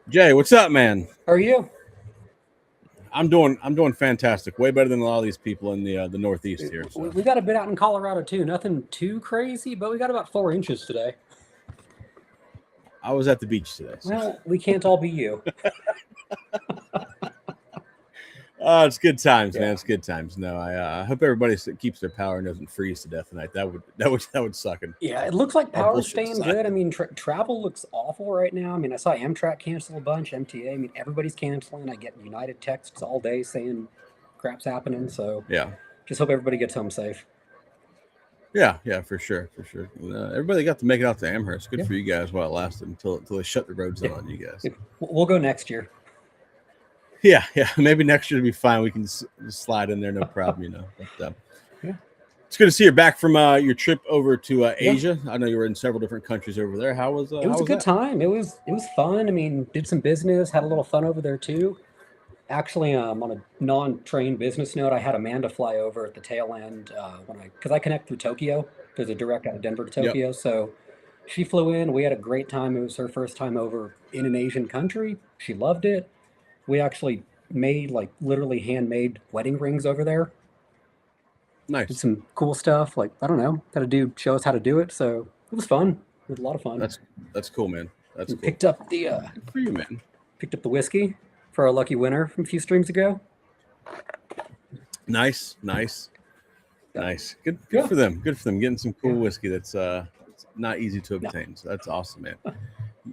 Jay, what's up, man? How are you? I'm doing fantastic. Way better than a lot of these people in the Northeast here. We, So we got a bit out in Colorado too. Nothing too crazy, but we got about 4 inches today. I was at the beach today. So Well, we can't all be you. it's good times, man. Yeah. It's good times. No, I hope everybody keeps their power and doesn't freeze to death tonight. That would suck. And Yeah, it looks like all power's bullshit staying aside, good. I mean, travel looks awful right now. I mean, I saw Amtrak cancel a bunch, MTA. I mean, everybody's canceling. I get United texts all day saying crap's happening. So yeah, just hope everybody gets home safe. yeah, for sure, for sure. Everybody got to make it out to Amherst. Good Yeah. for you guys while it lasted until they shut the roads Yeah. down on you guys. We'll go next year. Yeah. Maybe next year to be fine. We can just slide in there, no problem. But Yeah. it's good to see you're back from your trip over to Yeah. Asia. I know you were in several different countries over there. How was It was how a was good that? time. It was fun. I mean, did some business, had a little fun over there too. Actually, on a non-train business note, I had Amanda fly over at the tail end because I connect through Tokyo. There's a direct out of Denver to Yep. Tokyo, so she flew in. We had a great time. It was her first time over in an Asian country. She loved it. We actually made like literally handmade wedding rings over there. Did Nice. some cool stuff. Like I don't know, had a dude show us how to do it. So it was fun. It was a lot of fun. That's cool, man. That's We cool. Good for you, man. picked up the whiskey for our lucky winner from a few streams ago. Nice. Yeah. Good Yeah. for them. Good for them. Getting some cool Yeah. whiskey that's it's not easy to No. obtain. So that's awesome, man.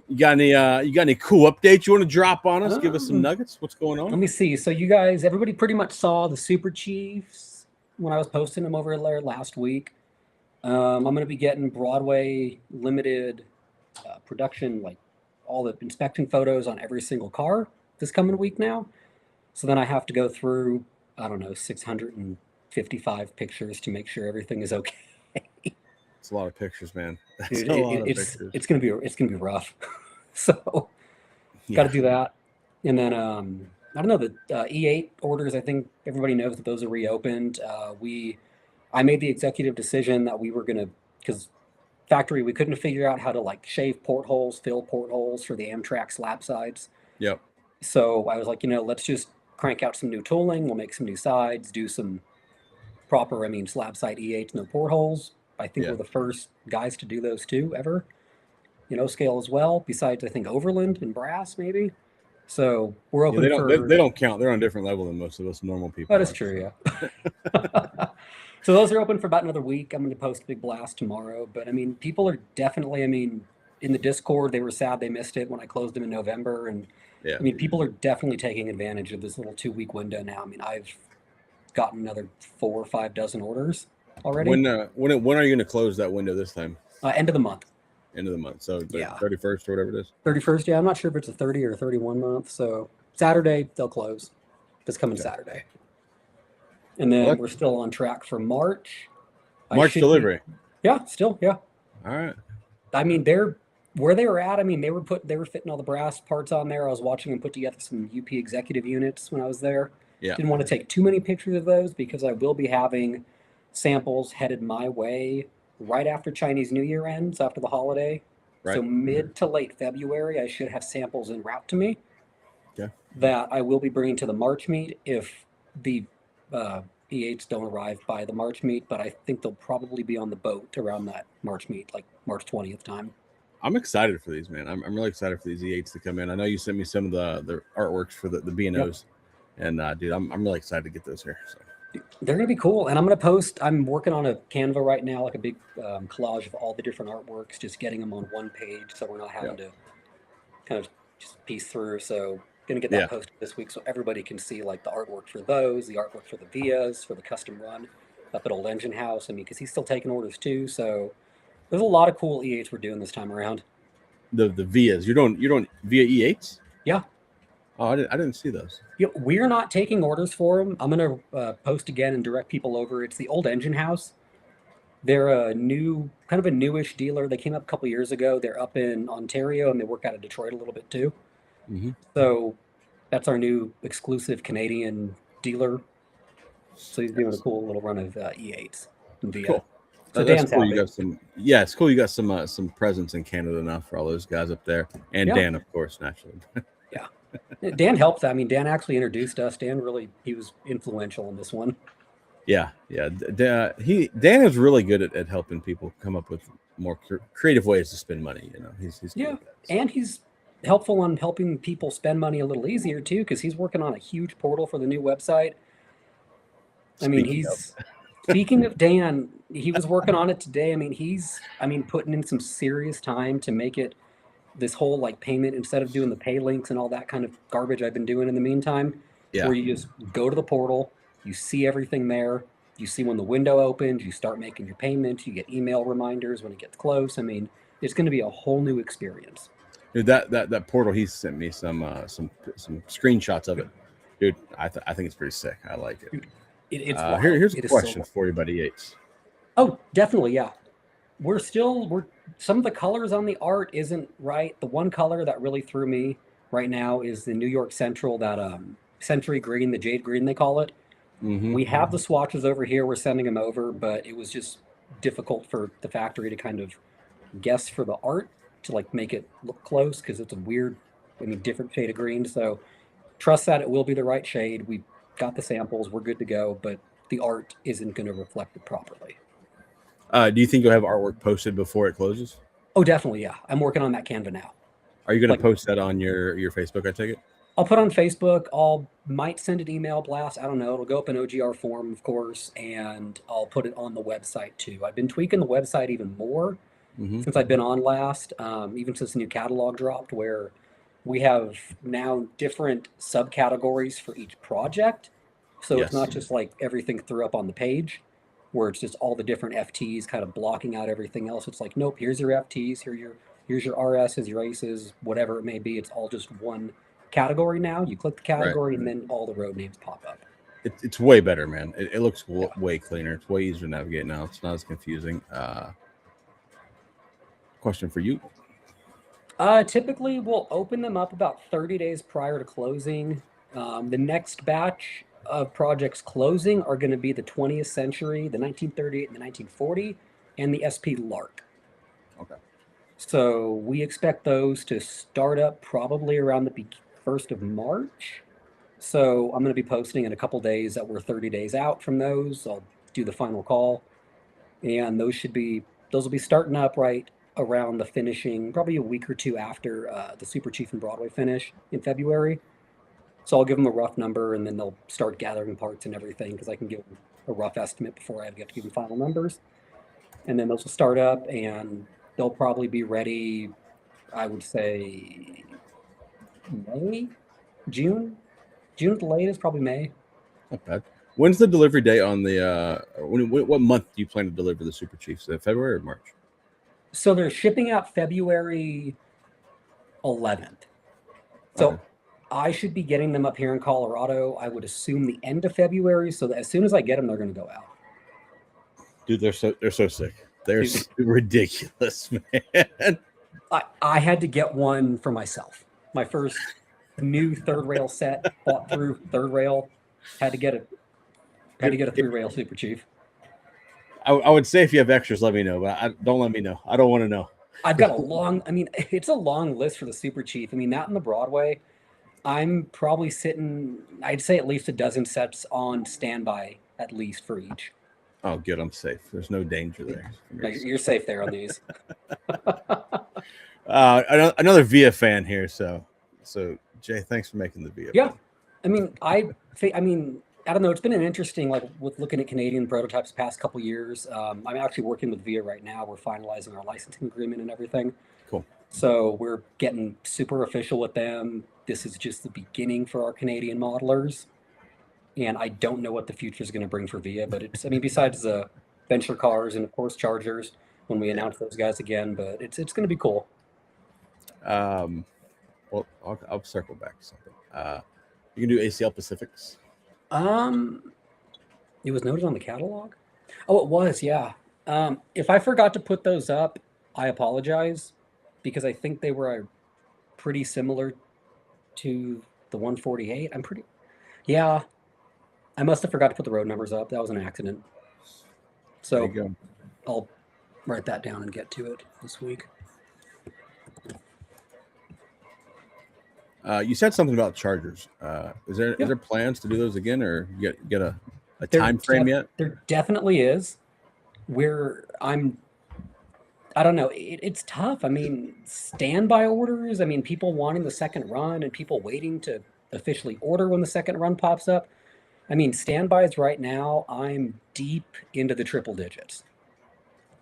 You got any cool updates you want to drop on us? Give us some Um, nuggets. What's going Let on? me see. So you guys, everybody pretty much saw the Super Chiefs when I was posting them over there last week. I'm going to be getting Broadway limited production, like all the inspection photos on every single car this coming week now. So then I have to go through, I don't know, 655 pictures to make sure everything is okay. It's a lot of pictures, man. That's Dude, a it, lot it, of it's pictures. it's gonna be rough. So got to Yeah. do that, and then I don't know the E8 orders. I think everybody knows that those are reopened. I made the executive decision that we were gonna because factory we couldn't figure out how to like shave portholes, fill portholes for the Amtrak slab sides. Yep. So I was like, let's just crank out some new tooling. We'll make some new sides, do some proper, I mean, slab side E8s, no portholes. I think Yeah. we're the first guys to do those too ever. Scale as well. Besides, I think Overland and Brass maybe. So we're Yeah, open they for. don't count. They're on a different level than most of us normal people That is are. true, So yeah. So those are open for about another week. I'm going to post a big blast tomorrow. But I mean, people are definitely. I mean, in the Discord, they were sad they missed it when I closed them in November, and yeah. I mean, people are definitely taking advantage of this little 2 week window now. I mean, I've gotten another 4 or 5 dozen orders already. When are you gonna close that window this time? End of the month. End of the month. So the Yeah. 31st or whatever it is. 31st. Yeah, I'm not sure if it's a 30 or 31 month. So Saturday they'll close. This coming Okay. Saturday, and Well, then we're still on track for March. I March should be. delivery. Yeah, still. Yeah. All right. I mean, they're where they were at. I mean, they were fitting all the brass parts on there. I was watching them put together some UP executive units when I was there. Yeah. Didn't want to take too many pictures of those because I will be having samples headed my way right after Chinese New Year ends, after the holiday. Right. So mid to late February, I should have samples en route to me Okay. that I will be bringing to the March meet if the E8s don't arrive by the March meet. But I think they'll probably be on the boat around that March meet, like March 20th time. I'm excited for these, man. I'm really excited for these E8s to come in. I know you sent me some of the artworks for the Yep. B&Os, and dude, I'm really excited to get those here. So They're gonna be cool, and I'm gonna post. I'm working on a Canva right now, like a big collage of all the different artworks, just getting them on one page, so we're not yeah, having to kind of just piece through. So gonna get yeah, that posted this week, so everybody can see like the artwork for those, the artwork for the Vias, for the custom run up at Old Engine House. I mean, because he's still taking orders too. So there's a lot of cool E8s we're doing this time around. the Vias. You're doing Via E8s. Yeah, Oh, I didn't see those. we're not taking orders for them. I'm gonna post again and direct people over. It's the Old Engine House. They're a new, kind of a newish dealer. They came up a couple years ago. They're up in Ontario and they work out of Detroit a little bit too. Mm-hmm. So that's our new exclusive Canadian dealer. So he's doing a Nice. cool little run of E8s via. Cool. So That's Dan's cool. You happy. got some. Yeah, it's cool. You got some presence in Canada now for all those guys up there, and Yeah. Dan, of course, naturally. Dan helped. I mean, Dan actually introduced us. He was influential in this one. Yeah. Dan is really good at helping people come up with more creative ways to spend money. You know, he's good Yeah, at that. So, and he's helpful on helping people spend money a little easier too, because he's working on a huge portal for the new website. I mean, speaking of, speaking of Dan, he was working on it today. I mean, putting in some serious time to make it this whole like payment instead of doing the pay links and all that kind of garbage I've been doing in the meantime, yeah, where you just go to the portal, you see everything there, you see when the window opens, you start making your payment, you get email reminders when it gets close. I mean, it's going to be a whole new experience. dude, that portal, he sent me some screenshots of it, dude. I think it's pretty sick. I like it. Dude, it's wild. Here's a It is so question wild. for you, buddy Yates. Oh, definitely, yeah. We're some of the colors on the art isn't right. The one color that really threw me right now is the New York Central, that century green, the jade green they call it. Mm-hmm. We have the swatches over here. We're sending them over, but it was just difficult for the factory to kind of guess for the art to like make it look close because it's a weird, I mean, different shade of green. So trust that it will be the right shade. We got the samples. We're good to go, but the art isn't going to reflect it properly. Do you think you'll have artwork posted before it closes? Oh, definitely, yeah. I'm working on that Canva now. Are you going to Like, post that on your Facebook? I take it. I'll put on Facebook. I'll might send an email blast. I don't know. It'll go up in OGR form, of course, and I'll put it on the website too. I've been tweaking the website even more Mm-hmm. since I've been on last, even since the new catalog dropped, where we have now different subcategories for each project. So it's Yes. not just like everything threw up on the page, where it's just all the different FTs kind of blocking out everything else. It's like, nope, here's your FTs, here's your RSs, your ACEs, whatever it may be. It's all just one category now. You click the Right. category, and then all the road names pop up. It's way better, man. It looks Yeah. way cleaner. It's way easier to navigate now. It's not as confusing. Question for you. Typically, we'll open them up about 30 days prior to closing. The next batch of projects closing are going to be the 20th century, the 1938 and the 1940, and the SP Lark. Okay. So we expect those to start up probably around the 1st of March. So I'm going to be posting in a couple days that we're 30 days out from those. I'll do the final call, and those will be starting up right around the finishing, probably a week or two after the Super Chief and Broadway finish in February. So I'll give them a rough number, and then they'll start gathering parts and everything because I can give them a rough estimate before I get to give them final numbers. And then those will start up, and they'll probably be ready, I would say, May, June. June at the latest, probably May. Not bad. When's the delivery date on the? What month do you plan to deliver the Super Chiefs? February or March? So they're shipping out February 11th. So Okay. I should be getting them up here in Colorado, I would assume the end of February, so that as soon as I get them, they're going to go out. Dude, they're so sick. They're Dude. ridiculous, man. I had to get one for myself. My first new third rail set, bought through third rail, had to get a 3-rail Super Chief. I would say if you have extras, let me know, but don't let me know. I don't want to know. I've got it's a long list for the Super Chief. I mean, that and the Broadway, I'm probably sitting, I'd say at least a dozen sets on standby at least for each. Oh, good. I'm safe. There's no danger there. You're safe there on these. Another VIA fan here. So Jay, thanks for making the VIA. Yeah. fan. I mean, I don't know. It's been an interesting, like with looking at Canadian prototypes the past couple years. I'm actually working with VIA right now. We're finalizing our licensing agreement and everything. Cool. So we're getting super official with them. This is just the beginning for our Canadian modelers. And I don't know what the future is going to bring for VIA, but besides the venture cars and of course Chargers when we announce those guys again, but it's going to be cool. Well, I'll circle back to something. You can do ACL Pacifics. It was noted on the catalog. Oh, it was, yeah. If I forgot to put those up, I apologize because I think they were pretty similar to the 148. Yeah. I must have forgot to put the road numbers up. That was an accident. So There you go. I'll write that down and get to it this week. You said something about chargers. Is Yeah. there plans to do those again, or get a There time frame def- yet? There definitely is. I don't know. It's tough. I mean, standby orders. I mean, people wanting the second run and people waiting to officially order when the second run pops up. I mean, standbys right now, I'm deep into the triple digits.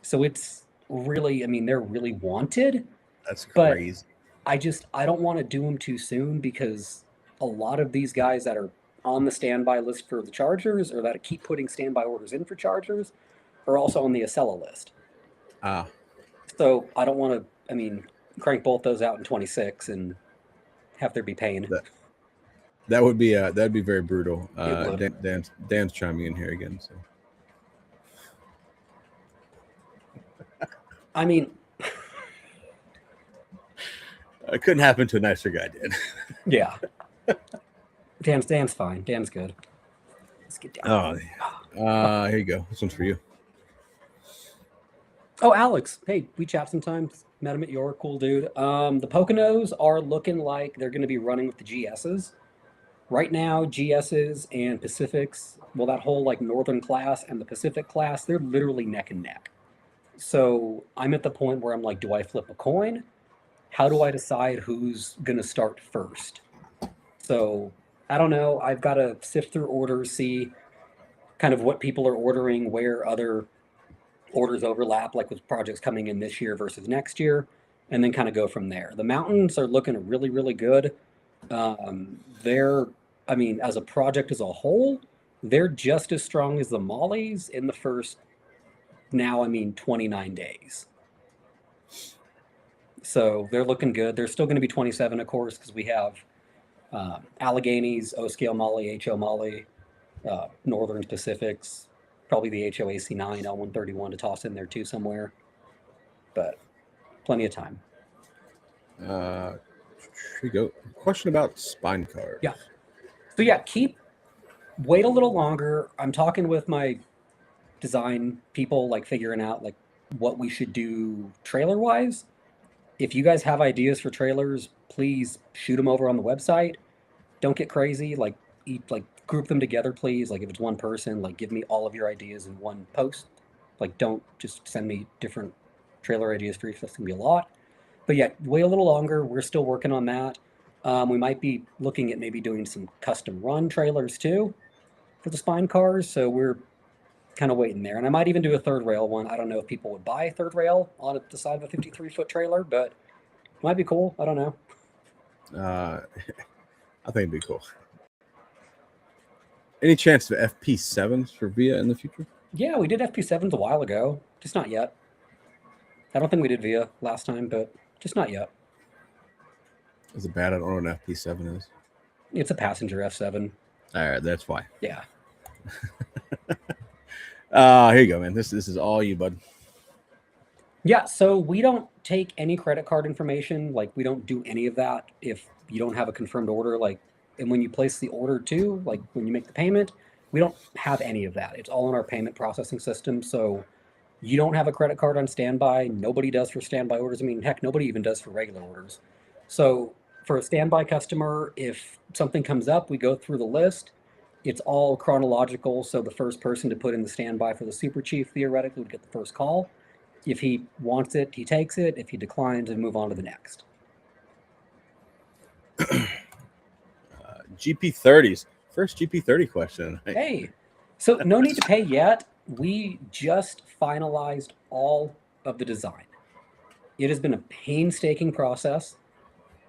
So it's really, I mean, they're really wanted, That's but crazy. I don't want to do them too soon because a lot of these guys that are on the standby list for the Chargers or that keep putting standby orders in for Chargers are also on the Acela list. Ah, So I don't want to, I mean, crank both those out in 26 and have there be pain. that that would be very brutal. It would. Dan's chiming in here again. So I mean, it couldn't happen to a nicer guy, Dan. yeah. Dan's fine. Dan's good. Let's get down. Here you go. This one's for you. Oh, Alex. Hey, we chat sometimes. Met him at York. Cool dude. The Poconos are looking like they're going to be running with the GSs. Right now, GSs and Pacifics, well, that whole like Northern class and the Pacific class, they're literally neck and neck. So I'm at the point where I'm like, do I flip a coin? How do I decide who's going to start first? So I don't know. I've got to sift through orders, see kind of what people are ordering, where other orders overlap, like with projects coming in this year versus next year, and then kind of go from there. The mountains are looking really, really good. They're, I mean, as a project as a whole, they're just as strong as the mollies in the first, now, I mean, 29 days. So they're looking good. They're still going to be 27, of course, because we have Alleghenies, O scale molly, HO molly, Northern Pacifics, probably the HOAC9, L131 to toss in there too somewhere. But plenty of time. Here you go. Question about spine cars. Yeah. So yeah, wait a little longer. I'm talking with my design people, like figuring out like what we should do trailer wise. If you guys have ideas for trailers, please shoot them over on the website. Don't get crazy. Like group them together, please. Like if it's one person, like give me all of your ideas in one post. Like don't just send me different trailer ideas for each. That's gonna be a lot. But yeah, wait a little longer. We're still working on that. We might be looking at maybe doing some custom run trailers too for the spine cars. So we're kind of waiting there. And I might even do a third rail one. I don't know if people would buy a third rail on the side of a 53-foot trailer, but it might be cool. I don't know. I think it'd be cool. Any chance of FP7s for VIA in the future? Yeah, we did FP7s a while ago, just not yet. I don't think we did VIA last time, but just not yet. Is it bad? I don't know what an FP7 is. It's a passenger F7. All right, that's why. Yeah. Here you go, man. This is all you, bud. Yeah, so we don't take any credit card information. Like we don't do any of that if you don't have a confirmed order. Like, and when you place the order too, like when you make the payment, we don't have any of that. It's all in our payment processing system. So you don't have a credit card on standby. Nobody does for standby orders. I mean, heck, nobody even does for regular orders. So for a standby customer, if something comes up, we go through the list. It's all chronological. So the first person to put in the standby for the Super Chief theoretically would get the first call. If he wants it, he takes it. If he declines, we move on to the next. GP30s. First GP30 question. Hey, so no need to pay yet. We just finalized all of the design. It has been a painstaking process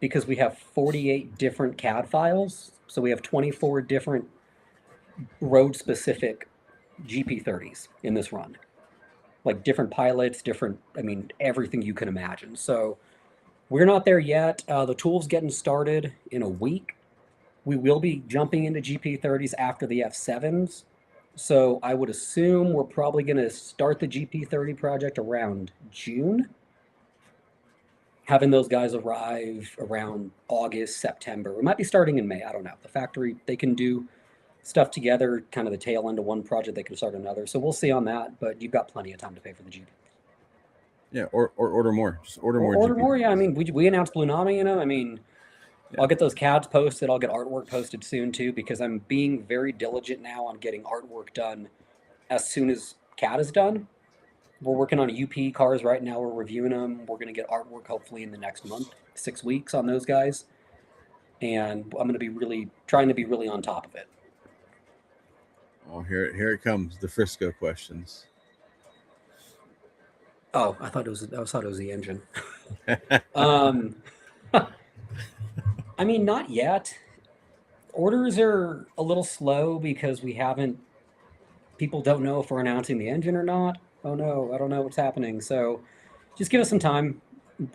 because we have 48 different CAD files. So we have 24 different road-specific GP30s in this run. Like different pilots, I mean, everything you can imagine. So we're not there yet. The tool's getting started in a week. We will be jumping into GP30s after the F7s. So I would assume we're probably going to start the GP30 project around June. Having those guys arrive around August, September. We might be starting in May. I don't know. The factory, they can do stuff together, kind of the tail end of one project, they can start another. So we'll see on that, but you've got plenty of time to pay for the GP. Yeah, or order more. Just order more. Order more, yeah. I mean, we announced Blue Nami, you know. I mean, I'll get those CADs posted. I'll get artwork posted soon too, because I'm being very diligent now on getting artwork done as soon as CAD is done. We're working on UP cars right now. We're reviewing them. We're going to get artwork hopefully in the next month, 6 weeks on those guys. And I'm going to be trying to be really on top of it. Oh, here it comes. The Frisco questions. Oh, I thought it was the engine. I mean, not yet. Orders are a little slow because people don't know if we're announcing the engine or not. Oh no, I don't know what's happening. So just give us some time.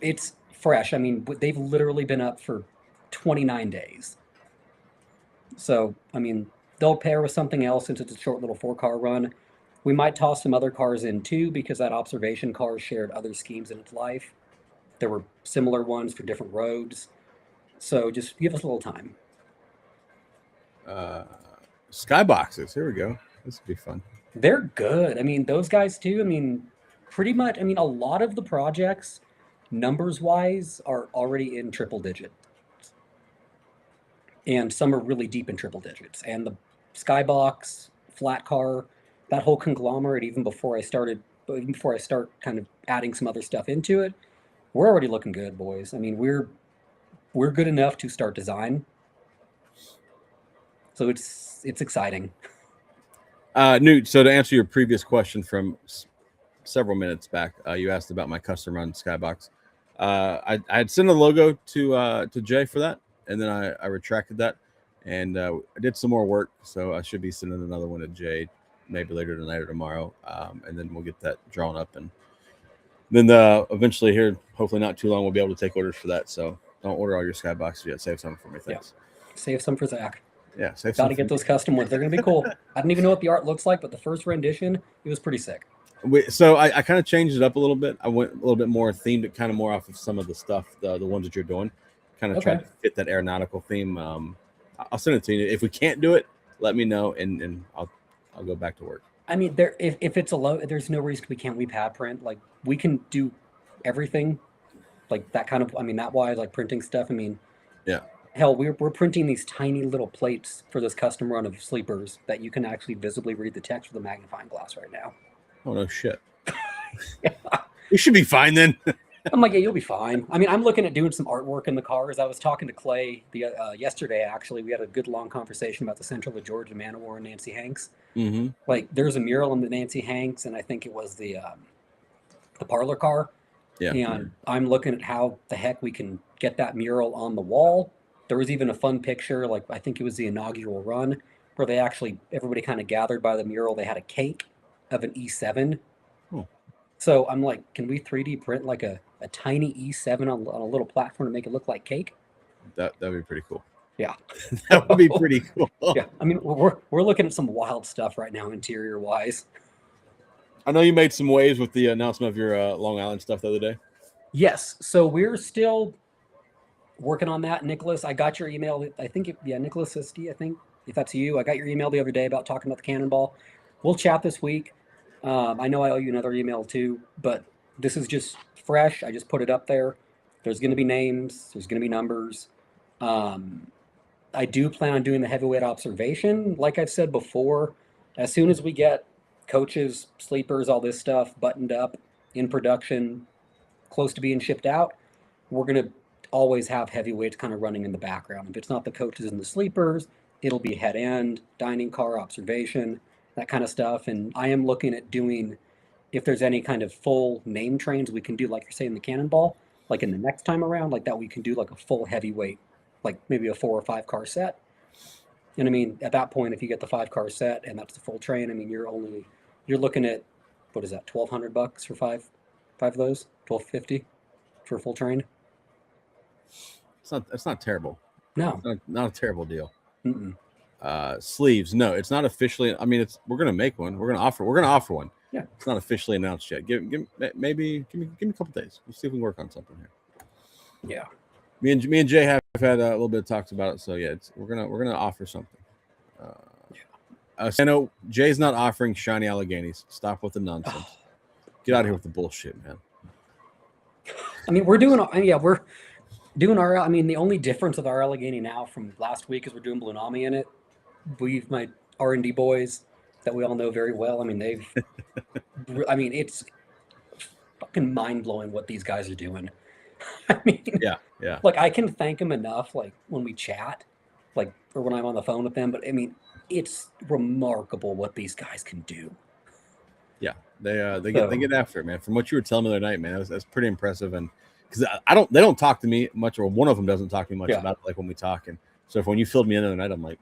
It's fresh. I mean, they've literally been up for 29 days. So, I mean, they'll pair with something else since it's a short little 4-car run. We might toss some other cars in too, because that observation car shared other schemes in its life. There were similar ones for different roads. So just give us a little time. Skyboxes. Here we go. This will be fun. They're good. I mean, those guys too. I mean, pretty much. I mean, a lot of the projects, numbers wise, are already in triple digits. And some are really deep in triple digits. And the Skybox, Flat Car, that whole conglomerate, even before I start kind of adding some other stuff into it, we're already looking good, boys. I mean, we're good enough to start design. So it's exciting. Newt, so to answer your previous question from several minutes back, you asked about my custom run Skybox. I had sent a logo to Jay for that, and then I retracted that, and I did some more work, so I should be sending another one to Jay maybe later tonight or tomorrow, and then we'll get that drawn up, and then eventually here, hopefully not too long, we'll be able to take orders for that. So don't order all your Skyboxes yet. Save some for me. Thanks. Yeah. Save some for Zach. Yeah, save some. Got to get those custom ones. They're going to be cool. I don't even know what the art looks like, but the first rendition, it was pretty sick. So I kind of changed it up a little bit. I went a little bit more themed, kind of more off of some of the stuff, the ones that you're doing. Kind of tried to fit that aeronautical theme. I'll send it to you. If we can't do it, let me know, and I'll go back to work. I mean, if it's a low, there's no reason we pad print. Like, we can do everything, like that kind of. I mean, that wise, like printing stuff. I mean, yeah. Hell, we're printing these tiny little plates for this custom run of sleepers that you can actually visibly read the text with a magnifying glass right now. Oh no shit! Yeah. You should be fine then. I'm like, yeah, you'll be fine. I mean, I'm looking at doing some artwork in the cars. I was talking to Clay yesterday. Actually, we had a good long conversation about the Central of Georgia Man of War and Nancy Hanks. Mm-hmm. Like, there's a mural in the Nancy Hanks, and I think it was the parlor car. Yeah. And I'm looking at how the heck we can get that mural on the wall. There was even a fun picture, like I think it was the inaugural run, where everybody kind of gathered by the mural. They had a cake of an E7. Oh. So I'm like, can we 3D print like a tiny E7 on a little platform to make it look like cake? That'd be pretty cool. Yeah. That would be pretty cool. Yeah. I mean, we're looking at some wild stuff right now, interior wise. I know you made some waves with the announcement of your Long Island stuff the other day. Yes. So we're still working on that, Nicholas. I got your email. I think, Nicholas Sisti, I think, if that's you. I got your email the other day about talking about the Cannonball. We'll chat this week. I know I owe you another email too, but this is just fresh. I just put it up there. There's going to be names. There's going to be numbers. I do plan on doing the heavyweight observation. Like I've said before, as soon as we get coaches, sleepers, all this stuff buttoned up in production, close to being shipped out, we're going to always have heavyweights kind of running in the background. If it's not the coaches and the sleepers, it'll be head end, dining car, observation, that kind of stuff. And I am looking at doing, if there's any kind of full name trains we can do, like you're saying, the Cannonball, like in the next time around, like that we can do like a full heavyweight, like maybe a 4 or 5 car set. And I mean, at that point, if you get the 5 car set and that's the full train, I mean, you're looking at, what is that, $1,200 for five of those, $1,250 for a full train. It's not terrible. No, it's not a terrible deal. Mm-mm. Sleeves, no, it's not officially. I mean, we're gonna make one. We're gonna offer one. Yeah, it's not officially announced yet. Give me a couple days. We'll see if we can work on something here. Yeah, me and Jay have had a little bit of talks about it. So yeah, we're gonna offer something. I know Jay's not offering shiny Alleghenies. Stop with the nonsense. Get out of here with the bullshit, man. I mean, we're doing. doing our. I mean, the only difference with our Allegheny now from last week is we're doing Blunami in it. We've my R&D boys that we all know very well. I mean, they've. I mean, it's fucking mind blowing what these guys are doing. I mean, Yeah, yeah, like I can thank them enough, like when we chat, like or when I'm on the phone with them. But I mean, it's remarkable what these guys can do. yeah. They So get after it, man. From what you were telling me the other night, man, that's pretty impressive. And because I don't, they don't talk to me much, or one of them doesn't talk to me much yeah, about it, like when we talk. And so if when you filled me in the other night, I'm like,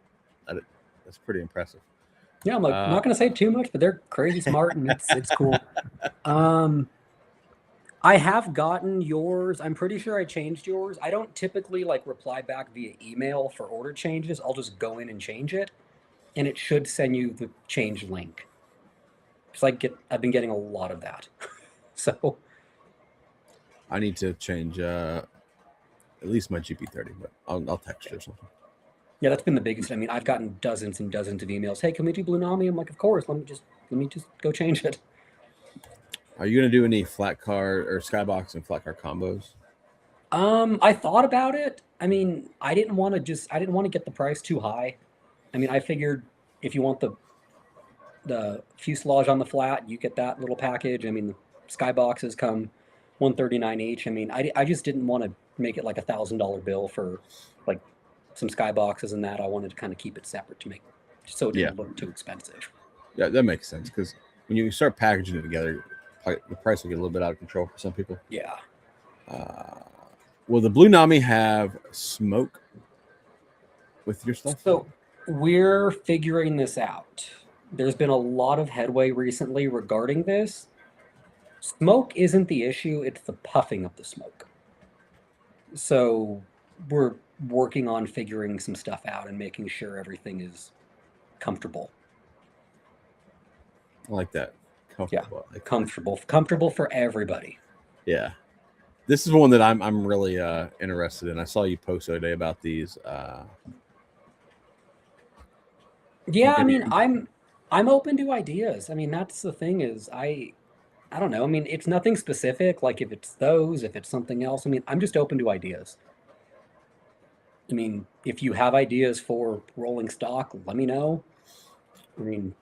that's pretty impressive. yeah. I'm like Uh, not gonna say too much, but they're crazy smart and it's cool. Um, I have gotten yours. I'm pretty sure I changed yours. I don't typically like reply back via email for order changes. I'll just go in and change it, and it should send you the change link. Because I've been getting a lot of that. So I need to change at least my GP30, but I'll text you or something. yeah, that's been the biggest. I mean, I've gotten dozens and dozens of emails. Hey, can we do Blunami? I'm like, of course. Let me just go change it. Are you gonna do any flat car or skybox and flat car combos? I thought about it. I mean, I didn't want to get the price too high. I mean, I figured if you want the fuselage on the flat, you get that little package. I mean, the skyboxes come 139 each. I mean, I just didn't want to make it like $1,000 bill for like some skyboxes and that. I wanted to kind of keep it separate to make so it Yeah, didn't look too expensive. yeah, that makes sense because when you start packaging it together, the price will get a little bit out of control for some people. Yeah. Uh, will the Blunami have smoke with your stuff? So we're figuring this out. There's been a lot of headway recently regarding this. Smoke isn't the issue, it's the puffing of the smoke. So we're working on figuring some stuff out and making sure everything is comfortable. I like that. Yeah, Comfortable. Like, comfortable for everybody. yeah. This is one that I'm really interested in. I saw you post the other day about these. Yeah, I Maybe- mean, I'm open to ideas. I mean, that's the thing is I don't know. I mean, it's nothing specific, like if it's those, if it's something else. I mean, I'm just open to ideas. I mean, if you have ideas for rolling stock, let me know. I mean,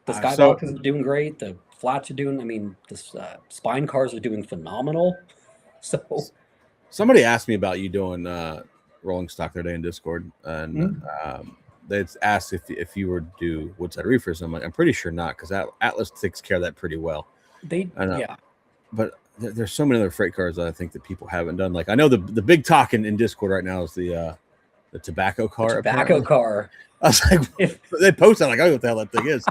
the so skyboxes are doing great. The flats are doing. I mean, the spine cars are doing phenomenal. So somebody asked me about you doing rolling stock the other day in Discord, and they asked if you were to do Woodside Reefers. I'm like, I'm pretty sure not, because Atlas takes care of that pretty well. yeah, But there's so many other freight cars that I think that people haven't done. Like I know the big talk in Discord right now is the tobacco car. tobacco car. I was like, If they post that like, I don't know what the hell that thing is.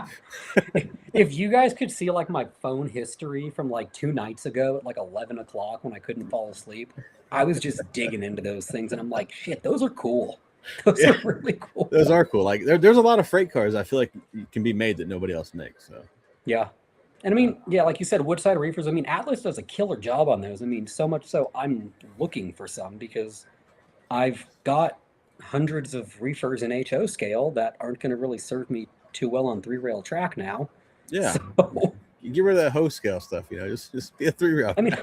if you guys could see like my phone history from like 2 nights ago at like 11 o'clock when I couldn't fall asleep, I was just digging into those things, and I'm like, shit, those are cool. Those Yeah. are really cool. Those are cool. Like there's a lot of freight cars I feel like can be made that nobody else makes. So Yeah. And I mean, yeah, like you said, Woodside Reefers, I mean, Atlas does a killer job on those. I mean, so much so I'm looking for some because I've got hundreds of reefers in HO scale that aren't going to really serve me too well on 3-rail track now. yeah, So, you get rid of that host scale stuff. Just be a 3-rail. I mean,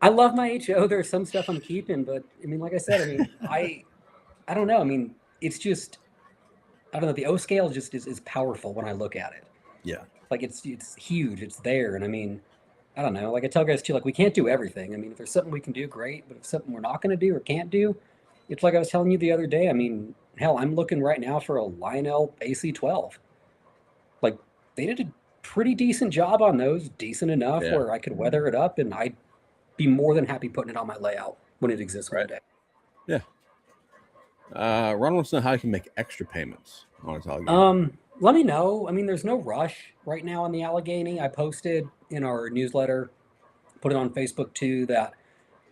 I love my HO. There's some stuff I'm keeping, but I mean, like I said, I mean, I don't know. I mean, it's just, I don't know. The O scale just is powerful when I look at it. Yeah. Like it's huge. It's there, and I mean, I don't know. Like I tell guys too, like we can't do everything. I mean, if there's something we can do, great. But if something we're not going to do or can't do, it's like I was telling you the other day. I mean, hell, I'm looking right now for a Lionel AC12. Like they did a pretty decent job on those, decent enough Yeah. where I could weather it up, and I'd be more than happy putting it on my layout when it exists one Right. day. Ron wants to know how you can make extra payments on his Allegheny. Let me know. I mean, there's no rush right now on the Allegheny. I posted in our newsletter, put it on Facebook too, that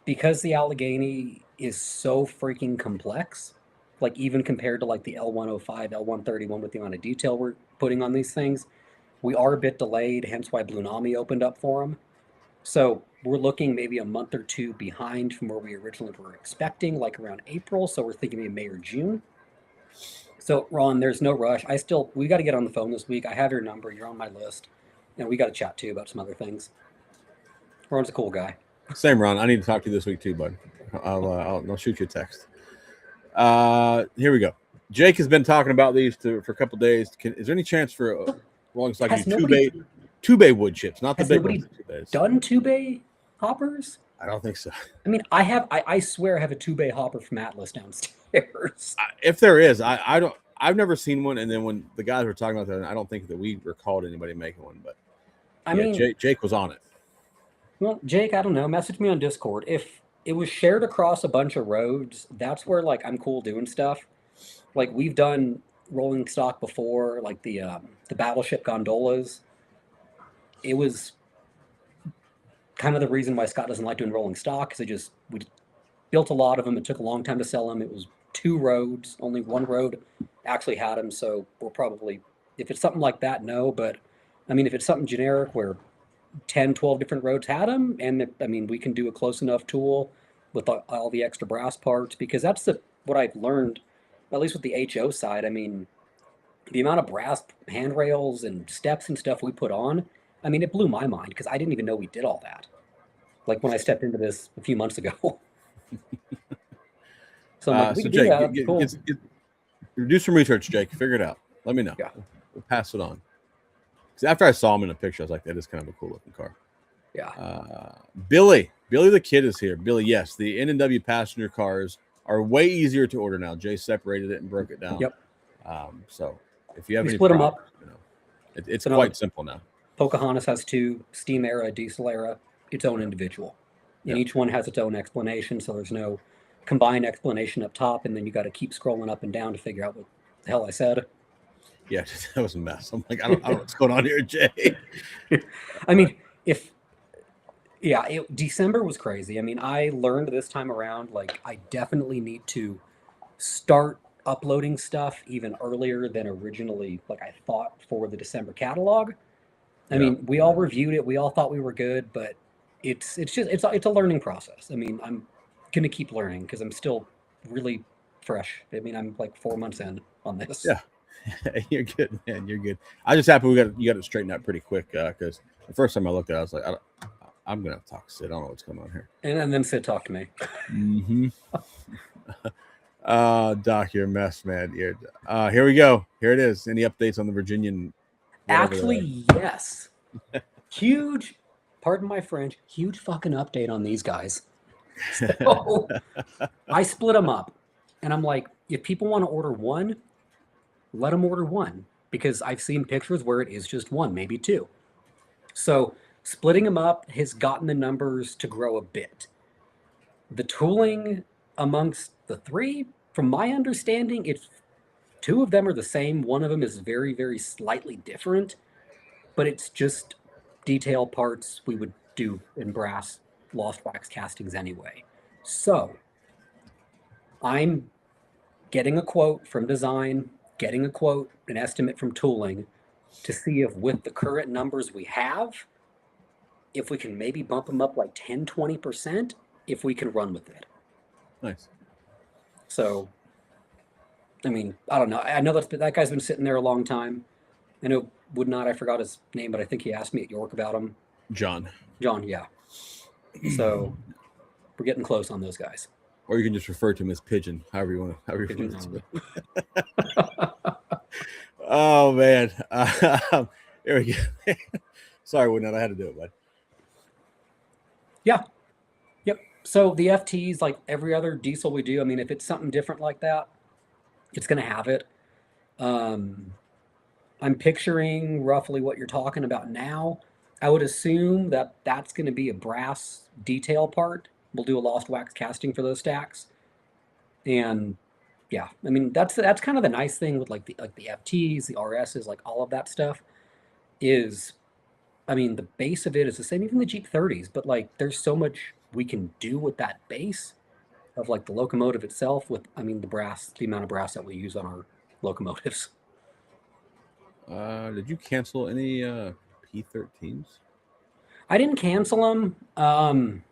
because the Allegheny is so freaking complex, like even compared to like the L105, L131 with the amount of detail we're putting on these things, we are a bit delayed, hence why Blunami opened up for them. So we're looking maybe a month or two behind from where we originally were expecting, like around April. So we're thinking maybe May or June. So Ron, there's no rush. We got to get on the phone this week. I have your number. You're on my list, and we got to chat too about some other things. Ron's a cool guy. Same, Ron. I need to talk to you this week too, bud. I'll shoot you a text. Here we go. Jake has been talking about these for a couple days. Is there any chance for Rolling Stock to do two bay wood chips, not the big ones? Done 2-bay hoppers? I don't think so. I mean, I swear I have a 2-bay hopper from Atlas downstairs. If there is, I don't. I've never seen one. And then when the guys were talking about that, I don't think that we recalled anybody making one. But I mean, Jake was on it. Well, Jake, I don't know. Message me on Discord. If it was shared across a bunch of roads, that's where like I'm cool doing stuff. Like we've done rolling stock before, like the battleship gondolas. It was kind of the reason why Scott doesn't like doing rolling stock, because we built a lot of them. It took a long time to sell them. It was 2 roads. Only one road actually had them. So we'll probably, if it's something like that, no. But I mean, if it's something generic where 10, 12 different roads had them, and I mean, we can do a close enough tool with all the extra brass parts, because that's what I've learned, at least with the HO side. I mean, the amount of brass handrails and steps and stuff we put on, I mean, it blew my mind, because I didn't even know we did all that. Like when I stepped into this a few months ago. So I'm like, we can do that. Cool. Do some research, Jake. Figure it out. Let me know. Yeah. We'll pass it on. Because after I saw him in a picture, I was like, that is kind of a cool looking car. Yeah. Billy the Kid is here. Billy, yes, the N&W passenger cars are way easier to order now. Jay separated it and broke it down. Yep. So if you have any split them up, it's quite simple now. Pocahontas has 2, steam era, diesel era, its own individual. And each one has its own explanation, so there's no combined explanation up top, and then you got to keep scrolling up and down to figure out what the hell I said. Yeah, that was a mess. I'm like, I don't know what's going on here, Jay. I mean, December was crazy. I mean, I learned this time around, like, I definitely need to start uploading stuff even earlier than originally, like, I thought for the December catalog. I mean, we all reviewed it. We all thought we were good, but it's a learning process. I mean, I'm going to keep learning because I'm still really fresh. I mean, I'm like 4 months in on this. Yeah. You're good, man. You're good. I just happy you got it straightened out pretty quick, because the first time I looked at it, I was like, I'm gonna have to talk to Sid. I don't know what's going on here. And then Sid talked to me. Mm-hmm. Doc, you're a mess, man. Here we go. Here it is. Any updates on the Virginian? Actually, yes. Huge, pardon my French, huge fucking update on these guys. So I split them up, and I'm like, if people want to order one, let them order one, because I've seen pictures where it is just one, maybe 2. So splitting them up has gotten the numbers to grow a bit. The tooling amongst the 3, from my understanding, it's 2 of them are the same. One of them is very, very slightly different, but it's just detail parts we would do in brass lost wax castings anyway. So I'm getting a quote from design, getting a quote, an estimate from tooling, to see if with the current numbers we have, if we can maybe bump them up like 10-20%, if we can run with it. Nice. So, I mean, I don't know. I know that guy's been sitting there a long time. I know I forgot his name, but I think he asked me at York about him. John, yeah. So we're getting close on those guys. Or you can just refer to him as Pigeon, however you want to. Oh, man. Here we go. Sorry, Woodnut, I had to do it, bud. Yeah. Yep. So the FTs, like every other diesel we do, I mean, if it's something different like that, it's going to have it. I'm picturing roughly what you're talking about now. I would assume that that's going to be a brass detail part. We'll do a lost wax casting for those stacks. And yeah, I mean, that's kind of the nice thing with like the FTs, the RSs, like all of that stuff is, I mean, the base of it is the same, even the Jeep 30s, but like there's so much we can do with that base of like the locomotive itself with, I mean, the amount of brass that we use on our locomotives. Did you cancel any P13s? I didn't cancel them.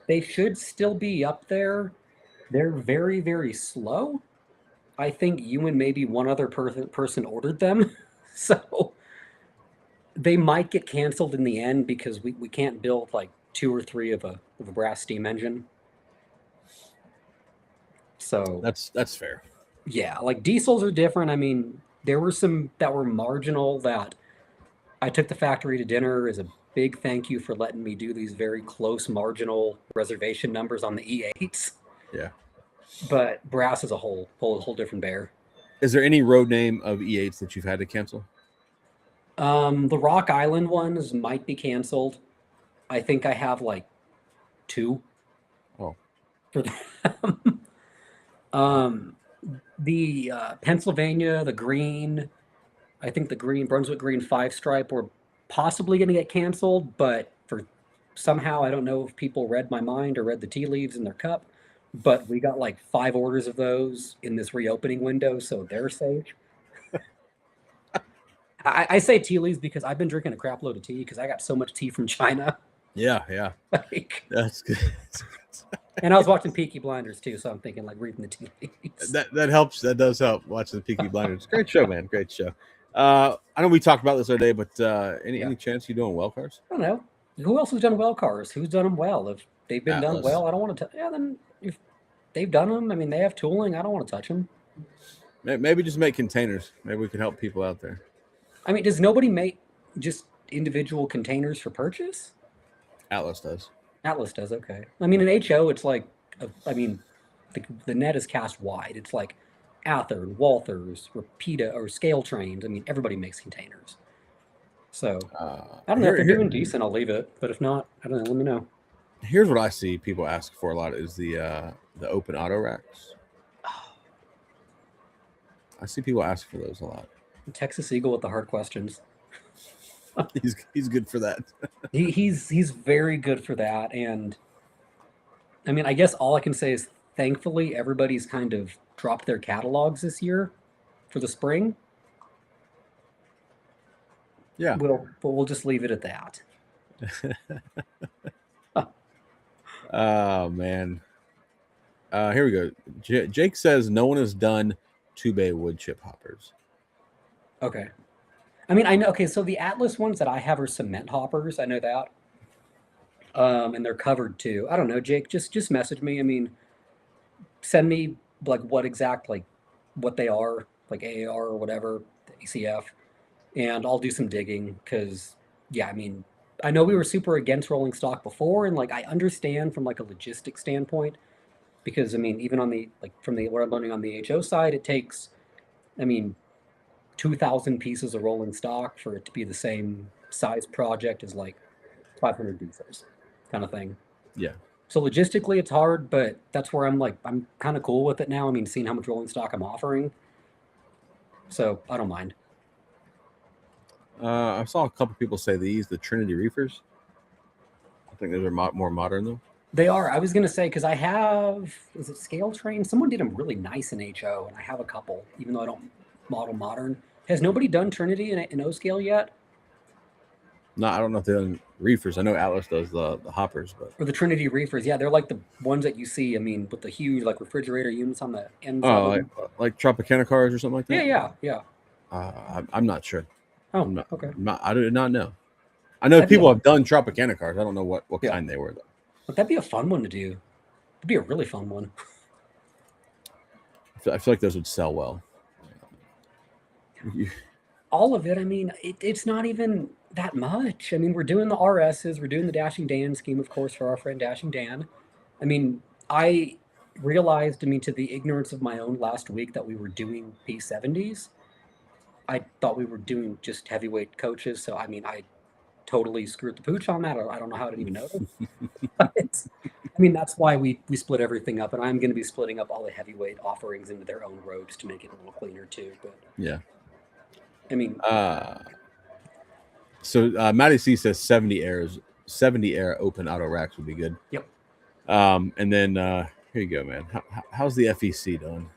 They should still be up there. They're very, very slow. I think you and maybe one other person ordered them. So they might get canceled in the end because we can't build like 2 or 3 of a brass steam engine. So That's fair. yeah, like diesels are different. I mean, there were some that were marginal that I took the factory to dinner as a big thank you for letting me do these very close marginal reservation numbers on the E8s. Yeah. But brass is a whole different bear. Is there any road name of E8s that you've had to cancel? The Rock Island ones might be canceled. I think I have like two Oh, for them. um, the Pennsylvania, the green, I think the green Brunswick green 5 stripe were possibly going to get canceled, but for somehow I don't know if people read my mind or read the tea leaves in their cup, but we got like 5 orders of those in this reopening window, so they're safe. I say tea leaves because I've been drinking a crap load of tea because I got so much tea from China. yeah. Like, That's good. and I was watching Peaky Blinders too, so I'm thinking like reading the tea leaves. That helps. That does help. Watching the Peaky Blinders. Great show, man. Great show. I know we talked about this the other day, but any chance you doing well cars? I don't know. Who else has done well cars? Who's done them well? If they've been done Atlas. well, I don't want to. Yeah, then if they've done them, I mean, they have tooling. I don't want to touch them. Maybe just make containers. Maybe we can help people out there. I mean, does nobody make just individual containers for purchase? Atlas does. Atlas does. Okay. I mean, in HO, it's like, I mean, the net is cast wide. It's like Athearn, Walthers, Rapida, or Scale Trains. I mean, everybody makes containers. So I don't know if they're doing decent. I'll leave it. But if not, I don't know. Let me know. Here's what I see people ask for a lot is the open auto racks. I see people ask for those a lot. Texas Eagle with the hard questions. He's good for that. He's very good for that. And I mean, I guess all I can say is thankfully everybody's kind of dropped their catalogs this year for the spring. Yeah. We'll just leave it at that. Oh man. Here we go. Jake says no one has done 2-bay wood chip hoppers. Okay. I mean, I know. Okay, so the Atlas ones that I have are cement hoppers. I know that. And they're covered too. I don't know, Jake. Just message me. I mean, send me like what they are, like AAR or whatever, the ACF, and I'll do some digging. Because yeah, I mean, I know we were super against rolling stock before, and like I understand from like a logistic standpoint, because I mean, even on the from what I'm learning on the HO side, it takes, I mean, 2,000 pieces of rolling stock for it to be the same size project as like 500 diesels kind of thing. Yeah. So logistically it's hard, but that's where I'm kind of cool with it now. I mean, seeing how much rolling stock I'm offering. So I don't mind. I saw a couple people say the Trinity Reefers. I think those are more modern though. They are. I was going to say, because I have, is it Scale Train? Someone did them really nice in HO, and I have a couple, even though I don't model modern. Has nobody done Trinity in O scale yet? No, I don't know if they're done reefers. I know Atlas does the hoppers, but or the Trinity reefers. Yeah, they're like the ones that you see. I mean, with the huge like refrigerator units on the ends. Oh, like Tropicana cars or something like that. Yeah. I'm not sure. Oh, okay. I do not know. I know people have done Tropicana cars. I don't know what kind they were though. But that'd be a fun one to do. It'd be a really fun one. I feel like those would sell well. All of it. I mean, it's not even that much. I mean, we're doing the RSs, we're doing the Dashing Dan scheme, of course, for our friend Dashing Dan. I mean, I realized, I mean, to the ignorance of my own last week that we were doing P70s. I thought we were doing just heavyweight coaches. So, I mean, I totally screwed the pooch on that. I don't know how I didn't even know. I mean, that's why we split everything up. And I'm going to be splitting up all the heavyweight offerings into their own roads to make it a little cleaner too. But yeah. I mean, so Matty C says 70 air open auto racks would be good. Yep. And then here you go, man. How's the FEC doing?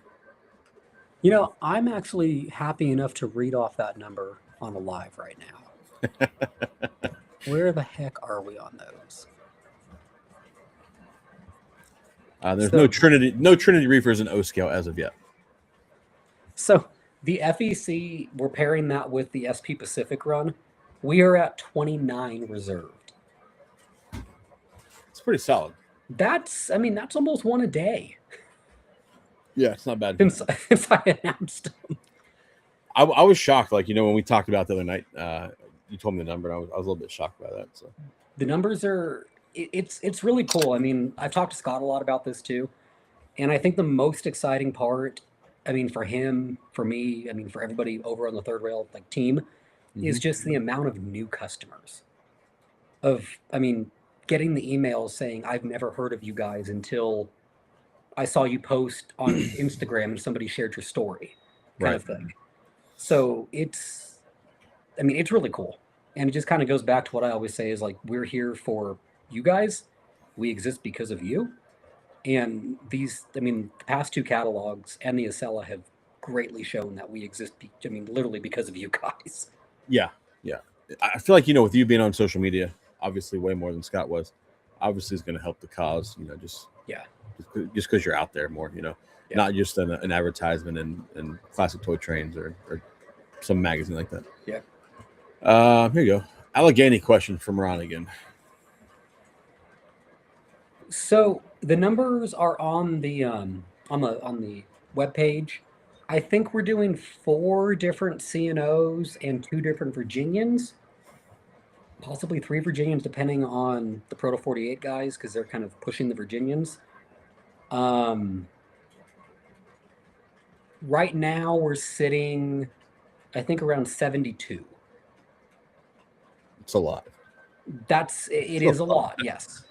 You know, I'm actually happy enough to read off that number on a live right now. Where the heck are we on those? There's no Trinity reefers in O scale as of yet. So the FEC, we're pairing that with the SP Pacific run. We are at 29 reserved. It's pretty solid. That's almost one a day. Yeah, it's not bad. since I announced them. I was shocked. Like, when we talked about the other night, you told me the number, and I was a little bit shocked by that. So The numbers are it's really cool. I mean, I've talked to Scott a lot about this too, and I think the most exciting part, I mean, for him, for me, I mean, for everybody over on the Third Rail like team, is just the amount of new customers. I mean, getting the emails saying I've never heard of you guys until I saw you post on Instagram and somebody shared your story, kind Right. of thing. So I mean, it's really cool. And it just kind of goes back to what I always say is like, we're here for you guys. We exist because of you. And I mean, the past two catalogs and the Acela have greatly shown that we exist, I mean, literally because of you guys. Yeah, yeah. I feel like, with you being on social media, obviously way more than Scott was, obviously is going to help the cause, just Yeah. just because you're out there more, not just an advertisement in Classic Toy Trains or some magazine like that. Yeah. Here you go. Allegheny question from Ron again. So the numbers are on the webpage. I think we're doing 4 different CNOs and 2 different Virginians, possibly 3 Virginians, depending on the Proto 48 guys, because they're kind of pushing the Virginians. Right now we're sitting, I think, around 72. It's a lot. It is a lot, yes.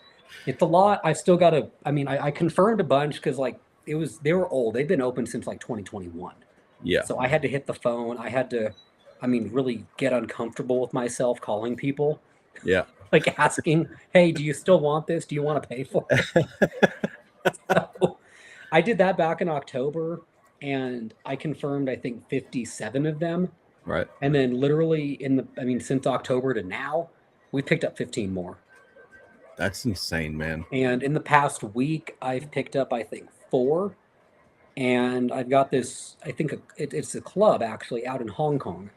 It's a lot. I've still got to, I mean, I confirmed a bunch because like they were old. They've been open since like 2021. Yeah. So I had to hit the phone. I had to, I mean, really get uncomfortable with myself calling people. Yeah. Like asking, hey, do you still want this? Do you want to pay for it? So I did that back in October and I confirmed, I think, 57 of them. Right. And then literally since October to now, we picked up 15 more. That's insane, man. And in the past week, I've picked up, I think, 4. And I've got this, I think it's a club actually out in Hong Kong.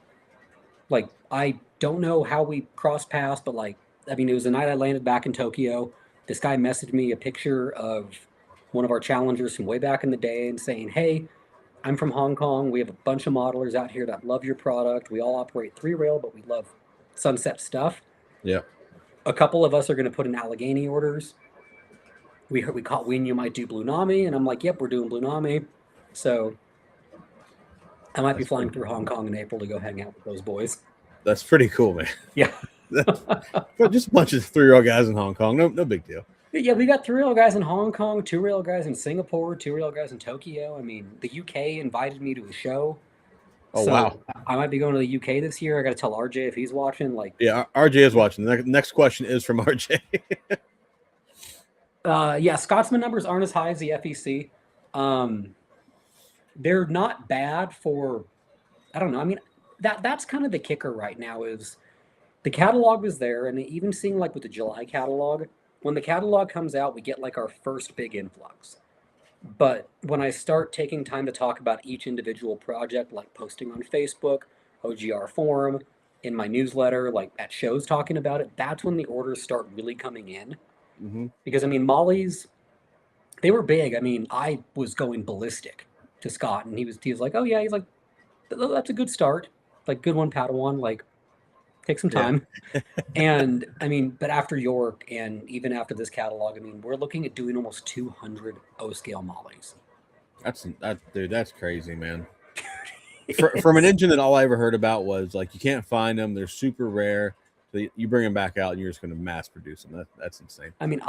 Like, I don't know how we crossed paths, but like, I mean, it was the night I landed back in Tokyo. This guy messaged me a picture of one of our challengers from way back in the day and saying, hey, I'm from Hong Kong. We have a bunch of modelers out here that love your product. We all operate 3-rail, but we love Sunset stuff. Yeah. A couple of us are going to put in Allegheny orders. We caught wind you might do Blue Nami, and I'm like, yep, we're doing Blue Nami. So I might be flying through Hong Kong in April to go hang out with those boys. That's pretty cool, man. Yeah. Just a bunch of 3-rail guys in Hong Kong. No big deal. Yeah, we got 3-rail guys in Hong Kong, 2-rail guys in Singapore, 2-rail guys in Tokyo. I mean, the UK invited me to a show. Oh, So wow. I might be going to the UK this year. I got to tell RJ if he's watching. Like, Yeah, RJ is watching. The next question is from RJ. yeah, Scotsman numbers aren't as high as the FEC. They're not bad for, I don't know. I mean, that's kind of the kicker right now is the catalog is there, and even seeing like with the July catalog, when the catalog comes out, we get like our first big influx. But when I start taking time to talk about each individual project, like posting on Facebook, OGR forum, in my newsletter, like at shows talking about it, that's when the orders start really coming in. Mm-hmm. Because I mean, Molly's, they were big. I mean, I was going ballistic to Scott, and he was like, oh yeah, he's like, that's a good start, like good one, Padawan, like take some time. And I mean, but after York and even after this catalog, I mean, we're looking at doing almost 200 O scale Mollies. Dude, that's crazy, man. From an engine that all I ever heard about was like you can't find them; they're super rare. So you bring them back out, and you're just going to mass produce them. That's insane. I mean,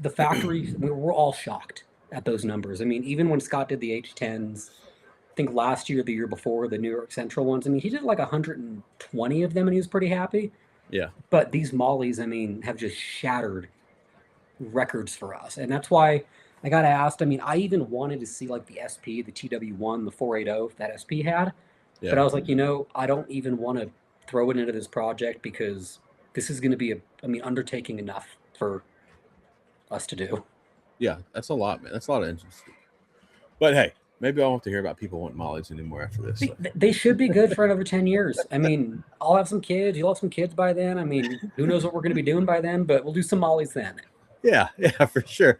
the factory, we're all shocked at those numbers. I mean, even when Scott did the H10s, I think last year, the year before, the New York Central ones, I mean, he did like 120 of them, and he was pretty happy. Yeah. But these Mollies, I mean, have just shattered records for us. And that's why I got asked. I mean, I even wanted to see like the SP, the TW1, the 480 that SP had. Yeah. But I was like, I don't even want to throw it into this project because this is going to be undertaking enough for us to do. Yeah, that's a lot, man. That's a lot of engines. But hey, maybe I won't have to hear about people wanting Mollies anymore after this. So. They should be good for another 10 years. I mean, I'll have some kids. You'll have some kids by then. I mean, who knows what we're going to be doing by then, but we'll do some Mollies then. Yeah, for sure.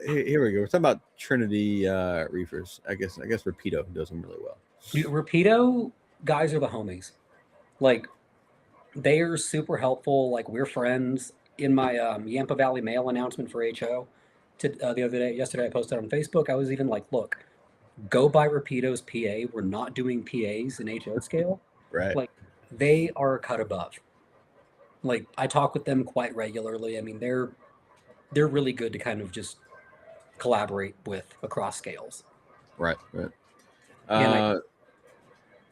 here we go. We're talking about Trinity reefers. I guess Rapido does them really well. Dude, Rapido guys are the homies. Like, they are super helpful. Like, we're friends. In my Yampa Valley Mail announcement for HO the other day, yesterday, I posted on Facebook. I was even like, look, go buy Rapido's PA. We're not doing PAs in HO scale. Right. Like, they are a cut above. Like, I talk with them quite regularly. I mean, they're really good to kind of just collaborate with across scales. Right. Right. And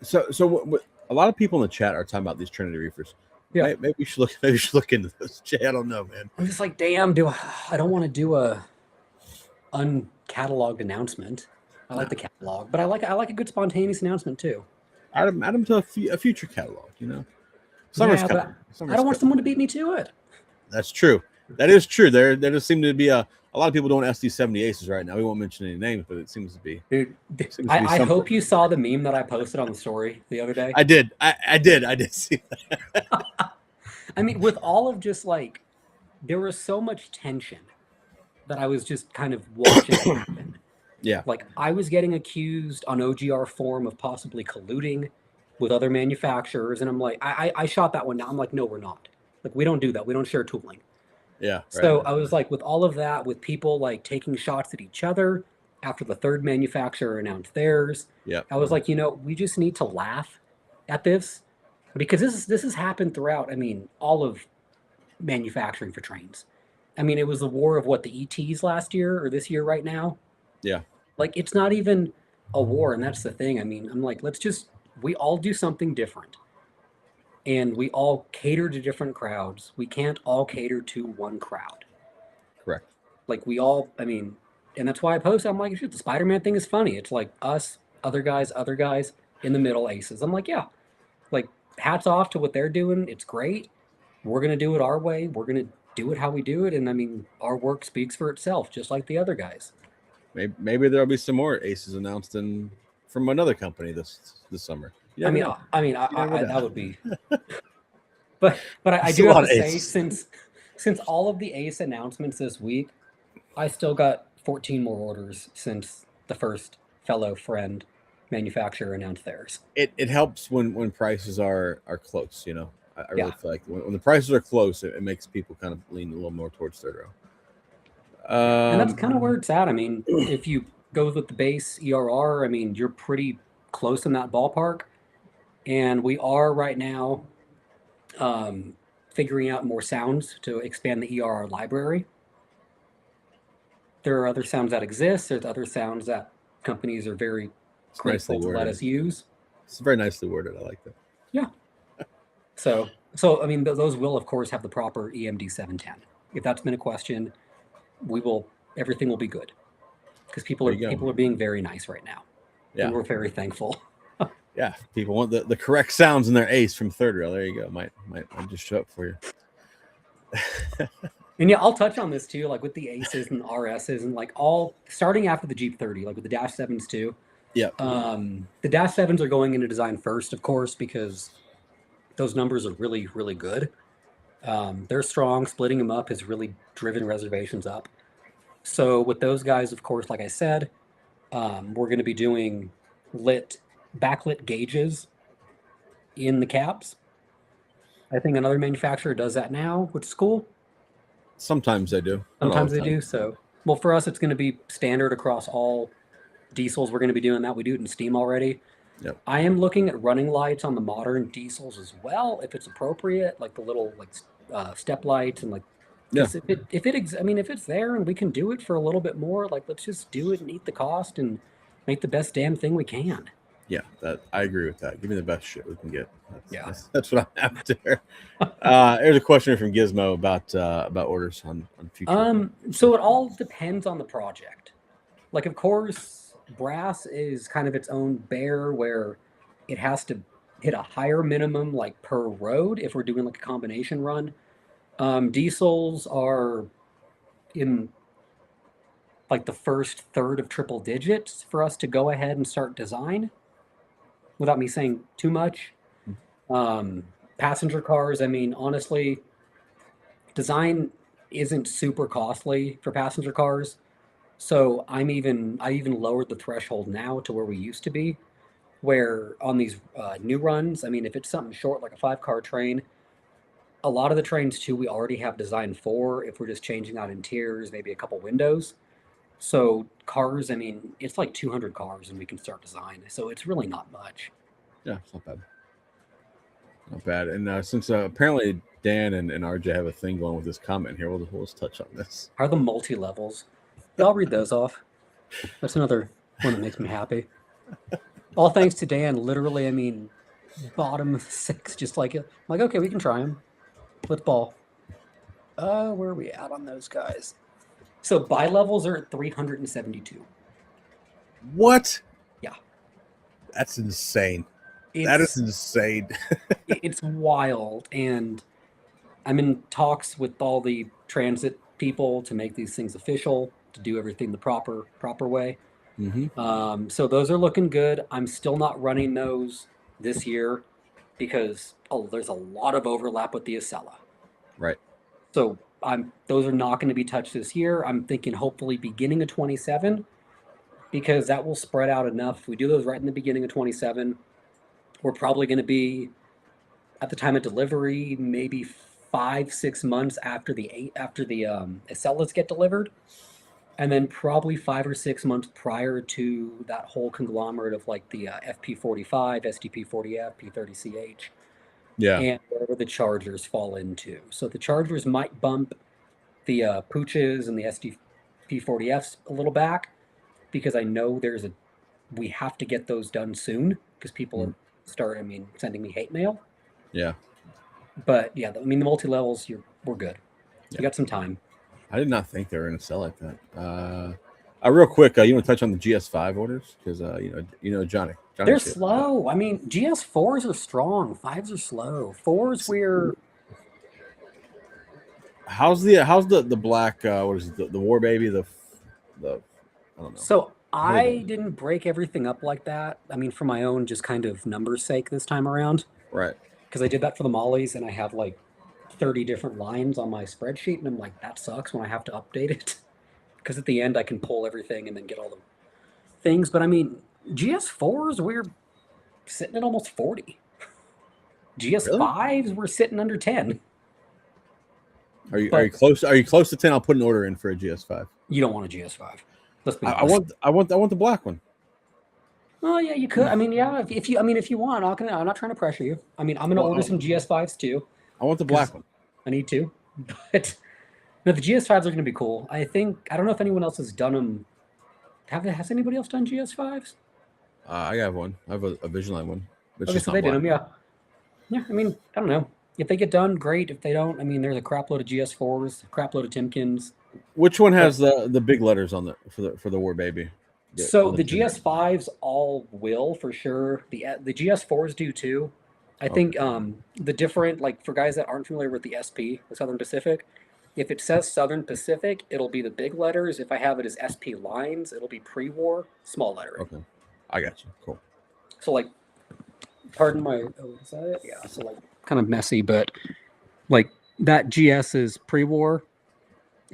So what, a lot of people in the chat are talking about these Trinity reefers. Yeah. Maybe we should look. Maybe we should look into this. Jay, I don't know, man. I'm just like, damn, I don't want to do a uncatalogued announcement. I like the catalog, but I like a good spontaneous announcement too. Add them to a future catalog. You know, summer's Yeah, coming. but I don't want someone to beat me to it. That's true. That is true. There does seem to be a lot of people doing SD70 aces right now. We won't mention any names, but it seems to be. Dude, seems to be I something. hope you saw the meme that I posted on the story the other day. I did. I did see that. I mean, with all of just like, there was so much tension that I was just kind of watching it happen. Yeah. Like, I was getting accused on OGR forum of possibly colluding with other manufacturers, and I'm like, I shot that one down. I'm like, no, we're not. Like, we don't do that. We don't share tooling. Yeah. Right. So I was like, with all of that, with people like taking shots at each other after the third manufacturer announced theirs, Yeah. I was like, we just need to laugh at this, because this has happened throughout. I mean, all of manufacturing for trains. I mean, it was the war of what, the ETs last year or this year right now. Yeah. Like, it's not even a war, and that's the thing. I mean, I'm like, we all do something different. And we all cater to different crowds. We can't all cater to one crowd. Correct. Like, we all, I mean, and that's why I post. I'm like, shit, the Spider-Man thing is funny. It's like us, other guys, in the middle, aces. I'm like, yeah, like, hats off to what they're doing. It's great. We're going to do it our way. We're going to do it how we do it. And I mean, our work speaks for itself, just like the other guys. Maybe there'll be some more aces announced from another company this summer. I mean, that would be. But I do have to say, since all of the ace announcements this week, I still got 14 more orders since the first fellow friend manufacturer announced theirs. It helps when prices are close. You know, I really feel like when the prices are close, it makes people kind of lean a little more towards third row. And that's kind of where it's at. I mean, if you go with the base ERR, I mean, you're pretty close in that ballpark. And we are right now figuring out more sounds to expand the ERR library. There are other sounds that exist. There's other sounds that companies are very grateful to let us use. It's very nicely worded. I like that. Yeah. So I mean, those will, of course, have the proper EMD 710. If that's been a question, everything will be good, because people are being very nice right now. Yeah. And we're very thankful. Yeah, people want the correct sounds in their ace from third rail. There you go. Might just show up for you. And yeah, I'll touch on this too, like with the aces and RSs, and like all starting after the Jeep 30, like with the Dash 7s too. Yeah. The Dash 7s are going into design first, of course, because those numbers are really, really good. They're strong. Splitting them up has really driven reservations up. So with those guys, of course, like I said, we're going to be doing backlit gauges in the caps. I think another manufacturer does that now, which is cool. Sometimes they do. Sometimes they do. So, well, for us, it's going to be standard across all diesels. We're going to be doing that. We do it in Steam already. Yep. I am looking at running lights on the modern diesels as well, if it's appropriate, like the little step lights and like. Yeah. If it's there and we can do it for a little bit more, like, let's just do it and eat the cost and make the best damn thing we can. Yeah, I agree with that. Give me the best shit we can get. That's what I'm after. There's a question from Gizmo about orders on future. So it all depends on the project. Like, of course, brass is kind of its own bear, where it has to hit a higher minimum, like, per road if we're doing like a combination run. Diesels are in like the first third of triple digits for us to go ahead and start design, without me saying too much. Passenger cars, I mean, honestly, design isn't super costly for passenger cars. So I even lowered the threshold now to where we used to be, where on these new runs, I mean, if it's something short like a 5-car train, a lot of the trains too we already have designed for. If we're just changing out interiors, maybe a couple windows. So cars, I mean, it's like 200 cars and we can start design. So it's really not much. Yeah, it's not bad. Not bad. And since apparently Dan and RJ have a thing going with this comment here, we'll just touch on this. How are the multi levels? Yeah, I'll read those off. That's another one that makes me happy. All thanks to Dan. Literally, I mean, bottom 6, just like it. I'm like, okay, we can try them. Let's ball. Where are we at on those guys? So bi-levels are at 372. What? Yeah. That's insane. It's, That is insane. it's wild. And I'm in talks with all the transit people to make these things official, to do everything the proper way. Mm-hmm. So those are looking good. I'm still not running those this year because there's a lot of overlap with the Acela. Right. So those are not going to be touched this year. I'm thinking hopefully beginning of 27 because that will spread out enough. If we do those right in the beginning of 27, we're probably going to be at the time of delivery maybe 5-6 months after the Acelas get delivered, and then probably 5 or 6 months prior to that whole conglomerate of like the FP45, SDP40F, P30CH, Yeah. and whatever the Chargers fall into. So the Chargers might bump the Pooches and the SDP40Fs a little back because I know we have to get those done soon because people are sending me hate mail. Yeah. But yeah, I mean the multi levels, we're good. Yeah. You got some time. I did not think they were going to sell like that. Real quick, you want to touch on the GS5 orders because Johnny. They're slow. I mean, GS4s are strong. 5s are slow. 4s how's the black? What is it? The War Baby? The I don't know. So I didn't break everything up like that. I mean, for my own just kind of numbers sake this time around. Right. Because I did that for the mollies and I have like 30 different lines on my spreadsheet and I'm like, that sucks when I have to update it. Because at the end I can pull everything and then get all the things. But I mean, GS4s, we're sitting at almost 40. GS5s, really? We're sitting under 10. Are you close? Are you close to 10? I'll put an order in for a GS5. You don't want a GS5. Let's be honest. I want the black one. Oh yeah, you could. I mean, yeah, if you want, I'm not trying to pressure you. I mean, I'm gonna order some GS5s too. I want the black one. I need to, but no, the GS5s are gonna be cool. I don't know if anyone else has done them. Has anybody else done GS5s? I have one. I have a Visionline one. Okay, so they did them, yeah. Yeah, I mean, I don't know. If they get done, great. If they don't, I mean, there's a crap load of GS4s, a crap load of Timkins. Which one has the big letters on for the War Baby? So the GS5s all will for sure. The GS4s do too. I think the different, like for guys that aren't familiar with the SP, the Southern Pacific, if it says Southern Pacific, it'll be the big letters. If I have it as SP lines, it'll be pre-war, small lettering. Okay, I got you. Cool. So like, pardon my, is that it? Yeah. So like, kind of messy, but like that GS is pre-war,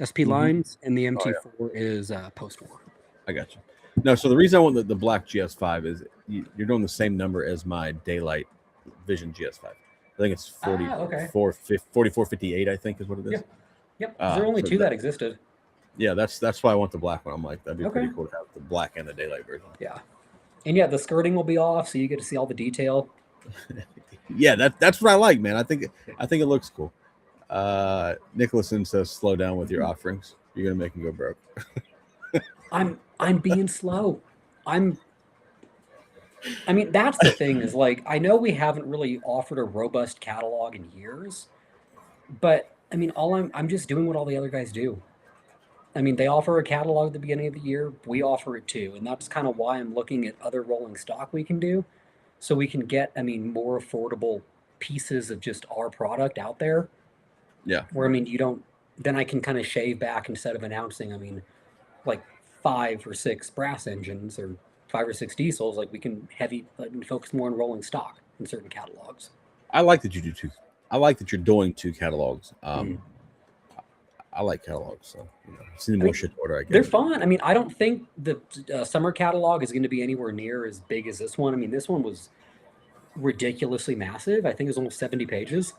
SP lines, and the MT4 is post-war. I got you. No, so the reason I want the black GS5 is you're doing the same number as my Daylight Vision GS5. I think it's 4458, I think is what it is. Yep. There are only two that existed. Yeah, that's why I want the black one. I'm like, that'd be pretty cool to have the black and the Daylight version. Yeah. And yeah, the skirting will be off, so you get to see all the detail. Yeah, that's what I like, man. I think it looks cool. Nicholson says, slow down with your offerings. You're gonna make him go broke. I'm being slow. I mean, that's the thing is like, I know we haven't really offered a robust catalog in years, but I mean, I'm just doing what all the other guys do. I mean, they offer a catalog at the beginning of the year. We offer it too. And that's kind of why I'm looking at other rolling stock we can do. So we can get, more affordable pieces of just our product out there. Yeah. Where, then I can kind of shave back instead of announcing, like 5 or 6 brass engines or 5 or 6 diesels. Like we can focus more on rolling stock in certain catalogs. I like that you do two. I like that you're doing 2 catalogs. I like catalogs, so see I more mean, shit to order. I they're guess. fun. I mean, I don't think the summer catalog is going to be anywhere near as big as this one. I mean, this one was ridiculously massive. I think it was almost 70 pages.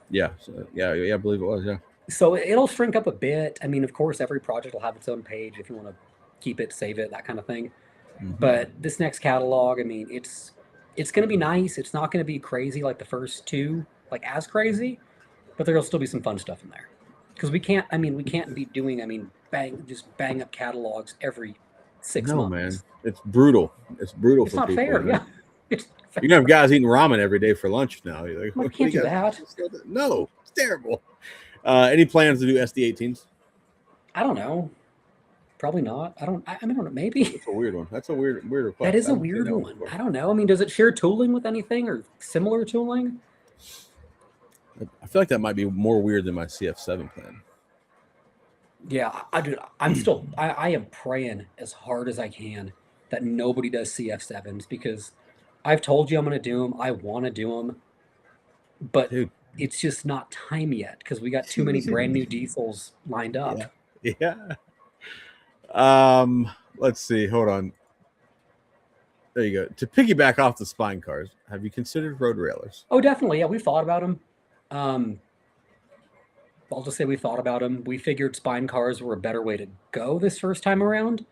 Yeah, so, yeah, I believe it was. Yeah. So it'll shrink up a bit. I mean, of course, every project will have its own page if you want to keep it, save it, that kind of thing. Mhm. But this next catalog, I mean, it's going to be nice. It's not going to be crazy like the first two, like as crazy, but there'll still be some fun stuff in there. Because we can't, I mean, we can't be doing, I mean, bang up catalogs every 6 months. No, man, it's brutal. It's brutal It's for not people. fair. Man. Yeah. It's You can have guys eating ramen every day for lunch now. You're like, Well, what can't you do guys- that. No, it's terrible. Any plans to do SD18s? I don't know. Probably not. I mean, I don't know. Maybe. That's a weird one. That's a weird request. That is I a haven't seen weird that one. before. I don't know. I mean, does it share tooling with anything or similar tooling? I feel like that might be more weird than my CF7 plan. Yeah, I do. I'm still. I am praying as hard as I can that nobody does CF7s because I've told you I'm going to do them. I want to do them, but Dude, it's just not time yet because we got too many brand new diesels lined up. yeah. Let's see. Hold on. There you go. To piggyback off the spine cars, have you considered road railers? Oh, definitely. Yeah, we've thought about them. I'll just say we thought about them. We figured spine cars were a better way to go this first time around,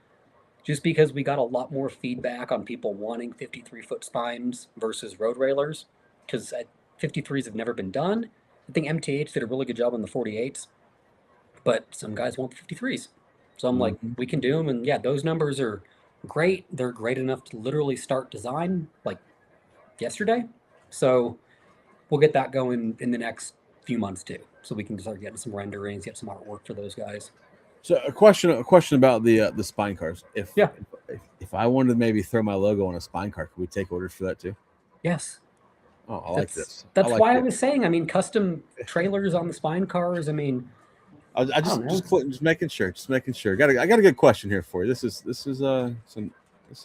just because we got a lot more feedback on people wanting 53-foot spines versus road railers, because 53s have never been done. I think MTH did a really good job on the 48s, but some guys want the 53s. So I'm like, Mhm. we can do them, and yeah, those numbers are great. They're great enough to literally start design like yesterday. So we'll get that going in the next few months too, so we can start getting some renderings, get some artwork for those guys. So a question about the spine cars. Yeah. If I wanted to maybe throw my logo on a spine car, could we take orders for that too? Yes. Oh, I like this. That's I like why I this. was saying. I mean, custom trailers on the spine cars. I mean, I don't know. just making sure. Just making sure. I got a good question here for you. This is a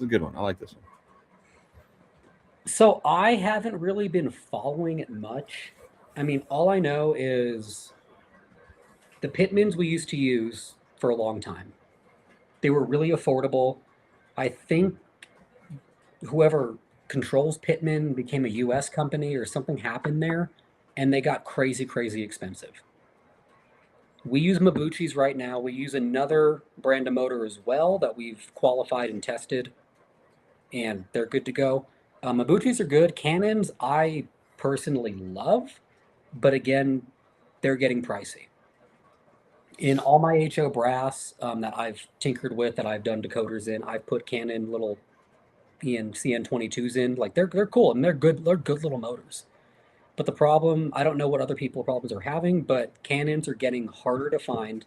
good one. I like this one. So I haven't really been following it much. I mean, all I know is the Pitmans we used to use for a long time. They were really affordable. I think whoever controls Pitman became a US company or something happened there, and they got crazy, crazy expensive. We use Mabuchi's right now. We use another brand of motor as well that we've qualified and tested, and they're good to go. Mabuchi's are good. Canons I personally love, but again, they're getting pricey. In all my HO brass that I've tinkered with, that I've done decoders in, I've put Canon little CN22s in. Like they're cool and they're good little motors. But the problem, I don't know what other people problems are having, but Canons are getting harder to find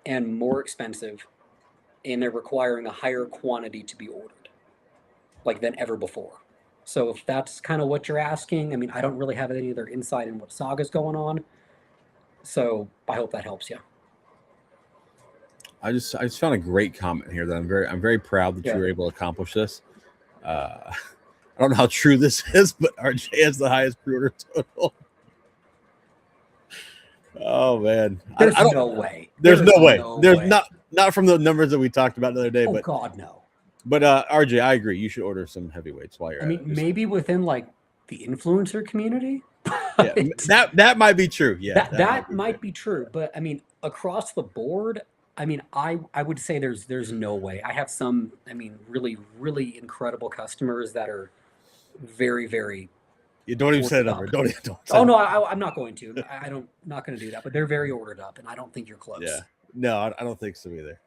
and more expensive, and they're requiring a higher quantity to be ordered, like than ever before. So if that's kind of what you're asking, I mean, I don't really have any other insight in what Saga's going on. So I hope that helps you. I just found a great comment here that I'm very proud that Yeah. you were able to accomplish this. I don't know how true this is, but RJ has the highest pre-order total. Oh man, There's I don't, no way. There's no way. There's way. not from the numbers that we talked about the other day, Oh but God, no. but RJ, I agree. You should order some heavyweights while you're I at mean, it. Just- maybe within like the influencer community. yeah, that might be true. Yeah, that might be true, but I mean, across the board, I mean, I would say there's no way. I have some, I mean, really incredible customers that are very, very. You don't even say the ordered number. up. Don't. Oh no, I'm not going to. I don't not going to do that. But they're very ordered up, and I don't think you're close. Yeah. No, I don't think so either.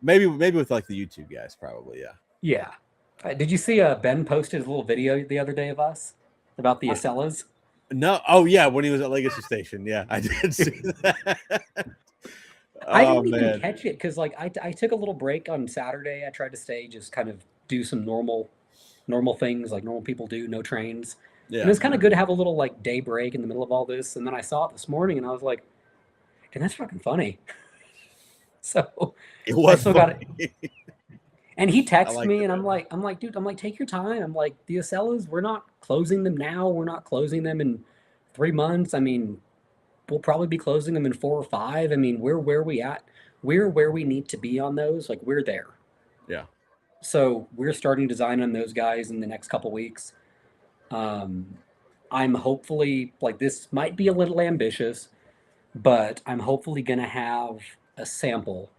Maybe with like the YouTube guys, probably. Yeah. Yeah. Did you see Ben posted a little video the other day of us about the Acellas? No. Oh yeah, when he was at Legacy Station. Yeah, I did see that. I didn't even catch it because like I took a little break on Saturday. I tried to stay, just kind of do some normal things like normal people do, no trains. Yeah. And it's kind of good to have a little like day break in the middle of all this. And then I saw it this morning and I was like, "Damn, that's fucking funny." So It was still got funny. and he texted liked me it, and I'm man. like, dude, take your time. I'm like, the Acellas, we're not closing them now. We're not closing them in 3 months. I mean, we'll probably be closing them in 4 or 5. I mean, we're where we at. We're where we need to be on those. Like we're there. Yeah. So we're starting design on those guys in the next couple weeks. Um, I'm hopefully like this might be a little ambitious, but I'm hopefully gonna have a sample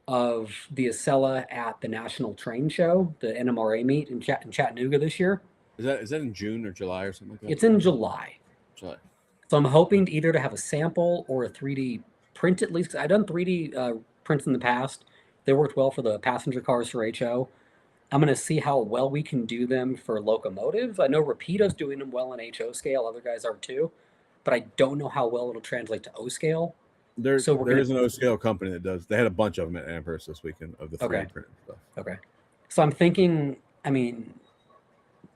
of the Acela at the National Train Show, the NMRA meet in Chattanooga this year. Is that in June or July or something like that? It's in July. July. So I'm hoping to either to have a sample or a 3D print at least. 'Cause I've done 3D prints in the past. They worked well for the passenger cars for HO. I'm going to see how well we can do them for locomotives. I know Rapido's doing them well in HO scale. Other guys are too. But I don't know how well it'll translate to O scale. There So we're is gonna an O scale company that does. They had a bunch of them at Amherst this weekend of the 3D Okay. printed stuff. Okay. So I'm thinking, I mean,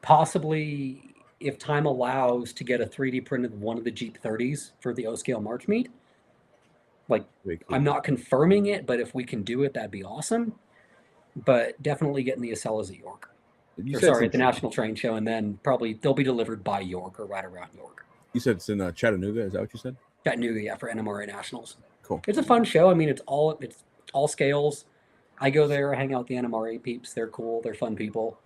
possibly if time allows to get a 3D printed one of the Jeep 30s for the O scale March meet. Like Big I'm not confirming it, but if we can do it, that'd be awesome. But definitely getting the Acelas at York. You Or said sorry, it's at the in- National Train Show, and then probably they'll be delivered by York or right around York. You said it's in Chattanooga. Is that what you said? Chattanooga, yeah, for NMRA Nationals. Cool. It's a fun show. I mean, it's all scales. I go there, hang out with the NMRA peeps. They're cool. They're fun people.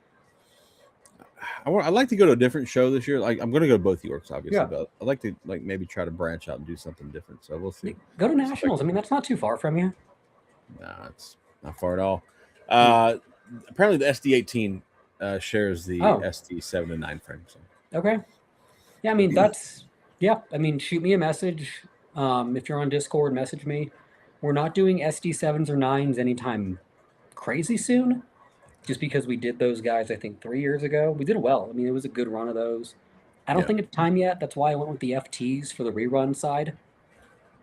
I'd like to go to a different show this year. Like I'm going to go to both Yorks, obviously, Yeah. but I'd like to maybe try to branch out and do something different. So we'll see. Go to Nationals. I mean, that's not too far from you. Nah, it's not far at all. Apparently, the SD18 shares the Oh. SD7 and 9 frame. So Okay. Yeah, I mean that's yeah. I mean, shoot me a message. If you're on Discord, message me. We're not doing SD7s or 9s anytime crazy soon. Just because we did those guys, I think 3 years ago. We did well. I mean, it was a good run of those. I don't Yeah. think it's time yet. That's why I went with the FTs for the rerun side.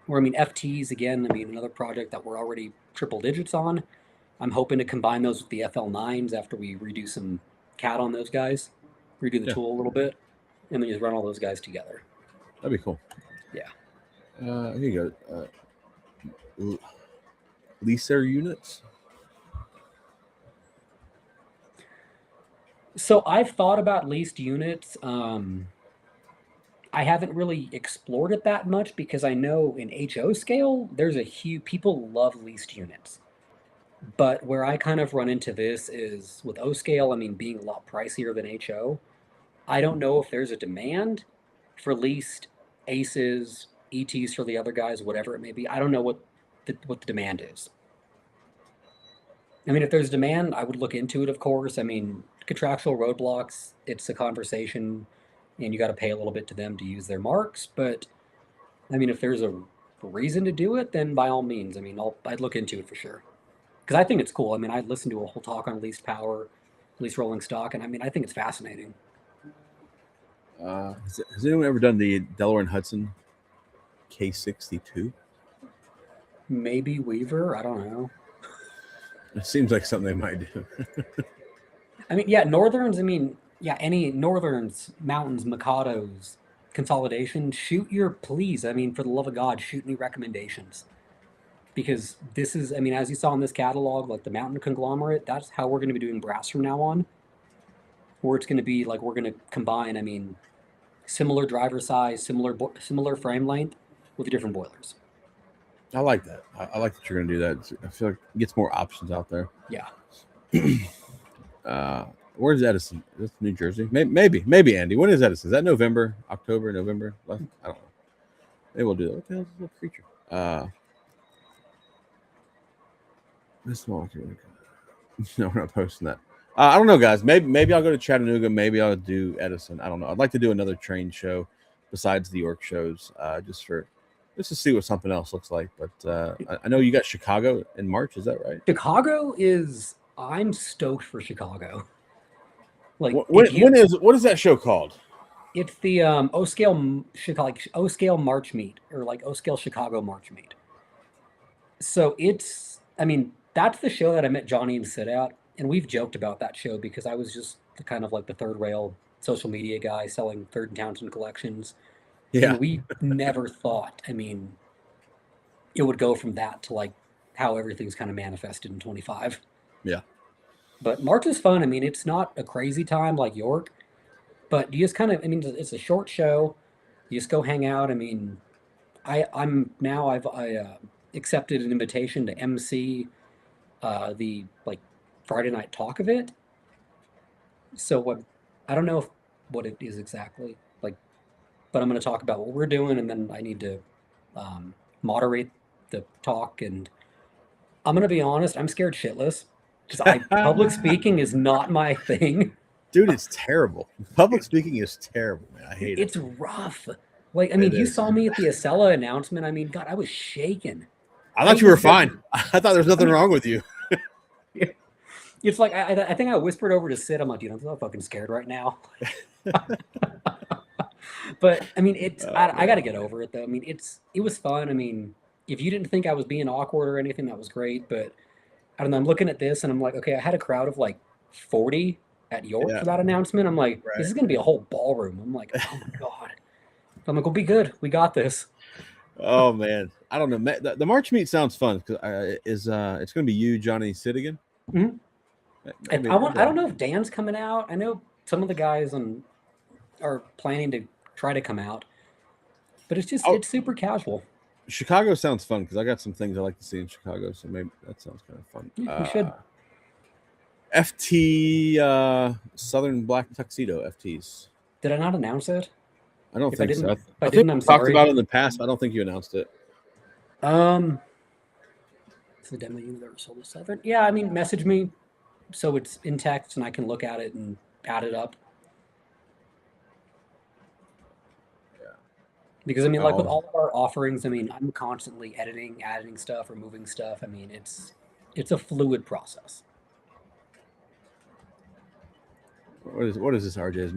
Where I mean FTs again, I mean another project that we're already triple digits on. I'm hoping to combine those with the FL9s after we redo some CAD on those guys, redo the Yeah. tool a little bit, and then just run all those guys together. that'd be cool. Yeah. Here you go. Leaser units. So I've thought about leased units. I haven't really explored it that much because I know in HO scale, there's a huge people love leased units. But where I kind of run into this is with O scale, I mean, being a lot pricier than HO, I don't know if there's a demand for leased aces, ETs for the other guys, whatever it may be. I don't know what the demand is. I mean, if there's demand, I would look into it, of course. I mean, contractual roadblocks, it's a conversation, and you got to pay a little bit to them to use their marks. But I mean, if there's a reason to do it, then by all means, I mean, I'd look into it for sure. Because I think it's cool. I mean, I listened to a whole talk on leased power, leased rolling stock, and I mean, I think it's fascinating. Has anyone ever done the Delaware and Hudson K62? Maybe Weaver, I don't know. It seems like something they might do. I mean, yeah, Northerns, I mean, yeah, any Northerns, Mountains, Mikados, consolidation, please, I mean, for the love of God, shoot me recommendations. Because this is, I mean, as you saw in this catalog, like the Mountain conglomerate, that's how we're going to be doing brass from now on. Where it's going to be like we're going to combine, I mean, similar driver size, similar frame length with different boilers. I like that. I like that you're going to do that. I feel like it gets more options out there. Yeah. Where's Edison? That's New Jersey. Maybe Andy. When is Edison? Is that November, October, November? I don't know. Maybe we'll do that. What the hell is this little creature? This one. No, we're not posting that. I don't know, guys. Maybe I'll go to Chattanooga. Maybe I'll do Edison. I don't know. I'd like to do another train show besides the York shows, just to see what something else looks like. But I know you got Chicago in March. Is that right? Chicago is, I'm stoked for Chicago. Like What is that show called? It's the O scale Chicago, like O scale March meet, or like O scale Chicago March meet. So it's, I mean, that's the show that I met Johnny and Sid at, and we've joked about that show because I was just the kind of like the third rail social media guy selling Third and Townsend collections. Yeah. And we never thought, I mean, it would go from that to like how everything's kind of manifested in 25. Yeah. But March is fun. I mean, it's not a crazy time like York, but you just kind of, I mean, it's a short show. You just go hang out. I mean, I've accepted an invitation to MC the like Friday night talk of it. So what I don't know what it is exactly like, but I'm going to talk about what we're doing, and then I need to moderate the talk. And I'm going to be honest, I'm scared shitless because I public speaking is not my thing. Dude, it's terrible. Public speaking is terrible, man. I hate it. It's rough. Like, I mean, It you is. saw me at the Acela announcement. I mean, God, I was shaking. I I thought you were was shaking. fine. I thought there was I nothing mean, wrong with you. it's like I think I whispered over to Sid. I'm like, dude, I'm so fucking scared right now. But I mean, I got to get over it though. I mean, it was fun. I mean, if you didn't think I was being awkward or anything, that was great. But I don't know. I'm looking at this and I'm like, okay, I had a crowd of like 40 at York Yeah, for that announcement. I'm like, this right. is gonna be a whole ballroom. I'm like, oh my God. I'm like, we'll be good. We got this. Oh man, I don't know. The March meet sounds fun because it's going to be you, Johnny, Sid again. Mhm. Maybe, I don't know if Dan's coming out. I know some of the guys are planning to try to come out, but Oh, it's super casual. Chicago sounds fun because I got some things I like to see in Chicago, so maybe that sounds kind of fun. Yeah, we should. FT Southern Black Tuxedo FTs. Did I not announce it? I don't If I think didn't, so. if I I think didn't, I'm we talked sorry. about it in the past, but I don't think you announced it. It's the demo universal the Southern. Yeah, I mean, message me so it's in text and I can look at it and add it up. Yeah. Because I mean, like with Oh, all of our offerings, I mean, I'm constantly editing, adding stuff, removing stuff. I mean, it's a fluid process. what is this? RJ's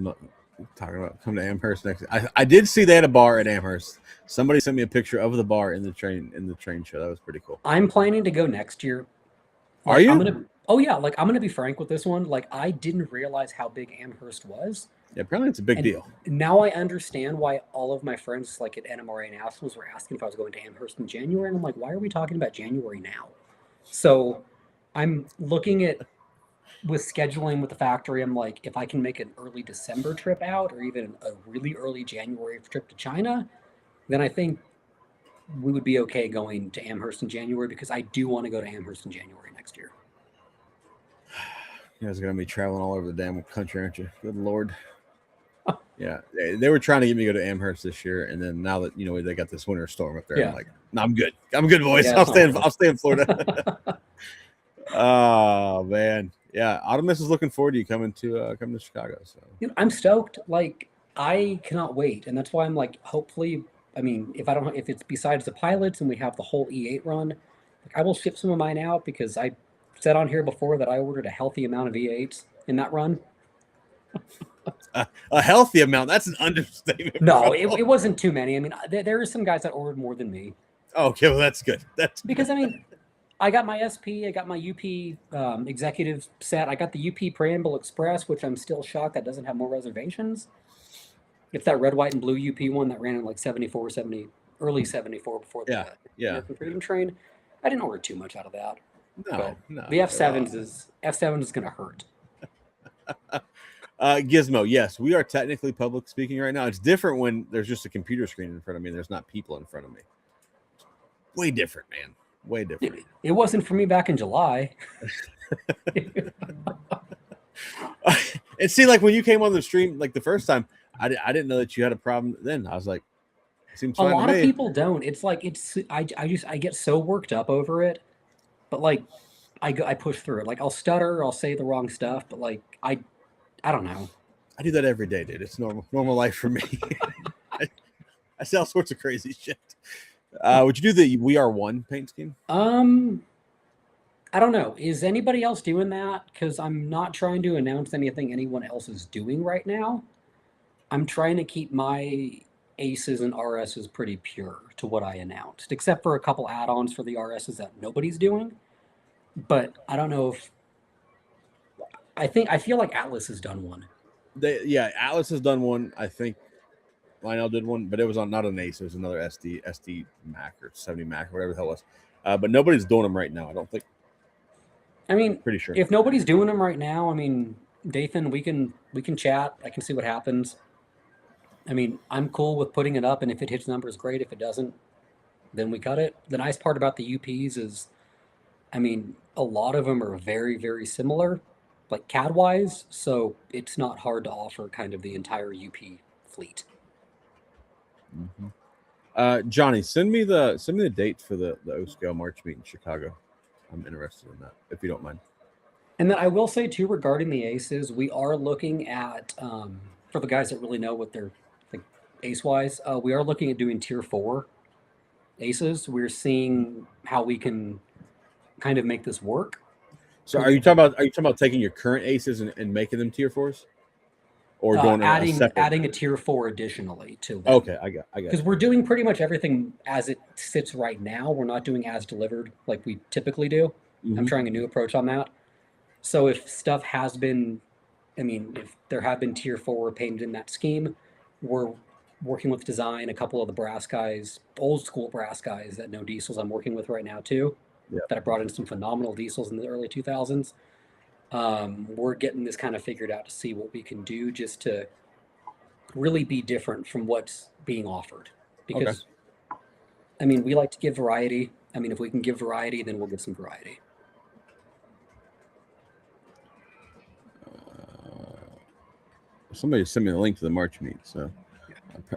talking about? Come to Amherst next. I did see they had a bar at Amherst. Somebody sent me a picture of the bar in the train show. That was pretty cool. I'm planning to go next year. Are Like I'm you? gonna oh yeah, like I'm gonna be frank with this one. Like I didn't realize how big Amherst was. Yeah, apparently it's a big And deal. now I understand why all of my friends like at NMRA and Nationals were asking if I was going to Amherst in January. And I'm like, why are we talking about January now? So I'm looking at with scheduling with the factory, I'm like, if I can make an early December trip out or even a really early January trip to China, then I think we would be okay going to Amherst in January because I do want to go to Amherst in January next year. You guys are gonna be traveling all over the damn country, aren't you? Good lord. Yeah, they were trying to get me to go to Amherst this year, and then now that they got this winter storm up there, I'm Yeah. like, no, I'm good. I'm good, boys. Yeah, I'll it's not stay. worth I'll it. stay in Florida. Oh man, yeah. Optimus is looking forward to you coming to Chicago. So I'm stoked. Like I cannot wait, and that's why I'm like, hopefully, I mean, if it's besides the pilots and we have the whole E8 run, like I will ship some of mine out because I said on here before that I ordered a healthy amount of E8s in that run. a healthy amount. That's an understatement. No, Bro. it wasn't too many. I mean, there are some guys that ordered more than me Oh, okay, well that's good. That's because I mean, I got my SP, I got my UP executive set, I got the UP Preamble Express, which I'm still shocked that doesn't have more reservations. It's that red, white, and blue UP one that ran in like 74, 70, early 74 before yeah, the yeah. American Freedom Train. I didn't order too much out of that. No, But no. the F7 is gonna hurt. Gizmo, yes, we are technically public speaking right now. It's different when there's just a computer screen in front of me. There's not people in front of me. Way different, man. Way different. It wasn't for me back in July. And see, like when you came on the stream, like the first time, I didn't know that you had a problem. Then I was like, it seems A fine lot to of me. people don't. It's like I get so worked up over it, but like I push through it. Like I'll stutter, I'll say the wrong stuff, but like I don't know. I do that every day, dude. It's normal life for me. I say all sorts of crazy shit. Would you do the We Are One paint scheme? I don't know. Is anybody else doing that? Because I'm not trying to announce anything anyone else is doing right now. I'm trying to keep my aces and RSs pretty pure to what I announced, except for a couple add-ons for the RSs that nobody's doing. But I don't know if I feel like Atlas has done one. Yeah, Atlas has done one. I think Lionel did one, but it was on not an Ace. It was another SD Mac or 70 Mac or whatever the hell it was. But nobody's doing them right now. I don't think. I mean, Pretty sure. if nobody's doing them right now, I mean, Dathan, we can chat. I can see what happens. I mean, I'm cool with putting it up, and if it hits numbers, great. If it doesn't, then we cut it. The nice part about the UPs is, I mean, a lot of them are very, very similar, like CAD wise. So it's not hard to offer kind of the entire UP fleet. Johnny, send me the date for the O-Scale March meet in Chicago. I'm interested in that, if you don't mind. And then I will say too, regarding the aces, we are looking at for the guys that really know what they're like ace wise, we are looking at doing tier 4 aces. We're seeing how we can kind of make this work. So are you talking about taking your current aces and making them tier 4s? Or doing adding a tier 4 additionally to them. Okay, I got because we're doing pretty much everything as it sits right now. We're not doing as delivered like we typically do. I'm trying a new approach on that. So if stuff has been, I mean, if there have been tier 4 painted in that scheme, we're working with design. A couple of the brass guys, old school brass guys that know diesels, I'm working with right now too. Yeah. That I brought in some phenomenal diesels in the early 2000s. We're getting this kind of figured out to see what we can do just to really be different from what's being offered. Because, I mean, we like to give variety. I mean, if we can give variety, then we'll give some variety. Somebody sent me the link to the March meet, so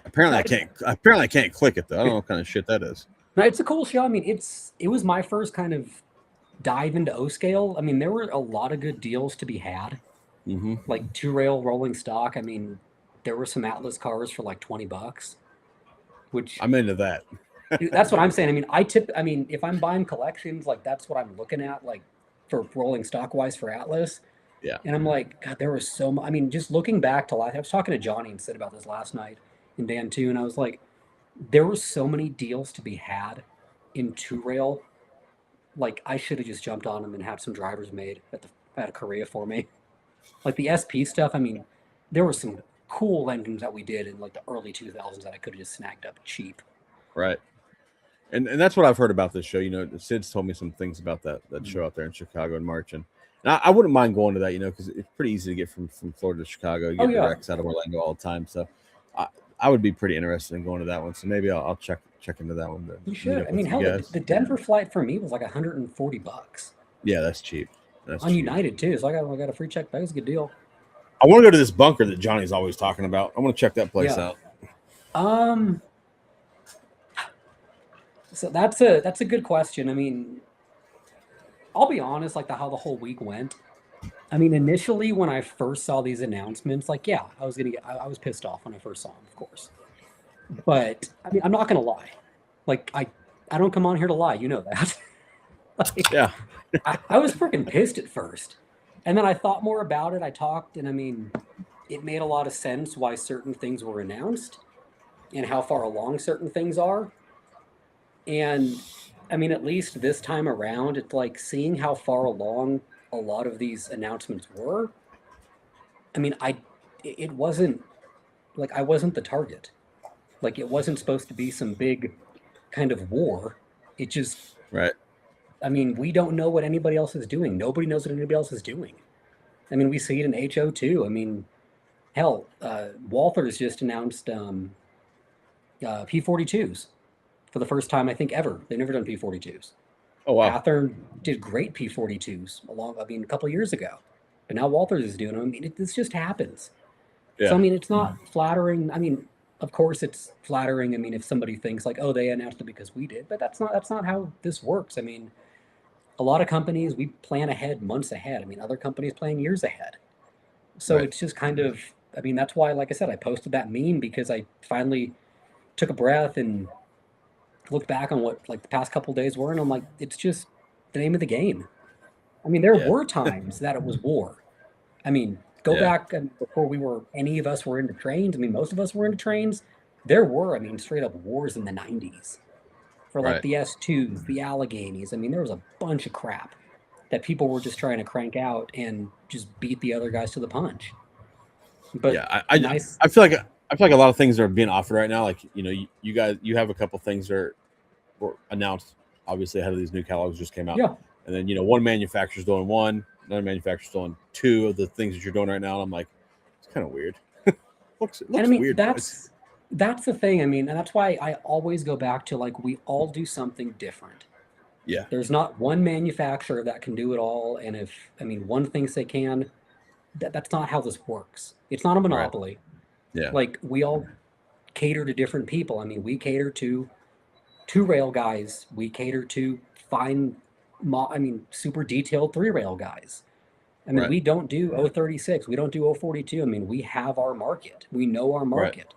apparently I can't click it though. I don't know what kind of shit that is. No, it's a cool show. I mean, it was my first kind of dive into O-Scale. I mean, there were a lot of good deals to be had. Like 2-rail rolling stock. I mean, there were some Atlas cars for like $20, which I'm into that. That's what I'm saying. I mean, if I'm buying collections, like that's what I'm looking at, like for rolling stock wise for Atlas. Yeah. And I'm like, God, there was so much. I mean, just looking back to I was talking to Johnny and Sid about this last night in Dan too, and I was like, there were so many deals to be had in 2-rail. Like I should have just jumped on them and had some drivers made at Korea for me. Like the SP stuff. I mean, there were some cool engines that we did in like the early 2000s that I could have just snagged up cheap. Right. And that's what I've heard about this show. You know, Sid's told me some things about that show out there in Chicago in March, and I wouldn't mind going to that. You know, because it's pretty easy to get from Florida to Chicago. You get directs out of Orlando all the time, so I would be pretty interested in going to that one. So maybe I'll check into that one. You should. I mean, hell, the Denver flight for me was like $140. Yeah, that's cheap. That's on cheap. United too. So I got a free check back. It's a good deal. I want to go to this bunker that Johnny's always talking about. I want to check that place out. So that's a good question. I mean, I'll be honest, like how the whole week went. I mean, initially when I first saw these announcements, like, yeah, I was pissed off when I first saw them, of course. But I mean, I'm not gonna lie. Like, I don't come on here to lie. You know that. Like, yeah. I was freaking pissed at first, and then I thought more about it. I talked, and I mean, it made a lot of sense why certain things were announced, and how far along certain things are. And I mean, at least this time around, it's like seeing how far along a lot of these announcements were. I mean, it wasn't like I wasn't the target. Like it wasn't supposed to be some big kind of war. It just right. I mean, we don't know what anybody else is doing. Nobody knows what anybody else is doing. I mean, we see it in HO too. I mean, hell, Walther's just announced P42s. For the first time, I think, ever. They've never done P42s. Oh, wow. Athearn did great P42s a couple of years ago. But now Walters is doing them. I mean, this just happens. Yeah. So, I mean, it's not flattering. I mean, of course it's flattering. I mean, if somebody thinks like, oh, they announced it because we did. But that's not how this works. I mean, a lot of companies, we plan ahead months ahead. I mean, other companies plan years ahead. So It's just kind of, I mean, that's why, like I said, I posted that meme because I finally took a breath and looked back on what like the past couple of days were, and I'm like, it's just the name of the game. I mean, there were times that it was war. I mean, go back before any of us were into trains. I mean, most of us were into trains. There were, I mean, straight up wars in the 90s for like the S2s, the Alleghenies. I mean, there was a bunch of crap that people were just trying to crank out and just beat the other guys to the punch. But yeah, I feel like a lot of things are being offered right now. Like, you know, you guys, you have a couple things that were announced, obviously, ahead of these new catalogs just came out. Yeah. And then, you know, one manufacturer's doing one, another manufacturer's doing two of the things that you're doing right now. And I'm like, it's kind of weird. looks and I mean, weird. That's the thing. I mean, and that's why I always go back to like we all do something different. Yeah. There's not one manufacturer that can do it all, and if I mean one thinks they can, that's not how this works. It's not a Right. monopoly. Yeah. Like we all cater to different people. I mean, we cater to two rail guys. We cater to fine, super detailed three rail guys. I mean, Right. we don't do 036. We don't do 042. I mean, we have our market. We know our Right. market.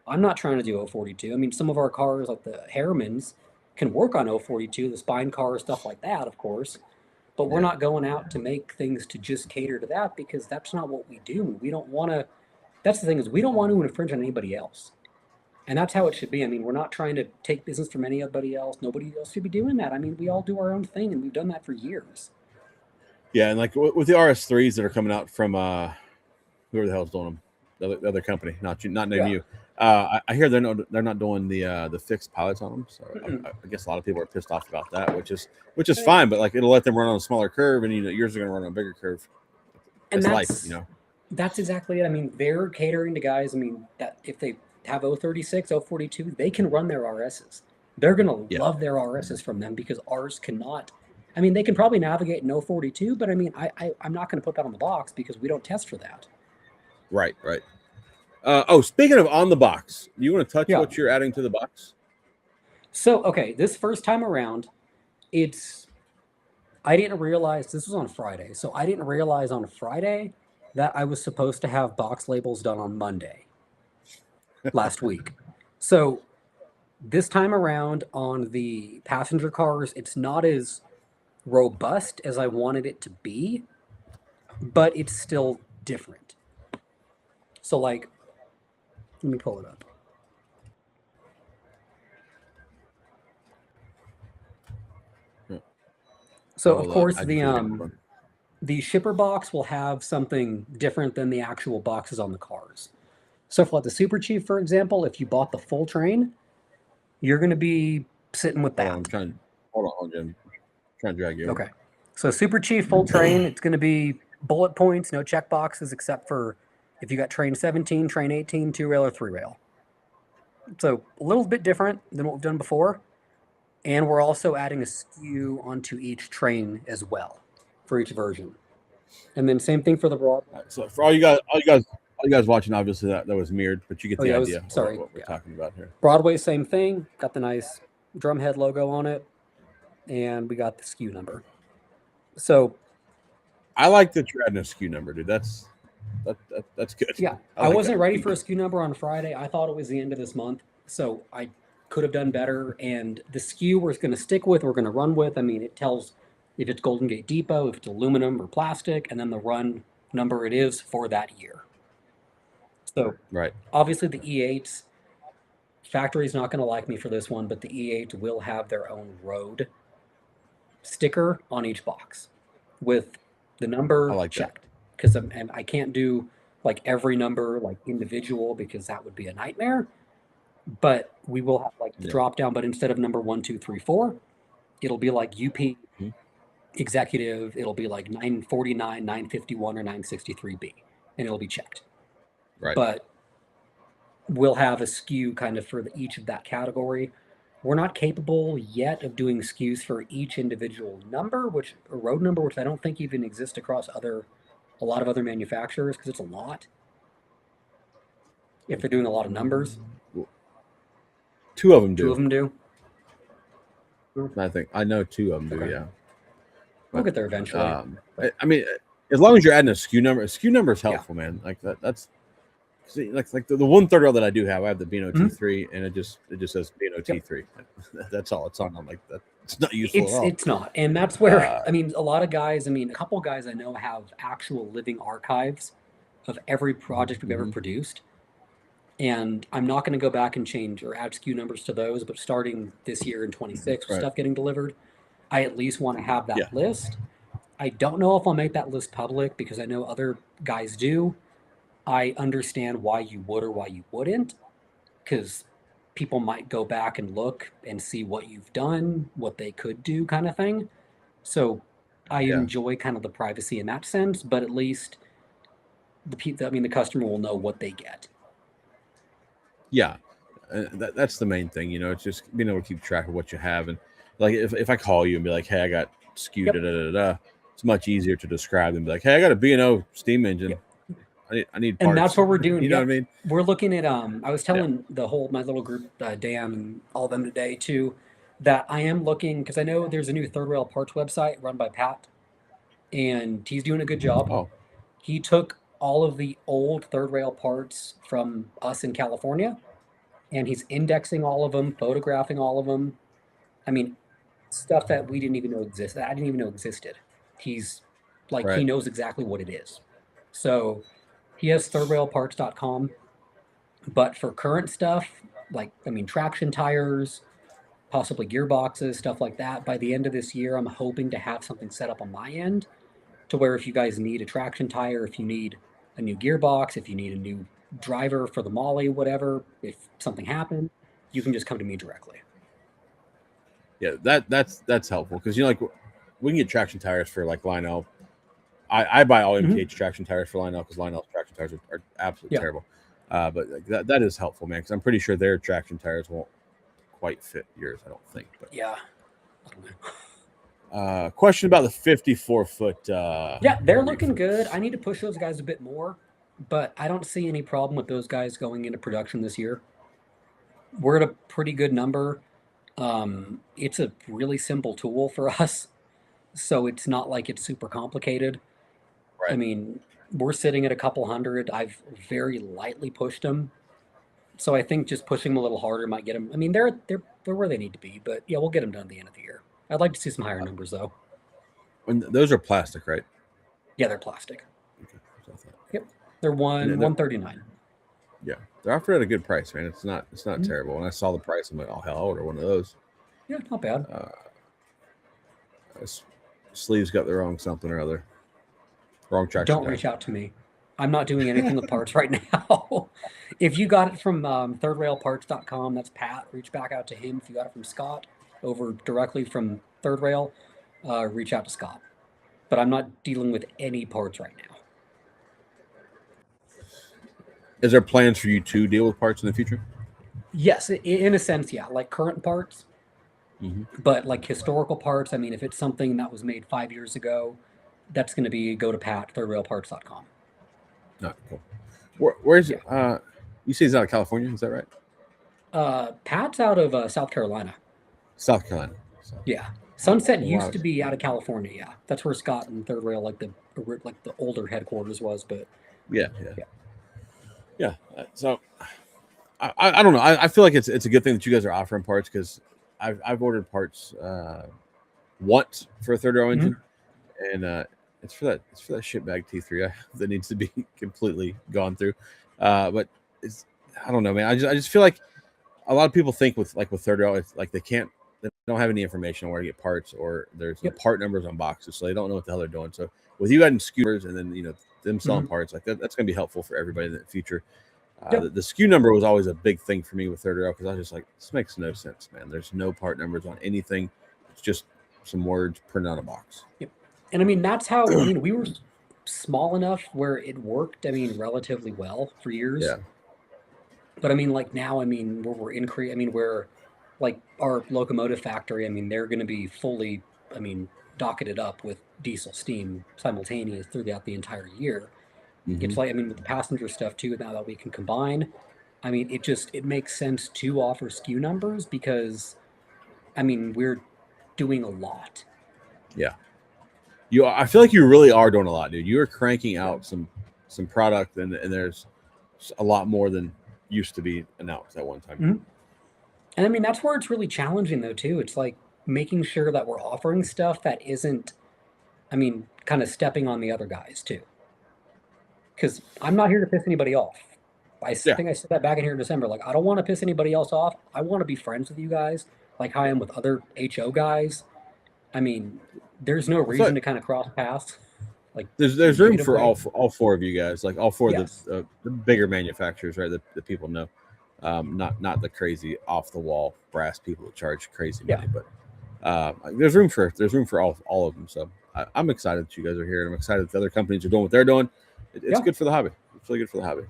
I'm not trying to do 042. I mean, some of our cars, like the Harrimans, can work on 042, the spine cars, stuff like that, of course. But we're Yeah. not going out to make things to just cater to that because that's not what we do. We don't want to. That's the thing is we don't want to infringe on anybody else. And that's how it should be. I mean, we're not trying to take business from anybody else. Nobody else should be doing that. I mean, we all do our own thing, and we've done that for years. Yeah, and like with the RS3s that are coming out from who the hell's doing them? The other company, not you, not naming Yeah. you. I hear they're not doing the fixed pilots on them, so I guess a lot of people are pissed off about that, which is fine. But like it'll let them run on a smaller curve, and yours are going to run on a bigger curve. And It's life, that's exactly it. I mean, they're catering to guys. I mean, that if they have 036, 042, they can run their RSs. They're going to Yeah. love their RSs from them because ours cannot. I mean, they can probably navigate in 042, but I mean, I'm not going to put that on the box because we don't test for that. Right. Speaking of on the box, you want to touch Yeah. what you're adding to the box? So, okay, this first time around, I didn't realize this was on Friday. So I didn't realize on Friday that I was supposed to have box labels done on Monday last week. So this time around on the passenger cars, it's not as robust as I wanted it to be, but it's still different. So like, let me pull it up. So of course the shipper box will have something different than the actual boxes on the cars. So for like the Super Chief, for example, if you bought the full train, you're going to be sitting with that. Hold on, Jim. I'm trying to drag you over. Okay. So Super Chief full train, it's going to be bullet points, no check boxes, except for if you got train 17, train 18, 2-rail or 3-rail. So a little bit different than what we've done before. And we're also adding a SKU onto each train as well for each version. And then same thing for the broad. So for all you guys watching, obviously that was mirrored, but you get the idea. Sorry, what we're talking about here. Broadway, same thing. Got the nice drumhead logo on it, and we got the SKU number. So I like that you're adding a SKU number, dude. That's good. Yeah, I wasn't ready for a SKU number on Friday. I thought it was the end of this month, so I could have done better. And the SKU we're going to stick with, we're going to run with. I mean, it tells if it's Golden Gate Depot, if it's aluminum or plastic, and then the run number it is for that year. So right, obviously the E8s, factory's not going to like me for this one, but the E8 will have their own road sticker on each box with the number checked. Because and I can't do like every number like individual because that would be a nightmare. But we will have like the drop down, but instead of number 1, 2, 3, 4, it'll be like UP executive. It'll be like 949, 951, or 963B, and it'll be checked. Right. But we'll have a SKU kind of for each of that category. We're not capable yet of doing SKUs for each individual number, a road number, which I don't think even exists across a lot of other manufacturers because it's a lot. If they're doing a lot of numbers. 2 of them do. 2 of them do? I think I know 2 of them do, yeah. We'll get there eventually. I mean, as long as you're adding a SKU number is helpful, man. Like that's see, like the 130 that I do have, I have the Beano T3, and it just says Beano T3. That's all it's on. I'm like that. It's not useful at all. It's not, and that's where I mean, a lot of guys. I mean, a couple guys I know have actual living archives of every project we've ever produced. And I'm not going to go back and change or add SKU numbers to those, but starting this year in 26 with stuff getting delivered, I at least want to have that list. I don't know if I'll make that list public because I know other guys do. I understand why you would or why you wouldn't, because people might go back and look and see what you've done, what they could do kind of thing. So I enjoy kind of the privacy in that sense, but at least the customer will know what they get. Yeah. That's the main thing. It's just being able to keep track of what you have. And like if I call you and be like, hey, I got SKU, Yep. da, da, da, da, it's much easier to describe than be like, hey, I got a B&O steam engine. Yep. I need parts. And that's what we're doing. You know Yep. what I mean? We're looking at I was telling my little group, Dan and all of them today too, that I am looking because I know there's a new Third Rail Parts website run by Pat, and he's doing a good job. Oh, He took all of the old Third Rail parts from us in California, and he's indexing all of them, photographing all of them. I mean, stuff that we didn't even know existed. I didn't even know existed. He's like, he right. knows exactly what it is. So he has thirdrailparts.com. But for current stuff, like, I mean, traction tires, possibly gearboxes, stuff like that, by the end of this year, I'm hoping to have something set up on my end to where if you guys need a traction tire, if you need a new gearbox, if you need a new driver for the Molly, whatever, if something happened, you can just come to me directly. Yeah, that's helpful because like we can get traction tires for like Lionel. I buy all MTH traction tires for Lionel because Lionel's traction tires are absolutely terrible. But like, that is helpful, man, because I'm pretty sure their traction tires won't quite fit yours. I don't think. But yeah. Question about the 54-foot. Yeah, they're looking good. I need to push those guys a bit more, but I don't see any problem with those guys going into production this year. We're at a pretty good number. It's a really simple tool for us, so it's not like it's super complicated. Right. I mean, we're sitting at a couple hundred. I've very lightly pushed them, so I think just pushing them a little harder might get them. I mean, they're where they need to be, but yeah, we'll get them done at the end of the year. I'd like to see some higher numbers though. And those are plastic, right? Yeah, they're plastic. Okay. Yep, they're 139. Yeah, they're offered at a good price, man. It's not terrible. When I saw the price, I'm like, oh hell, I'll order one of those. Yeah, not bad. Sleeves got the wrong something or other. Wrong traction. Don't reach out to me. I'm not doing anything with parts right now. If you got it from thirdrailparts.com, that's Pat. Reach back out to him. If you got it from Scott over directly from Third Rail, reach out to Scott. But I'm not dealing with any parts right now. Is there plans for you to deal with parts in the future? Yes, in a sense, yeah. Like current parts, but like historical parts. I mean, if it's something that was made 5 years ago, that's going to be go to Pat, thirdrailparts.com. No, cool. Where's you say he's out of California? Is that right? Pat's out of South Carolina. South Carolina. Yeah, Sunset used to be out of California. Yeah, that's where Scott and Third Rail, like the older headquarters was. But yeah. So I don't know. I feel like it's a good thing that you guys are offering parts because I've ordered parts once for a Third Rail engine, and it's for that shitbag T3 that needs to be completely gone through. But I don't know, man. I just feel like a lot of people think with Third Rail, it's like they don't have any information on where to get parts, or there's the part numbers on boxes, so they don't know what the hell they're doing. So with you adding SKUs and then them selling parts like that's going to be helpful for everybody in the future. The SKU number was always a big thing for me with Third Rail because I was just like, this makes no sense, man. There's no part numbers on anything. It's just some words printed on a box. Yep. And I mean, that's how, I mean, we were small enough where it worked, I mean, relatively well for years. Yeah. But I mean, like now, I mean, we're like our locomotive factory, I mean, they're going to be fully, I mean, docketed up with diesel steam simultaneous throughout the entire year. It's like, I mean, with the passenger stuff too, now that we can combine, I mean, it makes sense to offer SKU numbers because, I mean, we're doing a lot. Yeah. I feel like you really are doing a lot, dude. You are cranking out some product, and there's a lot more than used to be announced at one time. And I mean, that's where it's really challenging though too. It's like making sure that we're offering stuff that isn't, I mean, kind of stepping on the other guys too. Because I'm not here to piss anybody off. I think I said that back in here in December. Like, I don't want to piss anybody else off. I want to be friends with you guys, like how I am with other HO guys. I mean, there's no reason to kind of cross paths. Like, there's room for all four of you guys, like all four of the bigger manufacturers, right? That people know, not the crazy off the wall brass people that charge crazy money, but there's room for all of them. So I'm excited that you guys are here, and I'm excited that the other companies are doing what they're doing. It's good for the hobby. It's really good for the hobby.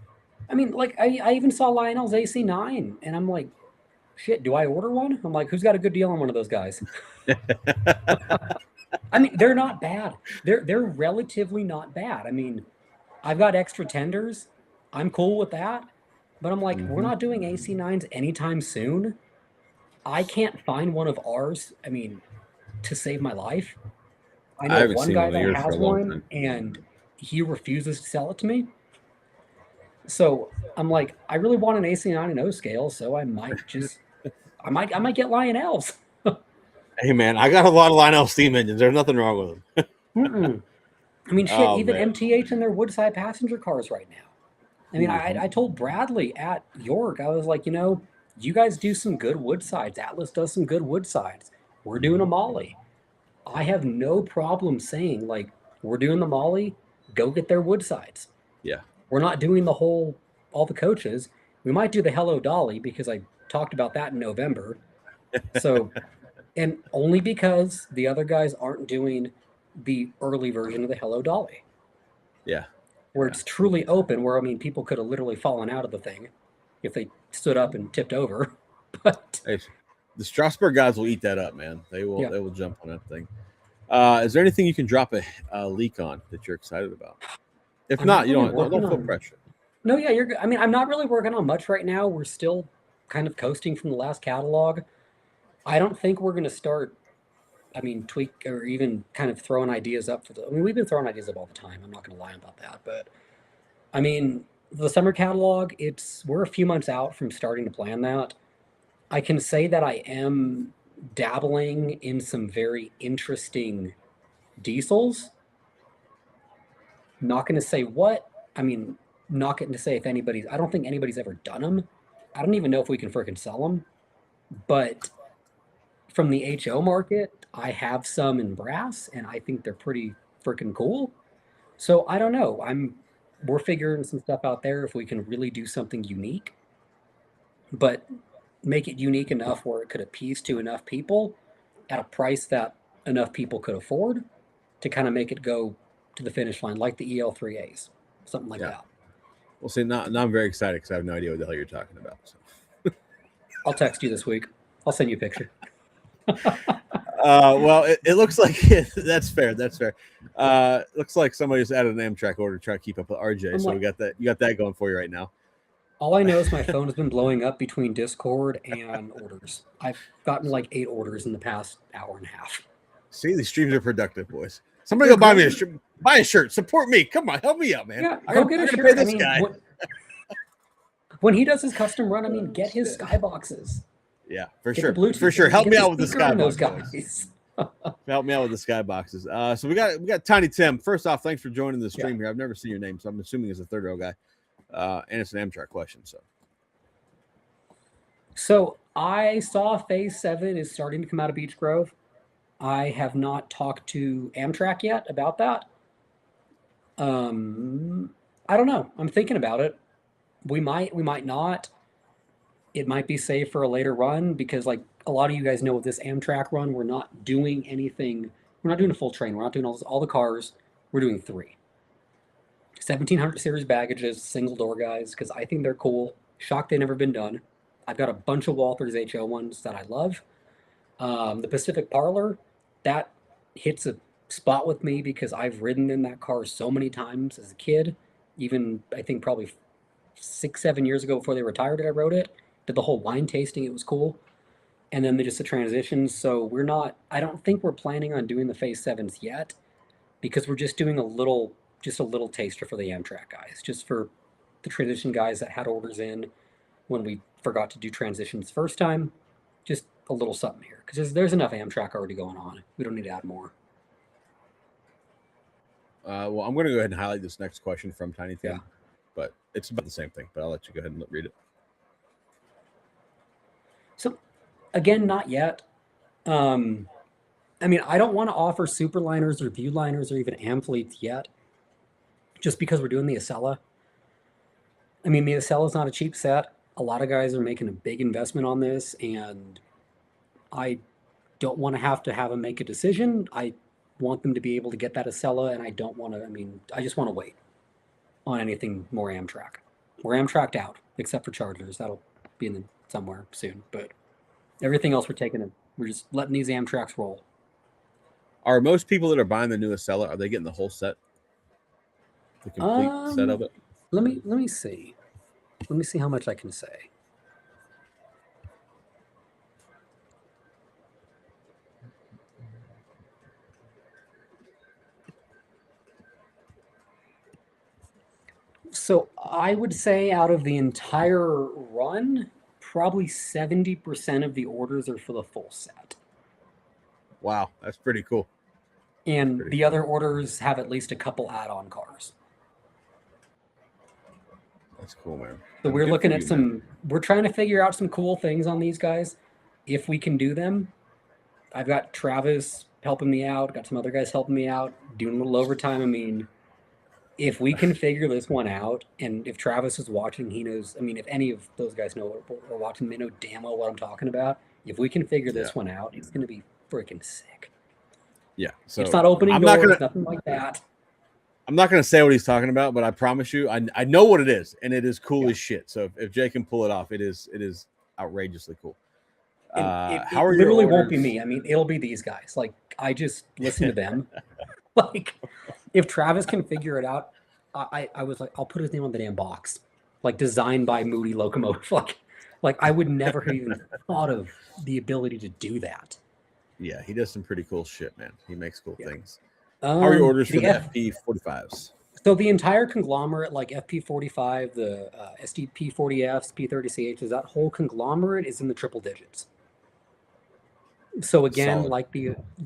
I mean, like I even saw Lionel's AC9, and I'm like, shit, do I order one? I'm like, who's got a good deal on one of those guys? I mean, they're not bad. They're relatively not bad. I mean, I've got extra tenders. I'm cool with that. But I'm like, we're Hmm. not doing AC9s anytime soon. I can't find one of ours, I mean, to save my life. I I know haven't one seen one guy of that yours for a has long one time. and he refuses to sell it to me. So I'm like, I really want an AC9 and O scale, so I might get Lionel's. Hey man, I got a lot of Lionel steam engines. There's nothing wrong with them. Mm-mm. I mean, shit, Oh even man. MTH and their Woodside passenger cars right now. I mean, I, Hmm. I told Bradley at York, I was like, you guys do some good wood sides. Atlas does some good wood sides. We're doing a Molly. I have no problem saying, like, we're doing the Molly, go get their wood sides. Yeah. We're not doing all the coaches. We might do the Hello Dolly because I talked about that in November. So, and only because the other guys aren't doing the early version of the Hello Dolly, Yeah. where Yeah. it's truly open, where I mean, people could have literally fallen out of the thing if they stood up and tipped over. But Hey, the Strasbourg guys will eat that up, man. They will. yeah, They will jump on that thing. Is there anything you can drop a leak on that you're excited about? If I'm not not, you really don't working feel on. pressure. No, yeah, you're good. I mean, I'm not really working on much right now. We're still kind of coasting from the last catalog. I don't think we're going to start, I mean, tweak or even kind of throwing ideas up for the. I mean, we've been throwing ideas up all the time. I'm not going to lie about that. But I mean, the summer catalog, we're a few months out from starting to plan that. I can say that I am dabbling in some very interesting diesels. Not going to say what. I mean, not going to say if anybody's. I don't think anybody's ever done them. I don't even know if we can freaking sell them. But from the HO market, I have some in brass, and I think they're pretty freaking cool. So I don't know. We're figuring some stuff out there if we can really do something unique, but make it unique enough where it could appease to enough people at a price that enough people could afford to kind of make it go to the finish line, like the EL3As, something like Yeah. that. We'll see. Now I'm very excited because I have no idea what the hell you're talking about. So. I'll text you this week. I'll send you a picture. Well, it looks like that's fair. That's fair. Looks like somebody's added an Amtrak order to try to keep up with RJ. I'm So like, we got that. You got that going for you right now. all I know is my phone has been blowing up between Discord and orders. I've gotten like 8 orders in the past hour and a half. See, these streams are productive, boys. Somebody They're go buy me great. buy a shirt. Support me. Come on, help me out, man. Yeah, I go gotta, get I a gotta pay shirt. I this mean, guy. when he does his custom run, I mean, Oh, get his shit. skyboxes. Yeah, for Get the sure, Bluetooth. for sure. Help Get me the out with the speaker on those skybox, boys. guys. Help me out with the skyboxes. So we got Tiny Tim. First off, thanks for joining the Yeah. stream here. I've never seen your name, so I'm assuming it's a third row guy. And it's an Amtrak question. So So I saw Phase 7 is starting to come out of Beech Grove. I have not talked to Amtrak yet about that. I don't know. I'm thinking about it. We might not. It might be safe for a later run because, like a lot of you guys know, with this Amtrak run, we're not doing anything. We're not doing a full train. We're not doing all the cars. We're doing three 1700 series baggages, single door guys, because I think they're cool. Shocked they've never been done. I've got a bunch of Walthers HO ones that I love. The Pacific Parlor, that hits a spot with me because I've ridden in that car so many times as a kid. Even I think probably 6, 7 years ago before they retired it, I rode it. Did the whole wine tasting, it was cool. And then just the transitions. So we're not, I don't think we're planning on doing the Phase 7s yet because we're just doing just a little taster for the Amtrak guys, just for the transition guys that had orders in when we forgot to do transitions first time. Just a little something here because there's enough Amtrak already going on. We don't need to add more. well, I'm going to go ahead and highlight this next question from Tiny Tim, Yeah. but it's about the same thing. But I'll let you go ahead and read it. So again, not yet. I mean, I don't want to offer superliners or viewliners or even ampletes yet, just because we're doing the Acela. I mean, the Acela is not a cheap set. A lot of guys are making a big investment on this, and I don't want to have them make a decision. I want them to be able to get that Acela, and I don't want to. I mean, I just want to wait on anything more Amtrak. we're Amtrak'd out, except for Chargers. That'll be in the, somewhere soon. But everything else we're just letting these Amtrak's roll. Are most people that are buying the new Acela, are they getting the whole set? The complete set of it? Let me see. Let me see how much I can say. So I would say out of the entire run, probably 70% of the orders are for the full set. Wow, that's pretty cool. And Pretty the other orders have at least a couple add-on cars. That's cool, man. So we're Good looking for at you, some, man. we're trying to figure out some cool things on these guys. If we can do them, I've got Travis helping me out, got some other guys helping me out, doing a little overtime. I mean, if we can figure this one out, and if Travis is watching, he knows. I mean, if any of those guys know or watching, they know damn well what I'm talking about. If we can figure this one out, it's going to be freaking sick. Yeah. So it's not opening I'm doors, not gonna, nothing like that. I'm not going to say what he's talking about, but I promise you, I know what it is, and it is cool Yeah. as shit. So if Jay can pull it off, it is outrageously cool. It How are literally your won't be orders? me. I mean, it'll be these guys. Like, I just listen to them. Like, if Travis can figure it out, I was like, I'll put his name on the damn box. Like, designed by Moody Locomotive. Like I would never have even thought of the ability to do that. Yeah, he does some pretty cool shit, man. He makes cool things. How are your orders for the FP45s? So the entire conglomerate, like FP45, the SDP40Fs, P30CHs, that whole conglomerate is in the triple digits. So again, Solid.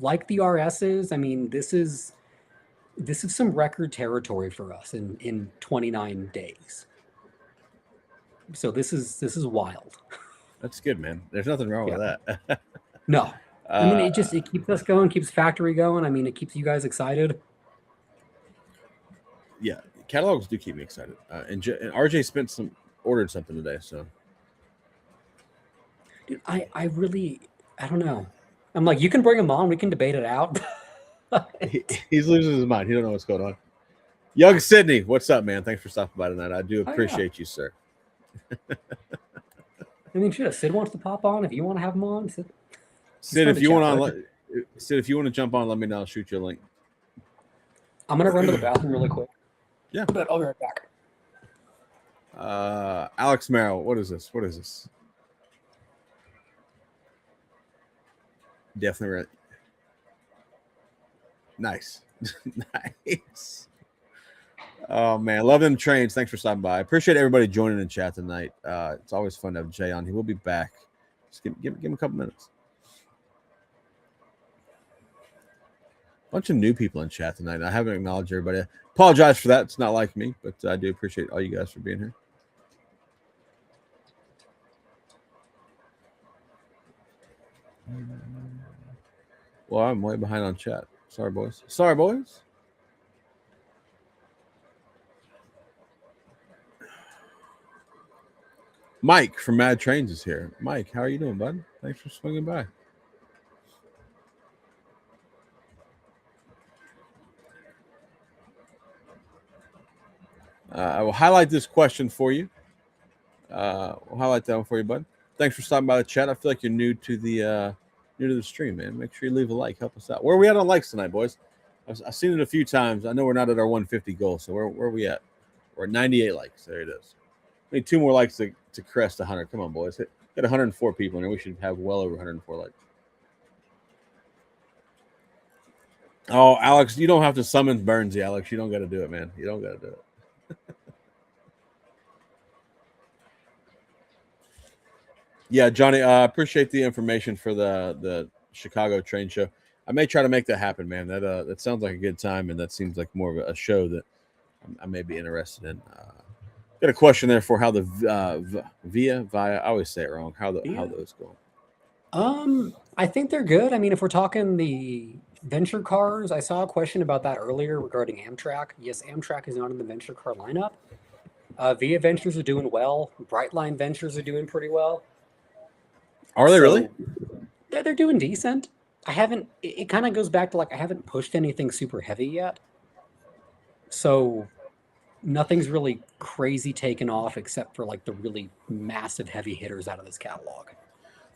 like the RSs, I mean, this is some record territory for us in 29 days. So this is wild. That's good, man. There's nothing wrong with that. No. I mean, it keeps us going, keeps factory going. I mean, it keeps you guys excited. Yeah, catalogs do keep me excited. And RJ ordered something today, so. Dude, I don't know. I'm like, you can bring him on, we can debate it out. He's losing his mind. He don't know what's going on. Young Sydney, what's up, man? Thanks for stopping by tonight. I do appreciate you, sir. I mean, shit, if Sid wants to pop on, if you want to have him on, Sid, if you want to jump on, let me know. I'll shoot you a link. I'm gonna run to the bathroom really quick. Yeah, but I'll be right back. Alex Merrill, what is this? Definitely right. Nice. Nice. Oh man, love them trains. Thanks for stopping by. I appreciate everybody joining in chat tonight. It's always fun to have Jay on. He will be back. Just give him a couple minutes. Bunch of new people in chat tonight. I haven't acknowledged everybody. Apologize for that. It's not like me, but I do appreciate all you guys for being here. Well, I'm way behind on chat. Sorry, boys. Mike from Mad Trains is here. Mike, how are you doing, bud? Thanks for swinging by. I will highlight this question for you. We'll highlight that one for you, bud. Thanks for stopping by the chat. I feel like you're new to the stream, man. Make sure you leave a like. Help us out. Where are we at on likes tonight, boys? I've seen it a few times. I know we're not at our 150 goal, so where are we at? We're at 98 likes. There it is. We need 2 more likes to crest 100. Come on, boys. Got 104 people in here. We should have well over 104 likes. Oh, Alex, you don't have to summon Burnsy, Alex. You don't got to do it, man. You don't got to do it. Yeah, Johnny, I appreciate the information for the Chicago train show. I may try to make that happen, man. That sounds like a good time, and that seems like more of a show that I may be interested in. Got a question there for how the Via. I always say it wrong. How those go? I think they're good. I mean, if we're talking the venture cars, I saw a question about that earlier regarding Amtrak. Yes, Amtrak is not in the venture car lineup. Via Ventures are doing well. Brightline Ventures are doing pretty well. Are they really? They're doing decent. I haven't. It kind of goes back to like I haven't pushed anything super heavy yet. So nothing's really crazy taken off except for like the really massive heavy hitters out of this catalog.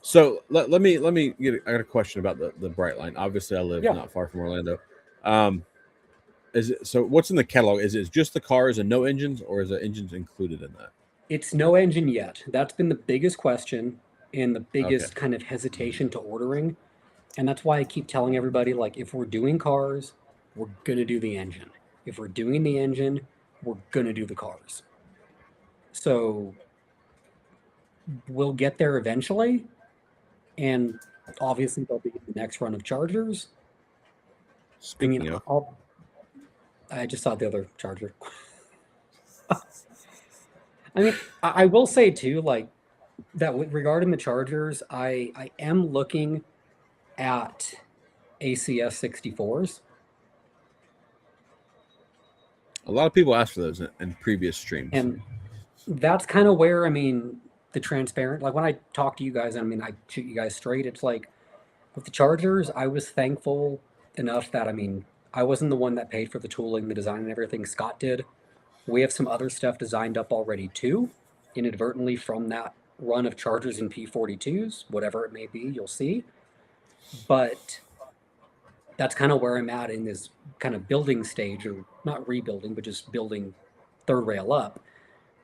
So let me get. I got a question about the Brightline. Obviously, I live Yeah. not far from Orlando. Is it so? What's in the catalog? Is it just the cars and no engines, or is the engines included in that? It's no engine yet. That's been the biggest question and the Okay. biggest kind of hesitation to ordering. And that's why I keep telling everybody, like, if we're doing cars, we're gonna do the engine. If we're doing the engine, we're gonna do the cars. So we'll get there eventually, and obviously there'll be the next run of Chargers. I mean, Speaking of, I just saw the other Charger. I mean, I will say too, like that regarding the Chargers, I am looking at ACS 64s. a lot of people ask for those in previous streams. And that's kind of where, I mean, the transparent, like when I talk to you guys, I mean, I shoot you guys straight. It's like with the Chargers, I was thankful enough that, I mean, I wasn't the one that paid for the tooling, the design, and everything. Scott did. We have some other stuff designed up already too, inadvertently from that run of Chargers and P42s, whatever it may be, you'll see. But that's kind of where I'm at in this kind of building stage, or not rebuilding, but just building third rail up.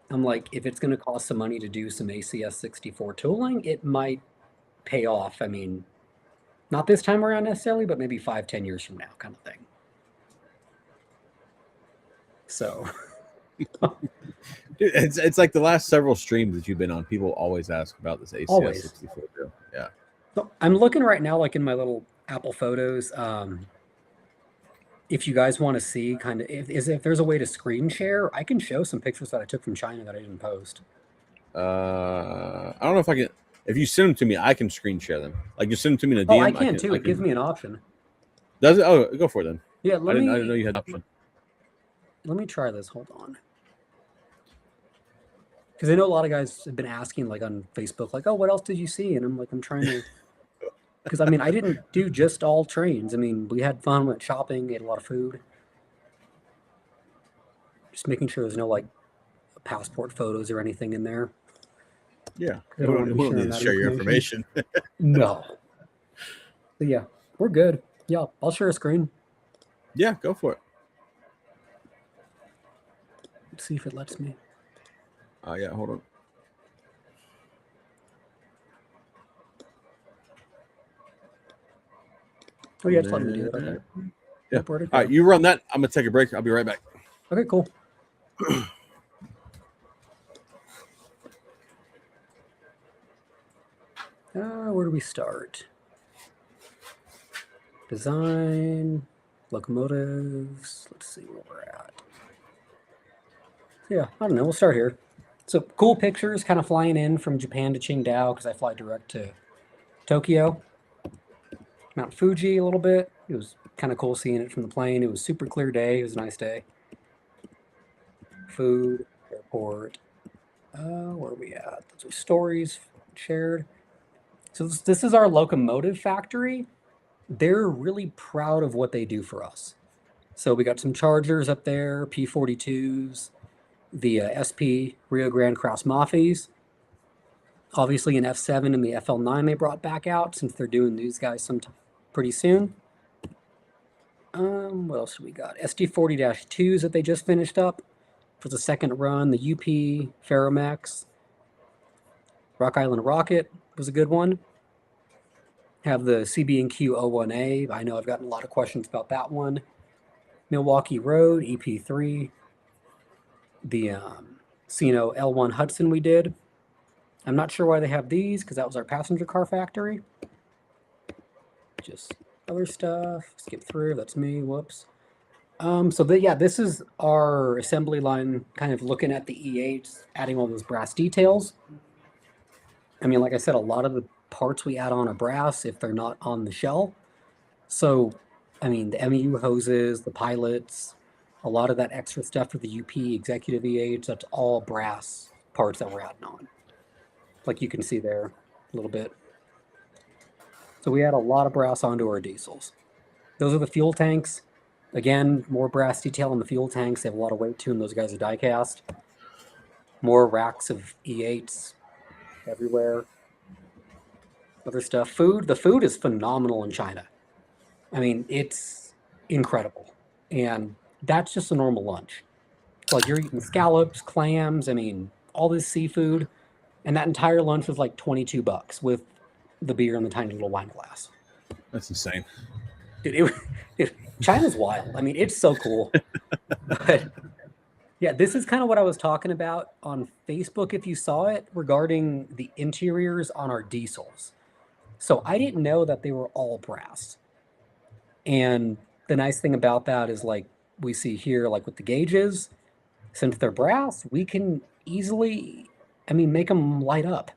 I'm like, if it's going to cost some money to do some ACS 64 tooling, it might pay off. I mean, not this time around necessarily, but maybe 5, 10 years from now, kind of thing. So, It's like the last several streams that you've been on. People always ask about this ACS Always. 64 deal. Yeah. so I'm looking right now, like in my little Apple Photos. If you guys want to see kind of if there's a way to screen share, I can show some pictures that I took from China that I didn't post. I don't know if I can. If you send them to me, I can screen share them. Like you send them to me in a Oh, DM. I can too. It gives me an option. Does it? Oh, go for it then. Yeah, I didn't know you had an option. Let me try this. Hold on. Because I know a lot of guys have been asking, like on Facebook, like, "Oh, what else did you see?" And I'm like, I'm trying to. Because I mean, I didn't do just all trains. I mean, we had fun, went shopping, ate a lot of food. Just making sure there's no like passport photos or anything in there. Yeah, I don't want to be sharing need to that share your information. No. But yeah, we're good. Yeah, I'll share a screen. Yeah, go for it. Let's see if it lets me. Yeah, hold on. Oh yeah, just let me do it. Okay. Yeah. Nope, where'd it All right, go? you run that. I'm gonna take a break. I'll be right back. Okay, cool. Where do we start? Design, locomotives. Let's see where we're at. Yeah, I don't know. We'll start here. So cool pictures, kind of flying in from Japan to Qingdao because I fly direct to Tokyo. Mount Fuji a little bit. It was kind of cool seeing it from the plane. It was super clear day. It was a nice day. Food, airport. Where are we at? Those are stories shared. So this is our locomotive factory. They're really proud of what they do for us. So we got some Chargers up there, P42s, the SP Rio Grande Cross Mafis. Obviously an F7 and the FL9 they brought back out since they're doing these guys sometime pretty soon. What else do we got? SD40-2s that they just finished up for the second run. The UP Ferromex. Rock Island Rocket was a good one. Have the CB&Q 01A. I know I've gotten a lot of questions about that one. Milwaukee Road, EP3. The Sino L1 Hudson we did. I'm not sure why they have these because that was our passenger car factory. Just other stuff. Skip through. That's me. Whoops. Yeah, this is our assembly line kind of looking at the E8s, adding all those brass details. I mean, like I said, a lot of the parts we add on are brass if they're not on the shell. So, I mean, the MEU hoses, the pilots, a lot of that extra stuff for the UP executive E8s, that's all brass parts that we're adding on. Like you can see there a little bit. So we add a lot of brass onto our diesels. Those are the fuel tanks. Again, more brass detail on the fuel tanks. They have a lot of weight to them. Those guys are die cast. More racks of E8s everywhere. Other stuff. Food. The food is phenomenal in China. I mean, it's incredible. And that's just a normal lunch. Like you're eating scallops, clams, I mean, all this seafood. And that entire lunch was like $22 with the beer in the tiny little wine glass. That's insane. Dude, China's wild. I mean, it's so cool. But yeah, this is kind of what I was talking about on Facebook, if you saw it, regarding the interiors on our diesels. So I didn't know that they were all brass. And the nice thing about that is like we see here, like with the gauges, since they're brass, we can easily, I mean, make them light up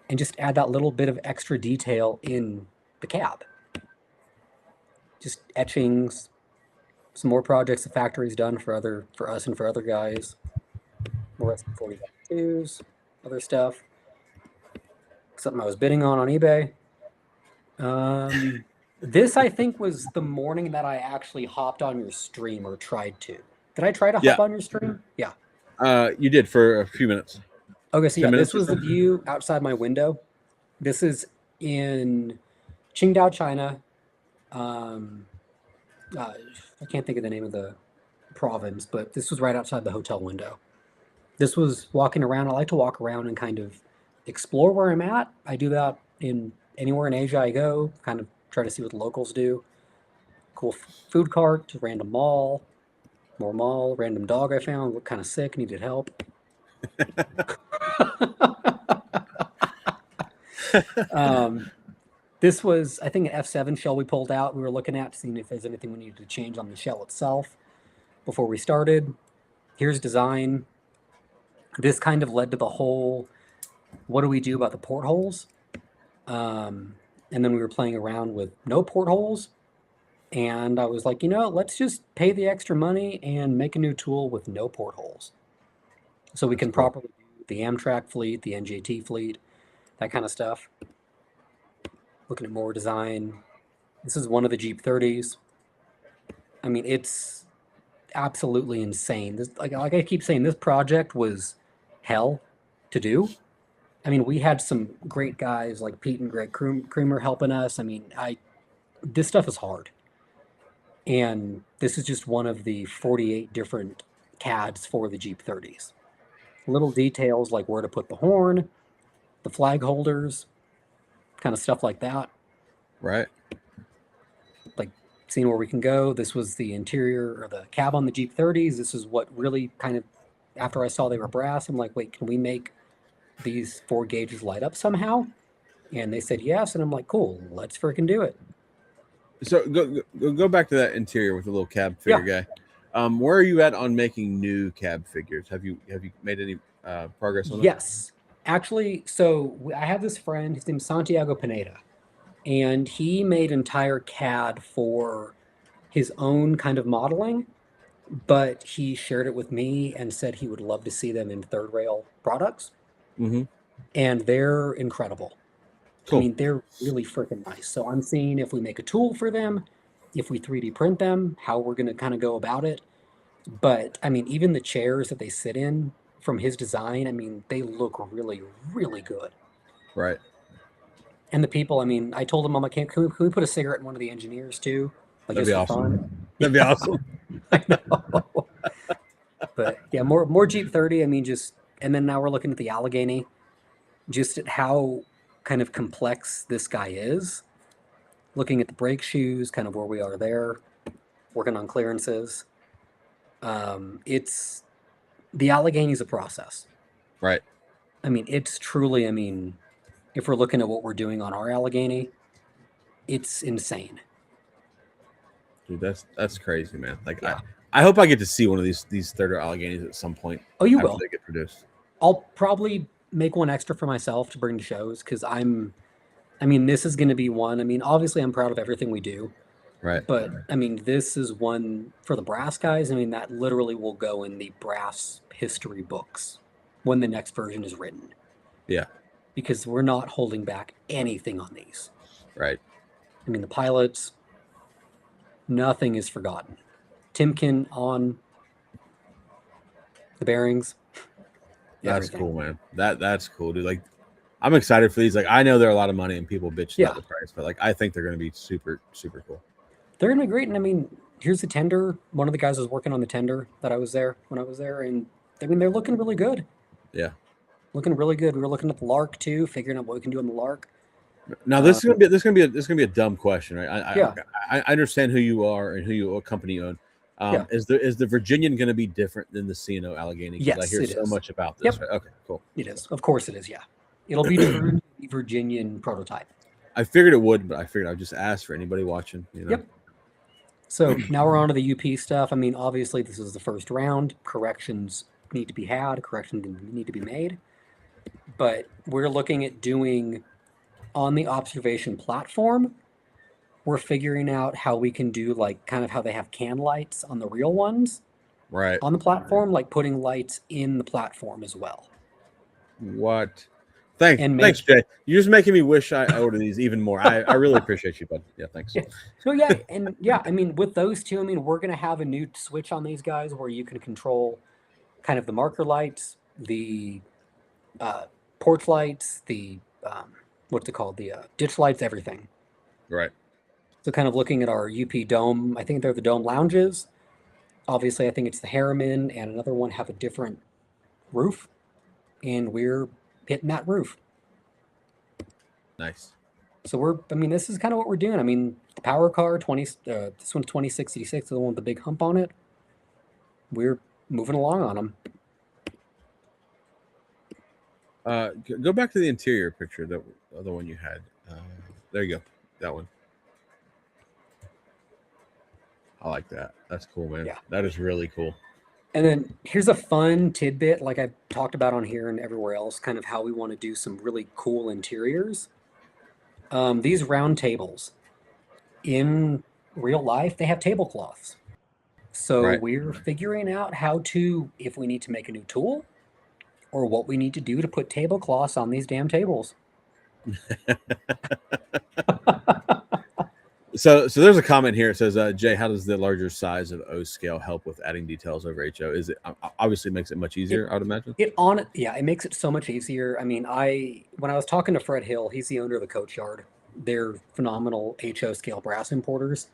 and just add that little bit of extra detail in the cab. Just etchings, some more projects the factory's done for us and for other guys. More SP42s, other stuff. Something I was bidding on eBay. This I think was the morning that I actually hopped on your stream or tried to. Did I try to hop on your stream? Yeah. You did for a few minutes. Okay, so yeah, this was the view outside my window. This is in Qingdao, China. I can't think of the name of the province, but this was right outside the hotel window. This was walking around. I like to walk around and kind of explore where I'm at. I do that in anywhere in Asia I go, kind of try to see what the locals do. Cool food cart, random mall, more mall, random dog I found, looked kind of sick, needed help. This was, I think, an F7 shell we pulled out. We were looking at, seeing if there's anything we needed to change on the shell itself before we started. Here's design. This kind of led to the whole, what do we do about the portholes? And then we were playing around with no portholes. And I was like, let's just pay the extra money and make a new tool with no portholes. So we can properly do the Amtrak fleet, the NJT fleet, that kind of stuff. Looking at more design. This is one of the Jeep 30s. I mean, it's absolutely insane. This, like I keep saying, this project was hell to do. I mean, we had some great guys like Pete and Greg Creamer helping us. I mean, this stuff is hard. And this is just one of the 48 different CADs for the Jeep 30s. Little details like where to put the horn, the flag holders, kind of stuff like that. Right. Like seeing where we can go. This was the interior or the cab on the Jeep 30s. This is what really kind of, after I saw they were brass, I'm like, wait, can we make these 4 gauges light up somehow? And they said yes. And I'm like, cool, let's freaking do it. So go back to that interior with the little cab figure guy. Where are you at on making new cab figures? Have you made any progress on that? Yes. Actually, so I have this friend, his name's Santiago Pineda, and he made entire CAD for his own kind of modeling, but he shared it with me and said he would love to see them in third rail products. Mm-hmm. And they're incredible. Cool. I mean, they're really freaking nice. So I'm seeing if we make a tool for them, if we 3D print them, how we're going to kind of go about it. But I mean, even the chairs that they sit in from his design, I mean, they look really, really good. Right. And the people, I mean, I told them, I'm like, can we put a cigarette in one of the engineers too? Like, That'd be just for awesome. fun? That'd be awesome. I know. But yeah, more Jeep 30. I mean, and then now we're looking at the Allegheny, just at how kind of complex this guy is. Looking at the brake shoes, kind of where we are there, working on clearances. It's the Allegheny's a process. Right. I mean, it's truly, I mean, if we're looking at what we're doing on our Allegheny, it's insane. Dude, that's crazy, man. Like yeah. I hope I get to see one of these third Alleghenies at some point. Oh, you will. They get produced. I'll probably make one extra for myself to bring to shows because I mean, this is going to be one. I mean, obviously, I'm proud of everything we do. Right. But I mean, this is one for the brass guys. I mean, that literally will go in the brass history books when the next version is written. Yeah. Because we're not holding back anything on these. Right. I mean, the pilots, Nothing is forgotten. Timken on the bearings. That's Everything. cool, man. That's cool, dude. Like, I'm excited for these. Like, I know they're a lot of money and people bitch Yeah. about the price, but like, I think they're going to be super, super cool. They're gonna be great. And I mean, here's the tender. One of the guys was working on the tender that I was there when I was there, and I mean, they're looking really good. Yeah. Looking really good. We were looking at the Lark too, figuring out what we can do on the Lark. Now this is gonna be a dumb question, right? Yeah. I understand who you are and what company you own. Yeah. Is the Virginian going to be different than the C&O Allegheny? Because I Yes, hear it so is. much about this. Yep. Right? Okay, cool. It is. Of course it is, yeah. It'll be the Virginian prototype. I figured it would, but I figured I'd just ask for anybody watching. You know? Yep. So now we're on to the UP stuff. I mean, obviously this is the first round. Corrections need to be had. Corrections need to be made. But we're looking at doing on the observation platform. We're figuring out how we can do like kind of how they have can lights on the real ones Right. on the platform, like putting lights in the platform as well. What? And Thanks, Jay. You're just making me wish I ordered these even more. I really appreciate you, bud. Yeah, thanks. Yeah. So yeah, and yeah, I mean, with those two, I mean, we're gonna have a new switch on these guys where you can control kind of the marker lights, the porch lights, the what's it called, the ditch lights, everything. Right. So kind of looking at our UP Dome, I think they're the Dome lounges. Obviously, I think it's the Harriman and another one have a different roof, and we're hitting that roof. Nice. So I mean, this is kind of what we're doing. I mean, the Power Car this one's 2066, the one with the big hump on it. We're moving along on them. Go back to the interior picture, the other one you had. There you go, that one. I like that. That's cool, man. Yeah. That is really cool. And then here's a fun tidbit, like I've talked about on here and everywhere else, kind of how we want to do some really cool interiors. These round tables, in real life, they have tablecloths. So Right. we're figuring out how to, if we need to make a new tool, or what we need to do to put tablecloths on these damn tables. So there's a comment here. It says, Jay, how does the larger size of O scale help with adding details over HO? Is it obviously makes it much easier, I would imagine? It makes it so much easier. I mean, when I was talking to Fred Hill, he's the owner of the Coach Yard. They're phenomenal HO scale brass importers.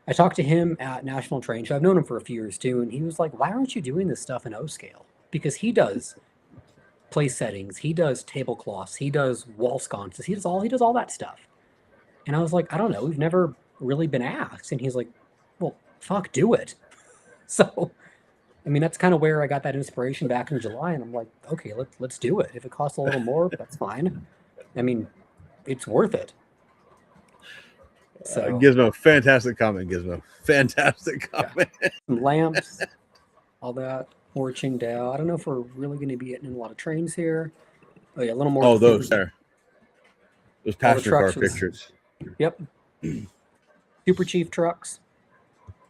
I talked to him at National Train Show. I've known him for a few years too, and he was like, "Why aren't you doing this stuff in O scale?" Because he does place settings, he does tablecloths, he does wall sconces, he does all that stuff. And I was like, I don't know, we've never really been asked. And he's like, well, fuck, do it. So, I mean, that's kind of where I got that inspiration back in July. And I'm like, okay, let's do it. If it costs a little more, that's fine. I mean, it's worth it. So Gizmo, fantastic comment, Gizmo. Fantastic comment. Yeah. Some lamps, all that. More Qingdao. I don't know if we're really going to be getting in a lot of trains here. Oh yeah, a little more. Oh, those there. Those passenger car trucks pictures. Yep. Super Chief trucks.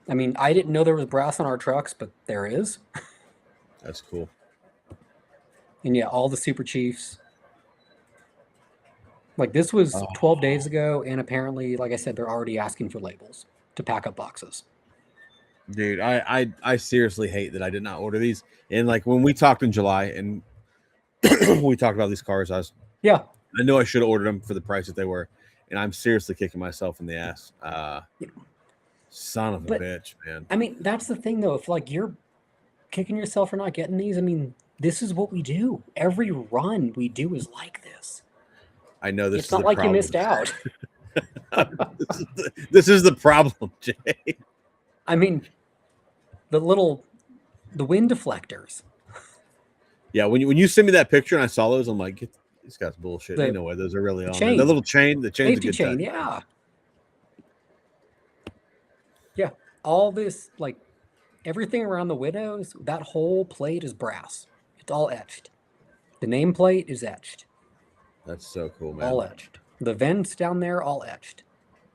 I mean, I didn't know there was brass on our trucks, but there is. That's cool. And yeah, all the Super Chiefs. Like this was 12 days ago, and apparently, like I said, they're already asking for labels to pack up boxes. Dude, I seriously hate that I did not order these. And like when we talked in July and we talked about these cars, I know I should have ordered them for the price that they were, and I'm seriously kicking myself in the ass. Son of a bitch, man. I mean, that's the thing though. If like you're kicking yourself for not getting these, I mean, this is what we do. Every run we do is like this. I know this. It's not like you missed out. This is the problem, Jay. I mean, the wind deflectors. Yeah, when you sent me that picture and I saw those, I'm like, this guy's bullshit. Ain't no way those are really on there. The little chain, the chain's a good chain, touch. Yeah. All this, like, everything around the Widows, that whole plate is brass. It's all etched. The nameplate is etched. That's so cool, man. All etched. The vents down there, all etched.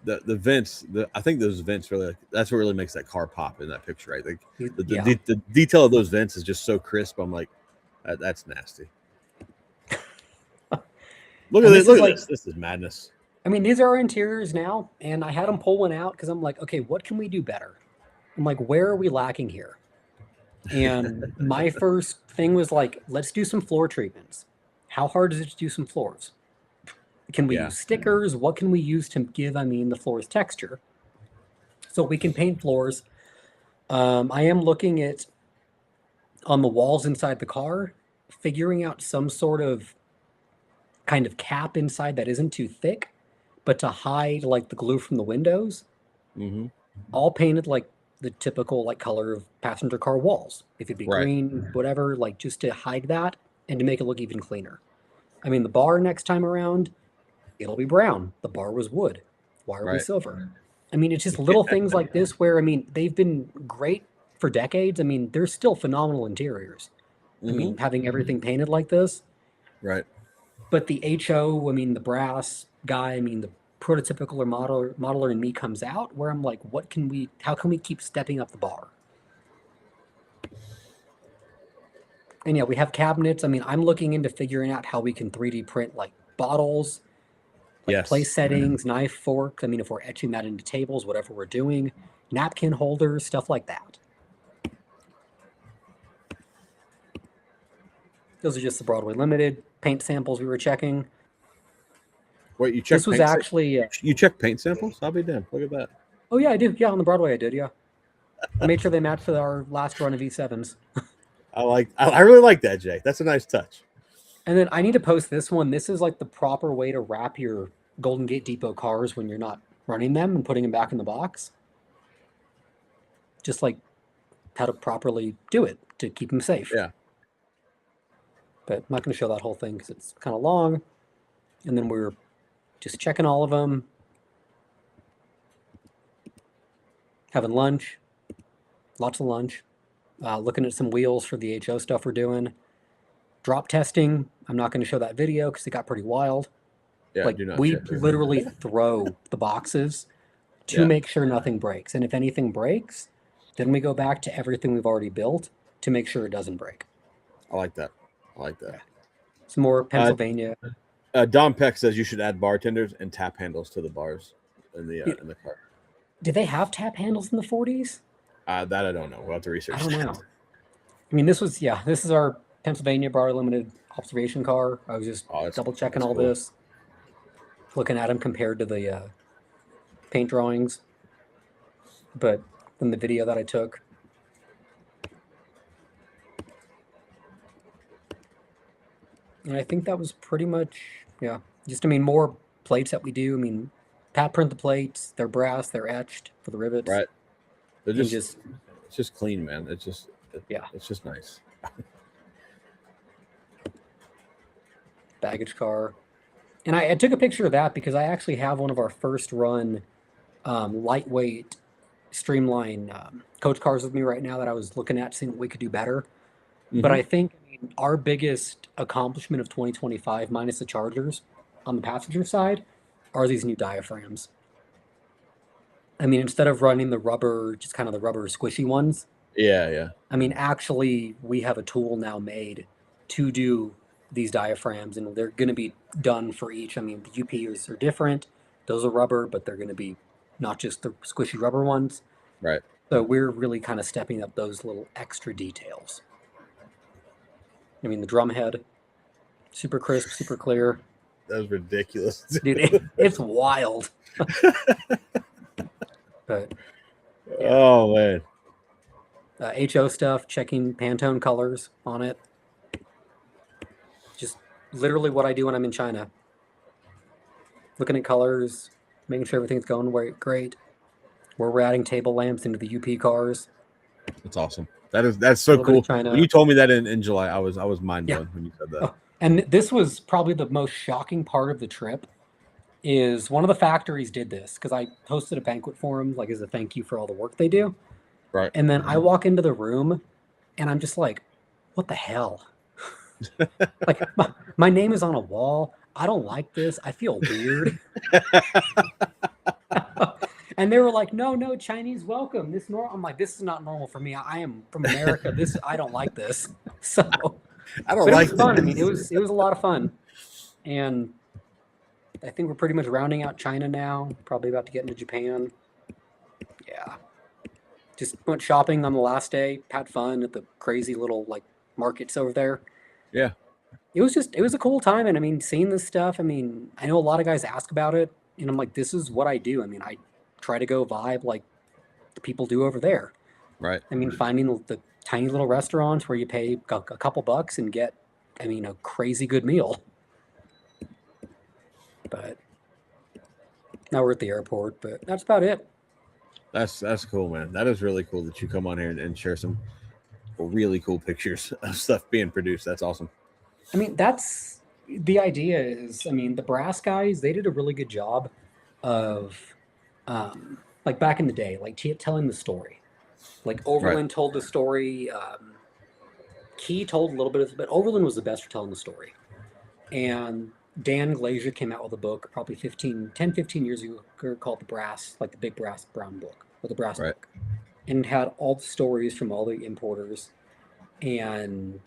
The vents, I think those vents really, that's what really makes that car pop in that picture, right? Like the detail of those vents is just so crisp. I'm like, that's nasty. Look at this. Look at this. This is madness. I mean, these are our interiors now, and I had them pull one out because I'm like, okay, what can we do better? I'm like, where are we lacking here? And my first thing was like, let's do some floor treatments. How hard is it to do some floors? Can we Yeah. use stickers? What can we use to give, I mean, the floor's texture? So we can paint floors. I am looking at on the walls inside the car, figuring out some sort of kind of cap inside that isn't too thick, but to hide like the glue from the windows, Hmm. all painted like the typical like color of passenger car walls. If it'd be Right. green, whatever, like just to hide that and to make it look even cleaner. I mean, the bar next time around, it'll be brown. The bar was wood. Why are we Right. silver? I mean, it's just little things like this where, I mean, they've been great for decades. I mean, they're still phenomenal interiors. I Mhm. mean, having everything painted like this. Right. But the HO, I mean, the brass guy, I mean, the prototypical or modeler in me comes out where I'm like, how can we keep stepping up the bar? And yeah, we have cabinets. I mean, I'm looking into figuring out how we can 3D print like bottles, like Yes. place settings, knife, forks. I mean, if we're etching that into tables, whatever we're doing, napkin holders, stuff like that. Those are just the Broadway Limited paint samples we were checking. Wait, you checked This was paint actually, you checked paint samples? I'll be damned. Look at that. oh yeah, I did. Yeah, on the Broadway I did, yeah. I made sure they matched with our last run of E7s. I really like that, Jay. That's a nice touch. And then I need to post this one. This is like the proper way to wrap your Golden Gate Depot cars when you're not running them and putting them back in the box. Just like how to properly do it to keep them safe. Yeah. But I'm not going to show that whole thing because it's kind of long. And then we're just checking all of them. Having lunch. Lots of lunch. Looking at some wheels for the HO stuff we're doing. Drop testing. I'm not going to show that video because it got pretty wild. Yeah. Like Do not we check it. literally throw the boxes to Yeah. make sure nothing breaks. And if anything breaks, then we go back to everything we've already built to make sure it doesn't break. I like that. I like that. Some more Pennsylvania. Dom Peck says you should add bartenders and tap handles to the bars in the car. Did they have tap handles in the 40s? That I don't know. We'll have to research. I don't that. know. I mean, this is our Pennsylvania Broadway Limited observation car. I was just double checking all cool. this, looking at them compared to the paint drawings. But then the video that I took. And I think that was pretty much, yeah. Just, I mean, more plates that we do. I mean, pat print the plates. They're brass. They're etched for the rivets. Right. They're And it's just clean, man. It's just nice. Baggage car. And I took a picture of that because I actually have one of our first run lightweight streamline coach cars with me right now that I was looking at, seeing what we could do better. But I think our biggest accomplishment of 2025, minus the Chargers on the passenger side, are these new diaphragms. I mean, instead of running the rubber, just kind of the rubber squishy ones, Yeah. I mean, actually, we have a tool now made to do these diaphragms, and they're going to be done for each. I mean, the UPs are different. Those are rubber, but they're going to be not just the squishy rubber ones. Right. So we're really kind of stepping up those little extra details. I mean, the drum head, super crisp, super clear. That was ridiculous. Dude, it's wild. But oh man. HO stuff, checking Pantone colors on it. Just literally what I do when I'm in China. Looking at colors, making sure everything's going great. We're adding table lamps into the UP cars. That's awesome. That's so cool. When you told me that in July, I was mind blown when you said that. Oh, and this was probably the most shocking part of the trip. Is one of the factories did this because I hosted a banquet for them, like as a thank you for all the work they do. Right. And then I walk into the room, and I'm just like, "What the hell?" Like my name is on a wall. I don't like this. I feel weird. And they were like, no, Chinese welcome. I'm like, this is not normal for me. I am from America. I don't like this. So I don't like it was fun. I mean, it was a lot of fun. And I think we're pretty much rounding out China now. Probably about to get into Japan. Yeah. Just went shopping on the last day. Had fun at the crazy little like markets over there. Yeah. It was a cool time. And I mean, seeing this stuff, I mean, I know a lot of guys ask about it, and I'm like, this is what I do. I mean, I try to go vibe like the people do over there. Right. I mean, finding the tiny little restaurants where you pay a couple bucks and get, I mean, a crazy good meal. But now we're at the airport, but that's about it. That's cool, man. That is really cool that you come on here and share some really cool pictures of stuff being produced. That's awesome. I mean, that's the idea is, I mean, the brass guys, they did a really good job of, like back in the day, like telling the story. Like Right. Overland told the story. Key told a little bit of it, but Overland was the best for telling the story. And Dan Glazier came out with a book probably 15 years ago called The Brass, like the Big Brass Brown book, or the Brass Right. book. And it had all the stories from all the importers. And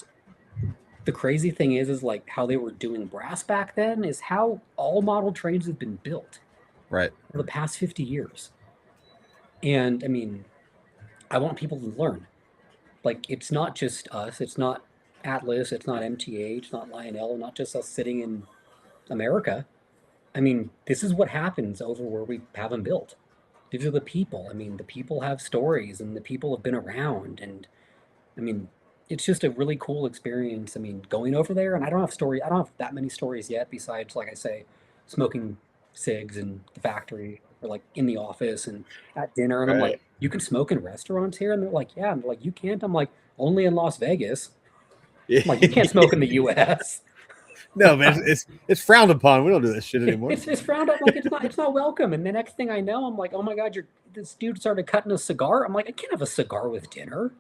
the crazy thing is like how they were doing brass back then is how all model trains have been built Right. for the past 50 years. And I mean, I want people to learn. Like, it's not just us, it's not Atlas, it's not MTA, it's not Lionel, not just us sitting in America. I mean, this is what happens over where we have them built. These are the people. I mean, the people have stories and the people have been around. And I mean, it's just a really cool experience. I mean, going over there, and I don't have that many stories yet besides, like I say, smoking cigs in the factory or like in the office and at dinner. And I'm Right. like, you can smoke in restaurants here? And they're like, yeah. And they're like, you can't? I'm like, only in Las Vegas. Yeah. I'm like, you can't smoke in the US. No, man, it's frowned upon. We don't do this shit anymore. It's frowned up, like it's not welcome. And the next thing I know, I'm like, oh my God, this dude started cutting a cigar. I'm like, I can't have a cigar with dinner.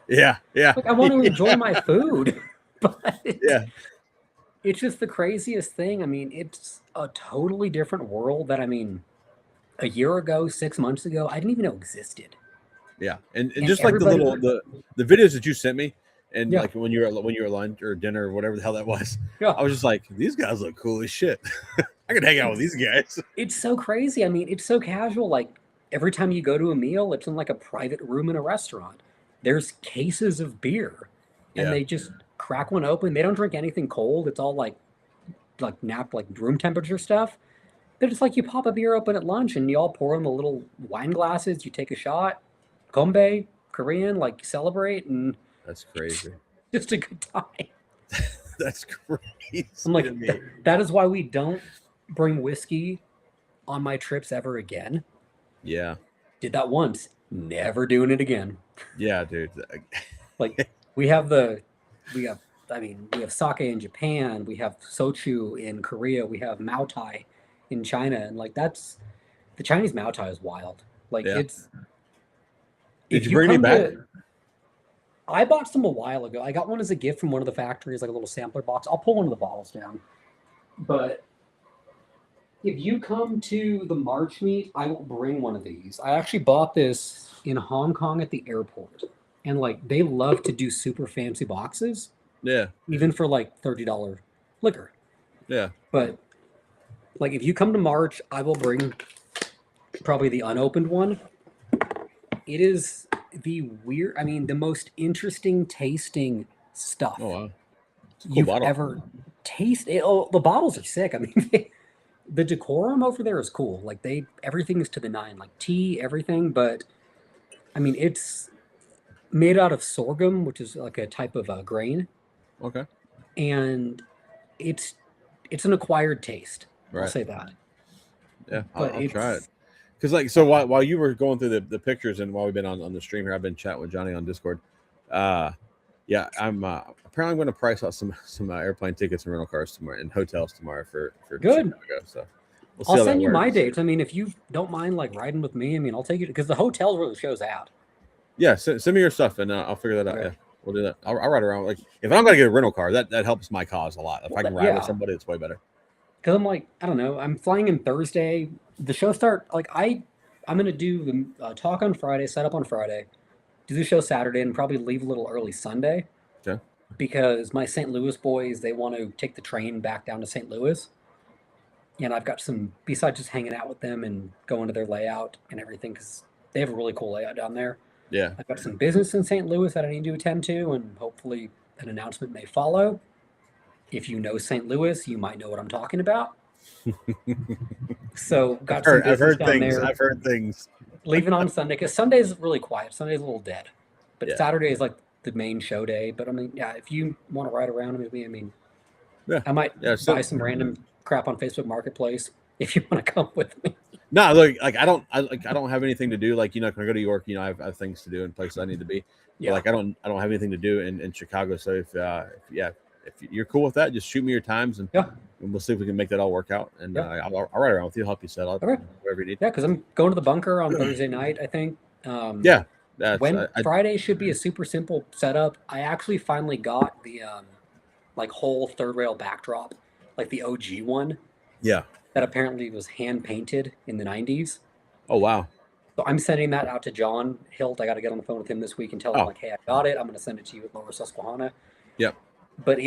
Yeah. Yeah. Like I want to enjoy my food. But Yeah. it's just the craziest thing. I mean, it's a totally different world that I mean, a year ago, 6 months ago, I didn't even know existed. Yeah. And And just like everybody, the videos that you sent me, and yeah, like when you were at lunch or dinner or whatever the hell that was, yeah. I was just like, these guys look cool as shit. I could hang out with these guys. It's so crazy. I mean, it's so casual. Like every time you go to a meal, it's in like a private room in a restaurant. There's cases of beer, and Yeah. they just crack one open. They don't drink anything cold. It's all like room temperature stuff. They're just like you pop a beer open at lunch, and you all pour in the little wine glasses. You take a shot, kombe, Korean, like celebrate, and That's crazy. just a good time. That's crazy. I'm like, to me. that is why we don't bring whiskey on my trips ever again. Yeah. Did that once, never doing it again. Yeah, dude. Like we have the we have I mean, we have sake in Japan, we have sochu in Korea, we have Maotai in China, and like that's the Chinese Maotai is wild. Like Yeah. it's Did if you you bring any come back? to I bought some a while ago. I got one as a gift from one of the factories, like a little sampler box. I'll pull one of the bottles down. But if you come to the March meet, I will bring one of these. I actually bought this in Hong Kong at the airport. And like they love to do super fancy boxes, Yeah. even for like $30 liquor. Yeah. But like if you come to March, I will bring probably the unopened one. It is the most interesting tasting stuff Oh wow. Cool you've bottle. ever tasted. Oh, the bottles are sick. I mean, the decorum over there is cool. Like everything is to the nine, like tea, everything. But I mean, it's made out of sorghum, which is like a type of grain, Okay. and it's it's an acquired taste. I'll Right. say that. Yeah. But I'll try it. it's Because like so while you were going through the pictures and while we've been on the stream here, I've been chatting with Johnny on Discord. Yeah, I'm apparently going to price out some airplane tickets and rental cars tomorrow and hotels tomorrow for good. Chicago. So we'll see I'll how that send you my works. dates. I mean, if you don't mind like riding with me, I mean, I'll take you because the hotel's where the show's at. Yeah, send me your stuff and I'll figure that out. Right. Yeah, we'll do that. I'll ride around. Like if I'm going to get a rental car, that helps my cause a lot. If I can ride Yeah. with somebody, it's way better. Because I'm like, I don't know, I'm flying in Thursday. The show start like I'm gonna do the talk on Friday, set up on Friday, do the show Saturday, and probably leave a little early Sunday. Okay. Because my St. Louis boys they want to take the train back down to St. Louis, and I've got some, besides just hanging out with them and going to their layout and everything, because they have a really cool layout down there. Yeah. I've got some business in St. Louis that I need to attend to, and hopefully an announcement may follow. If you know St. Louis, you might know what I'm talking about. So got some I've business heard down things. there. I've heard things. Leaving on Sunday, because Sunday's really quiet. Sunday's a little dead, but Yeah. Saturday is like the main show day. But I mean, yeah, if you want to ride around with me, I mean, Yeah. I might Yeah, so- buy some random crap on Facebook Marketplace if you want to come with me. No, look, like I don't have anything to do. Like, you know, when I go to York, you know, I have things to do and places I need to be. Yeah. But like I don't have anything to do in Chicago. So if you're cool with that, just shoot me your times and Yeah. and we'll see if we can make that all work out. And Yeah. I'll ride around with you, help you set up, Okay. whatever you need. Yeah, because I'm going to the bunker on Thursday night, I think. Yeah, that's Friday should be a super simple setup. I actually finally got the like whole third rail backdrop, like the OG one yeah. that apparently was hand painted in the 90s. Oh wow. So I'm sending that out to John Hilt. I got to get on the phone with him this week and tell him, Oh. like, hey, I got it. I'm going to send it to you at Lower Susquehanna. Yep. But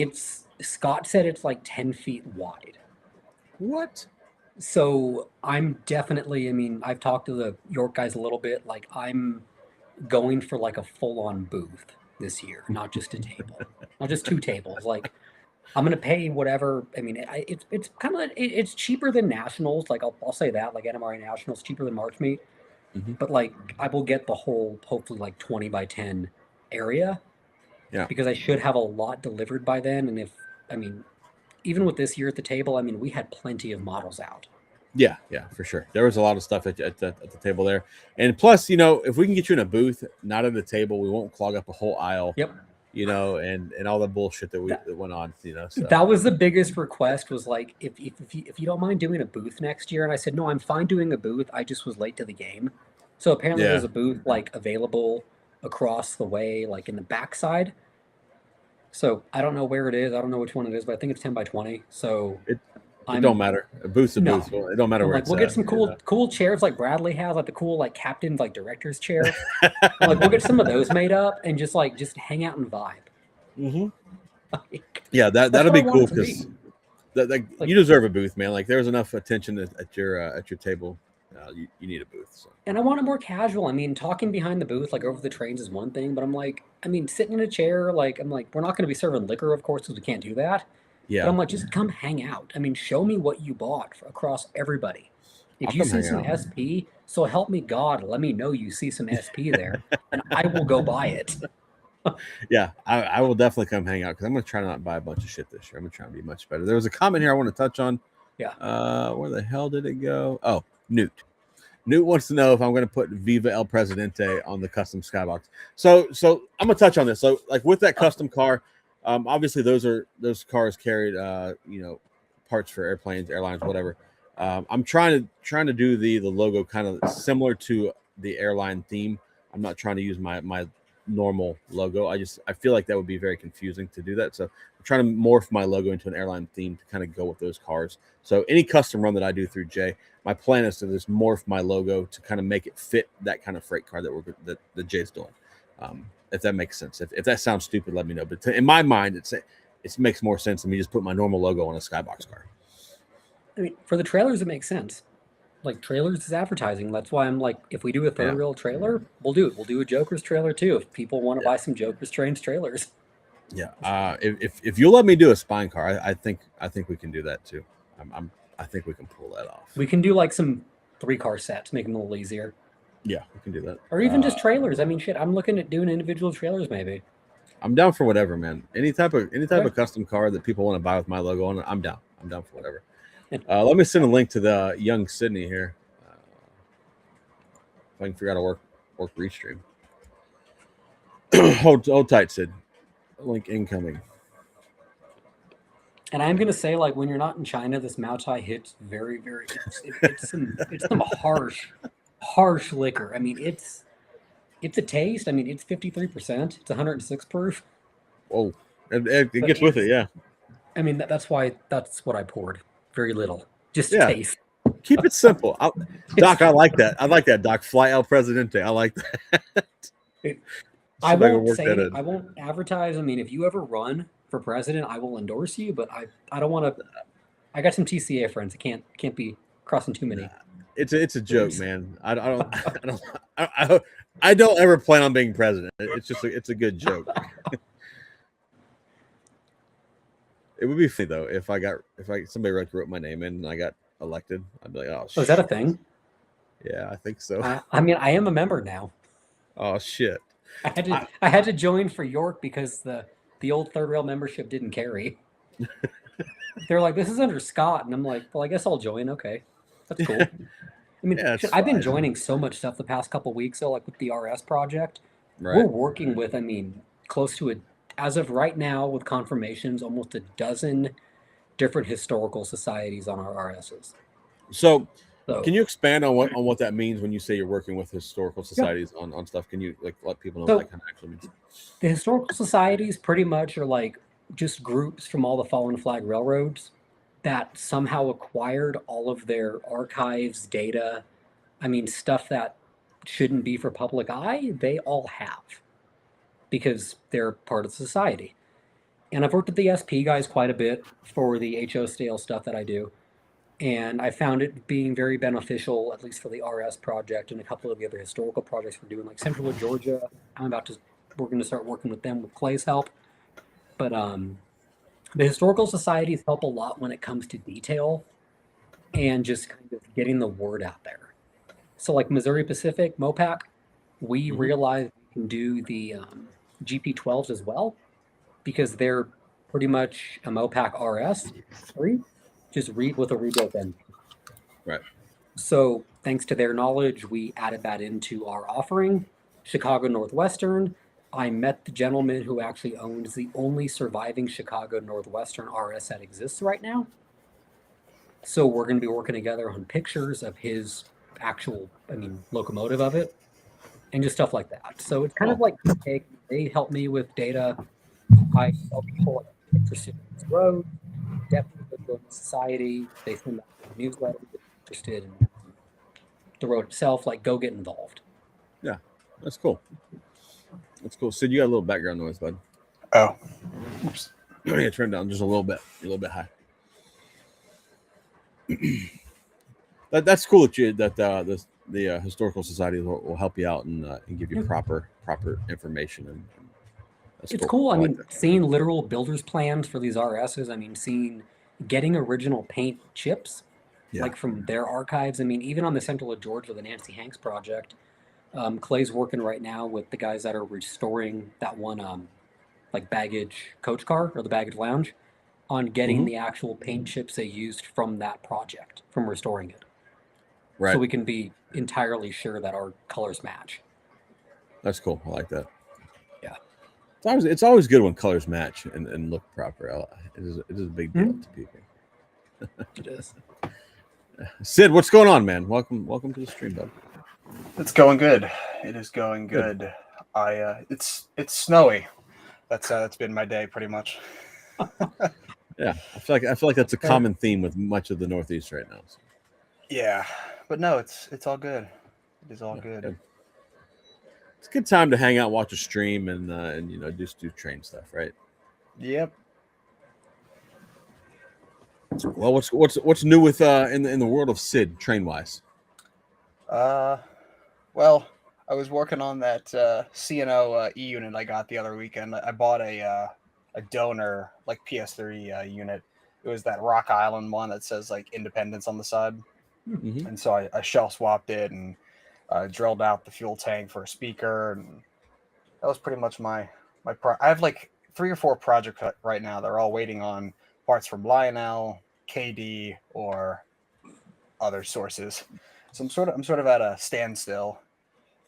Scott said it's like 10 feet wide. What? So I'm definitely, I mean, I've talked to the York guys a little bit. Like, I'm going for like a full on booth this year, not just a table, not just two tables. Like, I'm going to pay whatever. I mean, it's kind of, it's cheaper than Nationals. Like, I'll say that, like NMRA Nationals, cheaper than March Meet. Mhm. But like, I will get the whole, hopefully, like 20 by 10 area. Yeah. Because I should have a lot delivered by then. And I mean, even with this year at the table, I mean, we had plenty of models out. Yeah, for sure. There was a lot of stuff at the table there, and plus, you know, if we can get you in a booth, not at the table, we won't clog up a whole aisle. Yep. You know, and all the bullshit that went on. You know, so. That was the biggest request. Was like, if you don't mind doing a booth next year, and I said no, I'm fine doing a booth. I just was late to the game, so apparently Yeah. there's a booth like available across the way, like in the backside. So I don't know where it is. I don't know which one it is, but I think it's 10 by 20. So It don't matter. A booth's a No. booth. It don't matter I'm where like, it's we'll get at, some you know? cool chairs like Bradley has, like the cool like captain's like director's chair. I'm like, we'll get some of those made up and just hang out and vibe. Mhm. Like, Yeah, that's that'll what I be want cool it to be. because like, Like- you deserve a booth, man. Like there's enough attention at your table. You need a booth. So. And I want it more casual. I mean, talking behind the booth, like over the trains, is one thing, but I'm like, I mean, sitting in a chair, like, I'm like, we're not going to be serving liquor, of course, because we can't do that. Yeah. But I'm like, just come hang out. I mean, show me what you bought across everybody. If I'll you come see hang some out. SP, so help me God, let me know you see some SP there, and I will go buy it. Yeah, I will definitely come hang out because I'm gonna try not to buy a bunch of shit this year. I'm gonna try and be much better. There was a comment here I want to touch on. Yeah. Where the hell did it go? Oh, Newt. Newt wants to know if I'm gonna put Viva El Presidente on the custom skybox. So I'm gonna touch on this. So like with that custom car, obviously those cars carried parts for airplanes, airlines, whatever. I'm trying to do the logo kind of similar to the airline theme. I'm not trying to use my normal logo. I feel like that would be very confusing to do that. So I'm trying to morph my logo into an airline theme to kind of go with those cars. So any custom run that I do through Jay, my plan is to just morph my logo to kind of make it fit that kind of freight car that Jay's doing. If that makes sense. If that sounds stupid, let me know. But in my mind, it makes more sense than me just put my normal logo on a skybox car. I mean, for the trailers, it makes sense. Like trailers is advertising. That's why I'm like, if we do a third reel trailer, we'll do it. We'll do a Joker's trailer too. If people want to buy some Joker's trailers. Yeah. If you'll let me do a spine car, I think we can do that too. I think we can pull that off. We can do like some 3-car sets, make them a little easier. Yeah, we can do that. Or even just trailers. I mean, shit, I'm looking at doing individual trailers maybe. I'm down for whatever, man. Any type of custom car that people want to buy with my logo on it, I'm down. I'm down for whatever. Let me send a link to the young Sydney here. If I can figure out how to work Restream. hold tight, Sid. Link incoming. And I'm gonna say, like, when you're not in China, this Moutai hits very, very. It's some harsh liquor. I mean, it's a taste. I mean, it's 53%. It's 106 proof. Oh, it gets with it, yeah. I mean, that's what I poured. Very little, just taste. Keep it simple, Doc. I like that. Doc. Fly El Presidente. I like that. I won't advertise. I mean, if you ever run for president, I will endorse you. But I don't want to. I got some TCA friends. I can't be crossing too many. It's a joke, man. I don't ever plan on being president. It's just it's a good joke. It would be funny though if somebody wrote my name in and I got elected. I'd be like, oh, Oh, is that a thing? Yeah, I think so. I mean, I am a member now. Oh shit! I had to join for York because the old third rail membership didn't carry. They're like, this is under Scott, and I'm like, well, I guess I'll join. Okay, that's cool. I mean, Yeah, I've been fine. joining so much stuff the past couple weeks, though, like with the RS project. Right. We're working with, I mean, close to as of right now, with confirmations, almost a dozen different historical societies on our RSs. So, So, can you expand on what that means when you say you're working with historical societies on stuff? Can you like let people know So- what that kind of actually means? the historical societies pretty much are like just groups from all the fallen flag railroads that somehow acquired all of their archives, data. I mean, stuff that shouldn't be for public eye, they all have because they're part of society. And I've worked with the SP guys quite a bit for the HO stale stuff that I do. And I found it being very beneficial, at least for the RS project and a couple of the other historical projects we're doing, like Central of Georgia. We're going to start working with them with Clay's help. But the historical societies help a lot when it comes to detail and just kind of getting the word out there. So, like Missouri Pacific, MOPAC, we realized we can do the GP12s as well because they're pretty much a MOPAC RS 3, just read with a rebuilt engine. Right. So, thanks to their knowledge, we added that into our offering. Chicago Northwestern, I met the gentleman who actually owns the only surviving Chicago Northwestern RS that exists right now. So we're going to be working together on pictures of his actual, locomotive of it, and just stuff like that. So it's kind of like they help me with data. I tell people interested in this road, definitely join the society. They send out a newsletter. Interested in the road itself, like go get involved. Yeah, that's cool. That's cool. Sid, you got a little background noise, bud. Oh, oops. You need to turn down just a little bit high. That's cool that the historical societies will help you out and give you proper information and it's cool. I mean, seeing literal builders plans for these RSs. I mean, getting original paint chips, like from their archives. I mean, even on the Central of Georgia, the Nancy Hanks project, Clay's working right now with the guys that are restoring that one, like baggage coach car or the baggage lounge, on getting the actual paint chips they used from that project, from restoring it. Right. So we can be entirely sure that our colors match. That's cool. I like that. Yeah. It's always good when colors match and look proper. It is a big deal to people. It is. Sid, what's going on, man? Welcome to the stream, bud. It's going good. It is going good. It's snowy. That's been my day pretty much. Yeah, I feel like that's a common theme with much of the Northeast right now. So. Yeah, but no, it's all good. It is all good. It's a good time to hang out, watch a stream, and just do train stuff, right? Yep. Well, what's new with in the world of Sid train wise? Well, I was working on that CNO E unit I got the other weekend. I bought a donor like PS3 unit. It was that Rock Island one that says like Independence on the side, and so I shelf swapped it and drilled out the fuel tank for a speaker, and that was pretty much my I have like 3 or 4 projects right now. They're all waiting on parts from Lionel, KD, or other sources. So I'm sort of at a standstill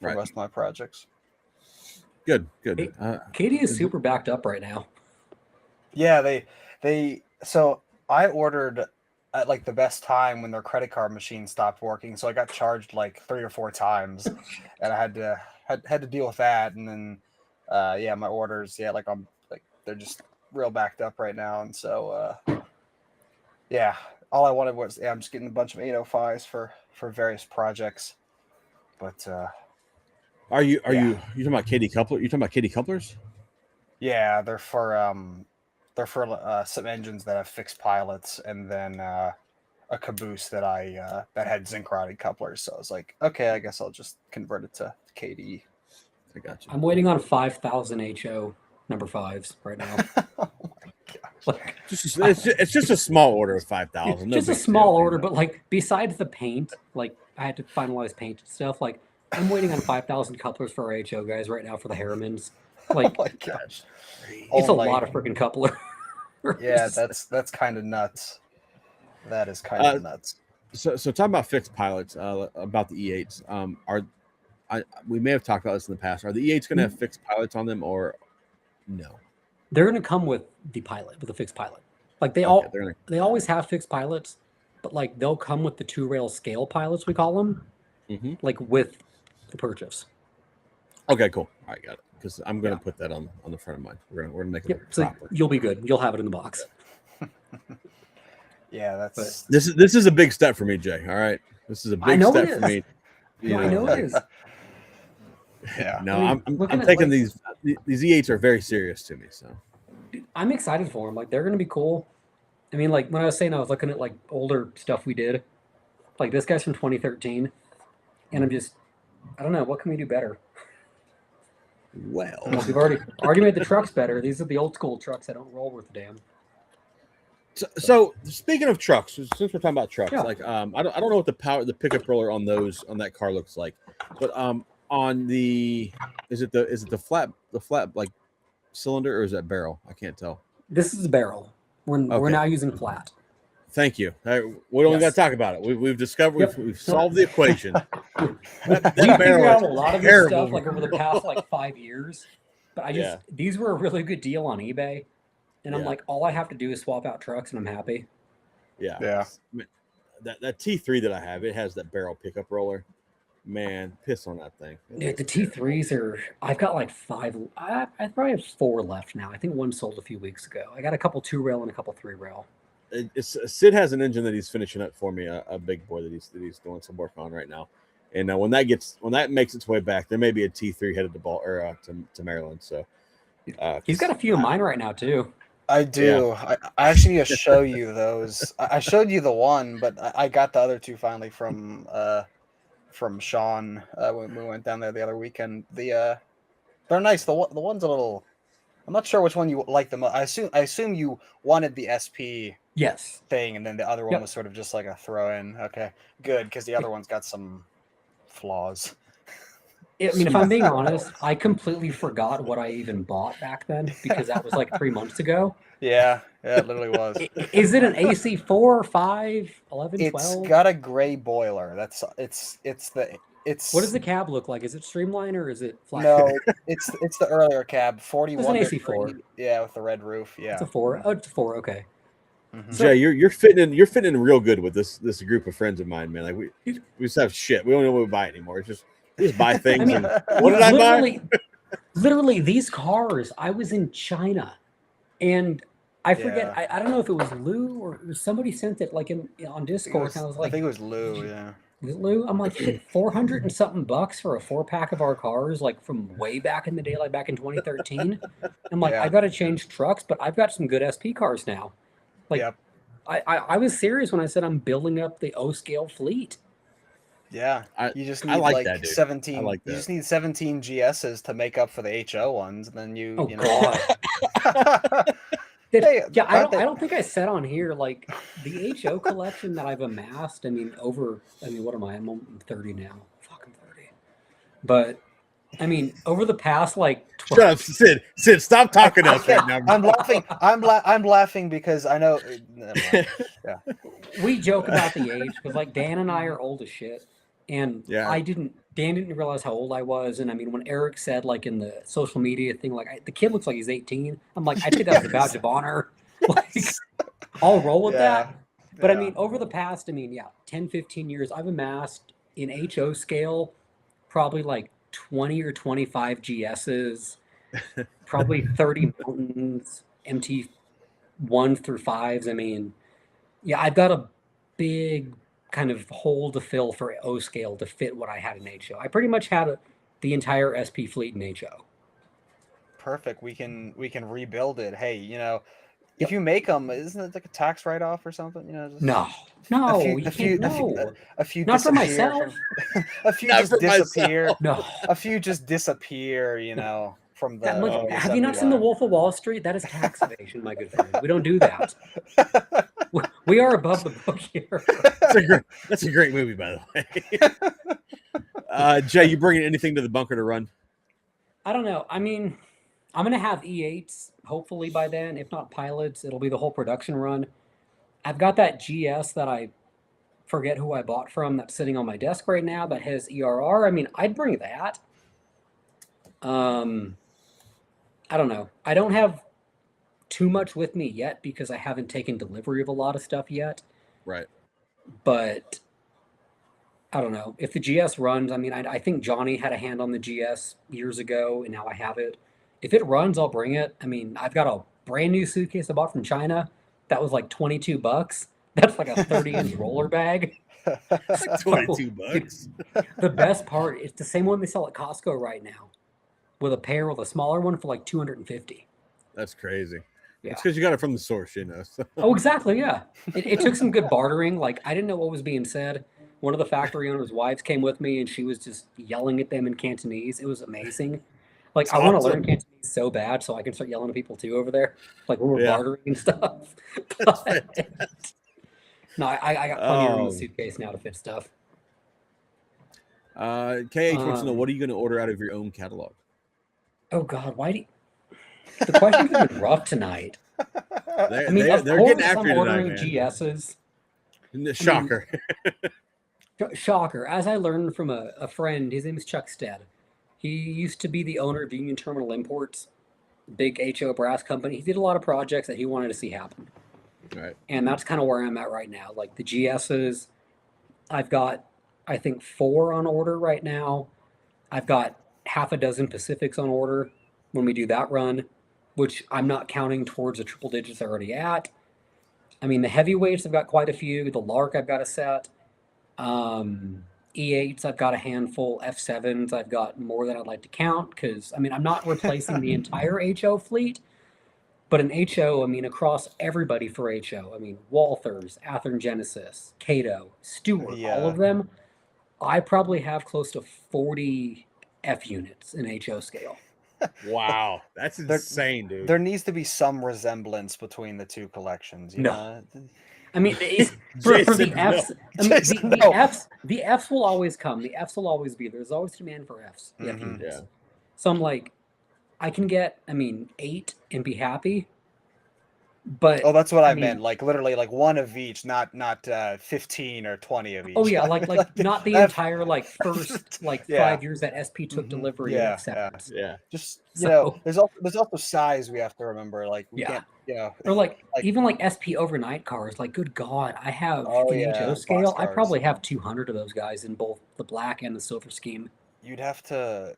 for most of my projects. Good. Katie is super backed up right now. Yeah, so I ordered at like the best time when their credit card machine stopped working, so I got charged like 3 or 4 times, and I had to deal with that. And then my orders, they're just real backed up right now, and so all I wanted was I'm just getting a bunch of 805s for various projects. But are you talking about KD coupler? You talking about KD couplers? Yeah, they're for they're for some engines that have fixed pilots, and then a caboose that that had zinc rotted couplers. So I was like, okay, I guess I'll just convert it to KD. I got you. I'm waiting on 5,000 HO number 5s right now. Oh my gosh. Like, It's just a small order of 5,000. just a small order, but like besides the paint, like I had to finalize paint and stuff. Like I'm waiting on 5,000 couplers for our HO guys right now for the Harrimans. Like Oh my gosh. it's Oh a my- lot of freaking couplers. Yeah, that's kind of nuts. That is kind of nuts. So talking about fixed pilots, about the E8s, we may have talked about this in the past. Are the E8s going to have fixed pilots on them or no? They're gonna come with the pilot, with a fixed pilot. Like they always have fixed pilots, but like they'll come with the 2-rail scale pilots, we call them, like with the purchase. Okay, cool. All right, got it. Because I'm going to put that on the front of mine. We're gonna make it Yep. So proper. you'll be good. You'll have it in the box. Yeah, that's This is a big step for me, Jay. All right, this is a I big know step it for is. me. No, I know it is. yeah. No, I mean, I'm looking at, taking like- these E8s are very serious to me. So I'm excited for them. Like they're gonna be cool. I mean, like when I was saying I was looking at like older stuff we did, like this guy's from 2013, and I don't know, what can we do better? well, We've already made the trucks better. These are the old school trucks that don't roll worth a damn. So speaking of trucks, since we're talking about trucks, Yeah. like I don't know what the pickup roller on that car looks like, but on the is it the flat like cylinder or is that barrel? I can't tell. This is a barrel. We're Okay. now using flat. Thank you. We don't Yes. got to talk about it. We've discovered Yep. we've solved the equation. We figured barrel out is a lot of this terrible, stuff like bro. over the past like 5 years, but these were a really good deal on eBay, and I'm Yeah. like, all I have to do is swap out trucks and I'm happy. Yeah. Yeah. That T3 that I have, it has that barrel pickup roller. Man, piss on that thing. Dude, the T3s are. I've got like 5. I probably have 4 left now. I think one sold a few weeks ago. I got a couple 2-rail and a couple 3-rail. Sid has an engine that he's finishing up for me, a big boy that he's doing some work on right now. And when that makes its way back, there may be a T3 headed to Maryland. So He's got a few of mine right now too. I do. I actually need to show you those. I showed you the one, but I got the other 2 finally from Sean when we went down there the other weekend. They're nice. The one's a little. I'm not sure which one you like the most. I assume you wanted the SP Yes. thing, and then the other one Yep. was sort of just like a throw in. Okay, good, because the other one's got some flaws. I mean, if I'm being honest, I completely forgot what I even bought back then because that was like 3 months ago. Yeah, it literally was. Is it an AC 4, 5, 11, It's 12? got a gray boiler. It's What does the cab look like? Is it streamline or is it flat? No, it's the earlier cab, 41. It's an AC4. Yeah, with the red roof. Yeah. It's a 4. Oh, it's a 4. Okay. Mhm. Jay, you're fitting in real good with this group of friends of mine, man. Like we just have shit. We don't know what we buy anymore. It's just we just buy things. I mean, and what did I buy? Literally, these cars. I was in China, and I forget. Yeah. I don't know if it was Lou or somebody sent it like on Discord. And I was I like, think it was Lou. Yeah. "Is it Lou?" I'm like, shit, 400 and something bucks for a 4-pack of our cars, like from way back in the day, like back in 2013. I'm like, Yeah. I got to change trucks, but I've got some good SP cars now. Like, Yep. I was serious when I said I'm building up the O scale fleet. Yeah. I- You just I need like like that, dude. 17. I like You that. just need 17 GSs to make up for the HO ones, and then you. Oh you know. God. Hey, Yeah, I aren't don't. I they- don't think I said on here like the HO collection that I've amassed. I mean, what am I? I'm 30 now. Fucking 30. But I mean, over the past like 12. Shut up, Sid. Sid, stop talking to us right now. I'm laughing. I'm laughing because I know. Never mind. We joke about the age because like Dan and I are old as shit, and Yeah. Dan didn't realize how old I was, and I mean when Eric said like in the social media thing like the kid looks like he's 18, I'm like I think that's a badge of honor. Like I'll roll with that. But I Yeah. mean over the past 10 15 years I've amassed in HO scale probably like 20 or 25 GSs, probably 30 mountains, MT 1s through 5s. I mean, yeah, I've got a big kind of hole to fill for O scale to fit what I had in HO. I pretty much had the entire SP fleet in HO. Perfect. We can rebuild it. Hey, if you make them, isn't it like a tax write-off or something? You know, just No, a no, few, you a few, can't. a few, No, a few not for disappear myself. a few Not just for myself. disappear. No. A few just disappear, you know, from the. That, like, from the have you not seen The assembly Wolf of Wall Street? That is tax evasion, my good friend. We don't do that. We are above the book here. That's a great movie, by the way. Jay, you bringing anything to the bunker to run? I don't know. I mean, I'm gonna have E8s hopefully by then. If not pilots, it'll be the whole production run. I've got that GS that I forget who I bought from that's sitting on my desk right now that has ERR. I mean, I'd bring that. I don't know. I don't have too much with me yet because I haven't taken delivery of a lot of stuff yet. Right. But I don't know. If the GS runs, I mean, I think Johnny had a hand on the GS years ago, and now I have it. If it runs, I'll bring it. I mean, I've got a brand new suitcase I bought from China that was like $22. That's like a 30-inch roller bag. So, 22 bucks. the best part, it's the same one they sell at Costco right now, with a pair with a smaller one for like 250. That's crazy. Yeah. It's because you got it from the source, you know. So. Oh, exactly. Yeah. It took some good bartering. Like, I didn't know what was being said. One of the factory owners' wives came with me, and she was just yelling at them in Cantonese. It was amazing. Like, That's I want to awesome. learn Cantonese so bad so I can start yelling at people too over there, like when we're Yeah. bartering and stuff. That's But, fantastic. no, I got plenty of room in Oh. the suitcase now to fit stuff. KH wants to know, what are you going to order out of your own catalog? Oh God, why do you... The questions have been rough tonight. They're, I mean, they're, of they're course, getting after I'm you tonight, ordering man. GSs. Shocker. Shocker. As I learned from a friend, his name is Chuck Stead. He used to be the owner of Union Terminal Imports, big HO brass company. He did a lot of projects that he wanted to see happen. Right. And that's kind of where I'm at right now. Like the GSs, I've got, I think, 4 on order right now. I've got half a dozen Pacifics on order when we do that run, which I'm not counting towards the triple digits they're already at. I mean, the heavyweights, I've got quite a few. The Lark, I've got a set. E8s, I've got a handful. F7s, I've got more than I'd like to count because, I mean, I'm not replacing the entire HO fleet, but an HO, I mean, across everybody for HO. I mean, Walthers, Athearn Genesis, Cato, Stewart, all Yeah. of them. I probably have close to 40 F units in HO scale. Wow. That's There- insane, dude. There needs to be some resemblance between the two collections. You No. know? I mean, for Jason, the no. Fs, I mean, Jason, the no. Fs will always come. The Fs will always be. There's always demand for Fs. The F Mhm. units. Yeah. So I'm like, I can get, I mean, 8 and be happy. But Oh, that's what I mean- meant. Like literally, like one of each, not 15 or 20 of each. oh yeah, like not the that- entire like first like Yeah. 5 years that SP took Mhm. delevery Yeah, of F7s. Yeah. Just So- there's also size we have to remember. Like we Yeah. can't, Or like, Like- even like SP overnight cars. Like, good God, I have Oh, in yeah, HO scale. I boxcars. probably have 200 of those guys in both the black and the silver scheme. you'd have to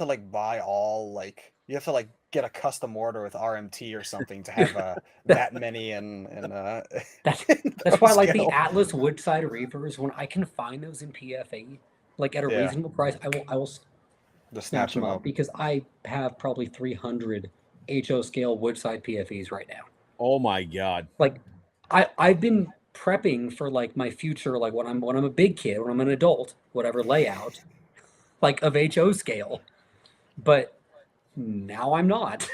like buy all like you have to like get a custom order with RMT or something to have that many and That's in That's why I those like the scale. Atlas Woodside Reavers. When I can find those in PFA, like at a Yeah. reasonable price, I will Just snatch them up because I have probably 300 HO scale Woodside PFEs right now. Oh my God. Like I've been prepping for like my future, like when I'm a big kid, when I'm an adult, whatever layout, like of HO scale. But now I'm not.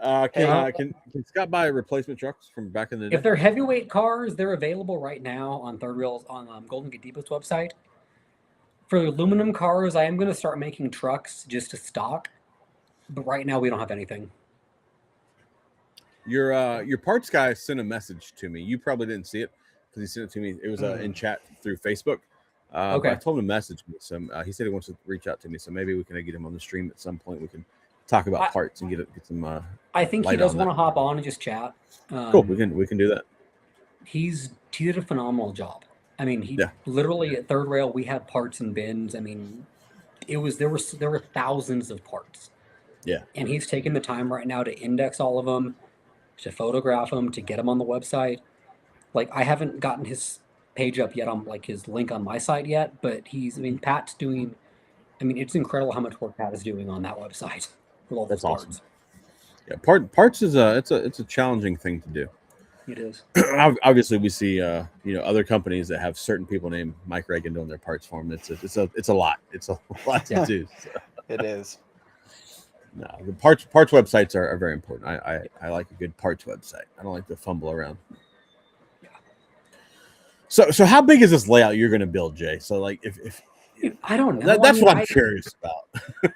Can Scott buy replacement trucks from back in the day? If they're heavyweight cars, they're available right now on Third Rails on Golden Gate Depot's website. For aluminum cars, I am going to start making trucks just to stock, but right now we don't have anything. Your parts guy sent a message to me. You probably didn't see it because he sent it to me. It was Mm. in chat through Facebook. But Okay. I told him to message me. So he said he wants to reach out to me. So maybe we can get him on the stream at some point. We can talk about parts and get some. I think he Light does on want that. to hop on and just chat. Cool. We can do that. He did a phenomenal job. I mean, he Yeah. literally at Third Rail we had parts and bins. I mean, there were thousands of parts. Yeah. And he's taken the time right now to index all of them, to photograph them, to get them on the website. Like I haven't gotten his page up yet on like his link on my site yet, but Pat's doing. I mean, it's incredible how much work Pat is doing on that website. with all That's those awesome. parts. Yeah, parts is it's a challenging thing to do. It is. Obviously, we see other companies that have certain people named Mike Reagan doing their parts for them. It's a lot. It's a lot to do. So, It is. no, the parts websites are very important. I like a good parts website. I don't like to fumble around. Yeah. So how big is this layout you're going to build, Jay? So like if I don't know. that's what I'm I- curious about.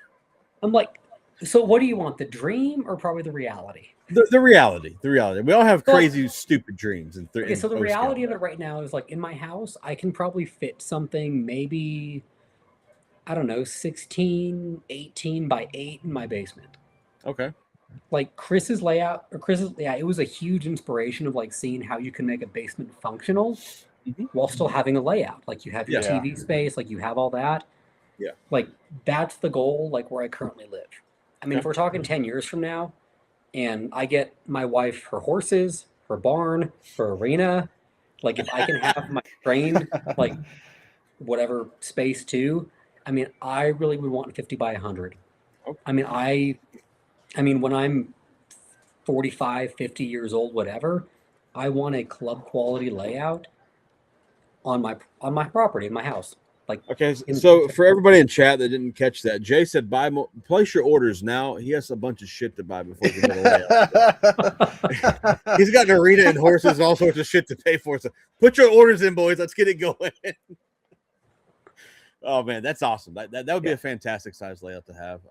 I'm like, so what do you want? The dream or probably the reality? The reality. We all have Well, crazy, stupid dreams. Okay, so the reality of it right now is like in my house, I can probably fit something maybe, I don't know, 16, 18 by 8 in my basement. Okay. Like Chris's layout, it was a huge inspiration of like seeing how you can make a basement functional Mhm. while still having a layout. Like you have your Yeah. TV space, like you have all that. Yeah. Like that's the goal, like where I currently live. I mean, Okay. if we're talking 10 years from now, and I get my wife her horses, her barn, her arena, like if I can have my trained, like whatever space too, I mean, I really would want 50 by 100. Okay. I mean, when I'm 45, 50 years old, whatever, I want a club quality layout on my property, in my house. Like, Okay, in- so for everybody in chat that didn't catch that, Jay said place your orders now. He has a bunch of shit to buy before he can get a layout. He's got an arena and horses and all sorts of shit to pay for. So put your orders in, boys. Let's get it going. Oh man, that's awesome. That would be a fantastic size layout to have.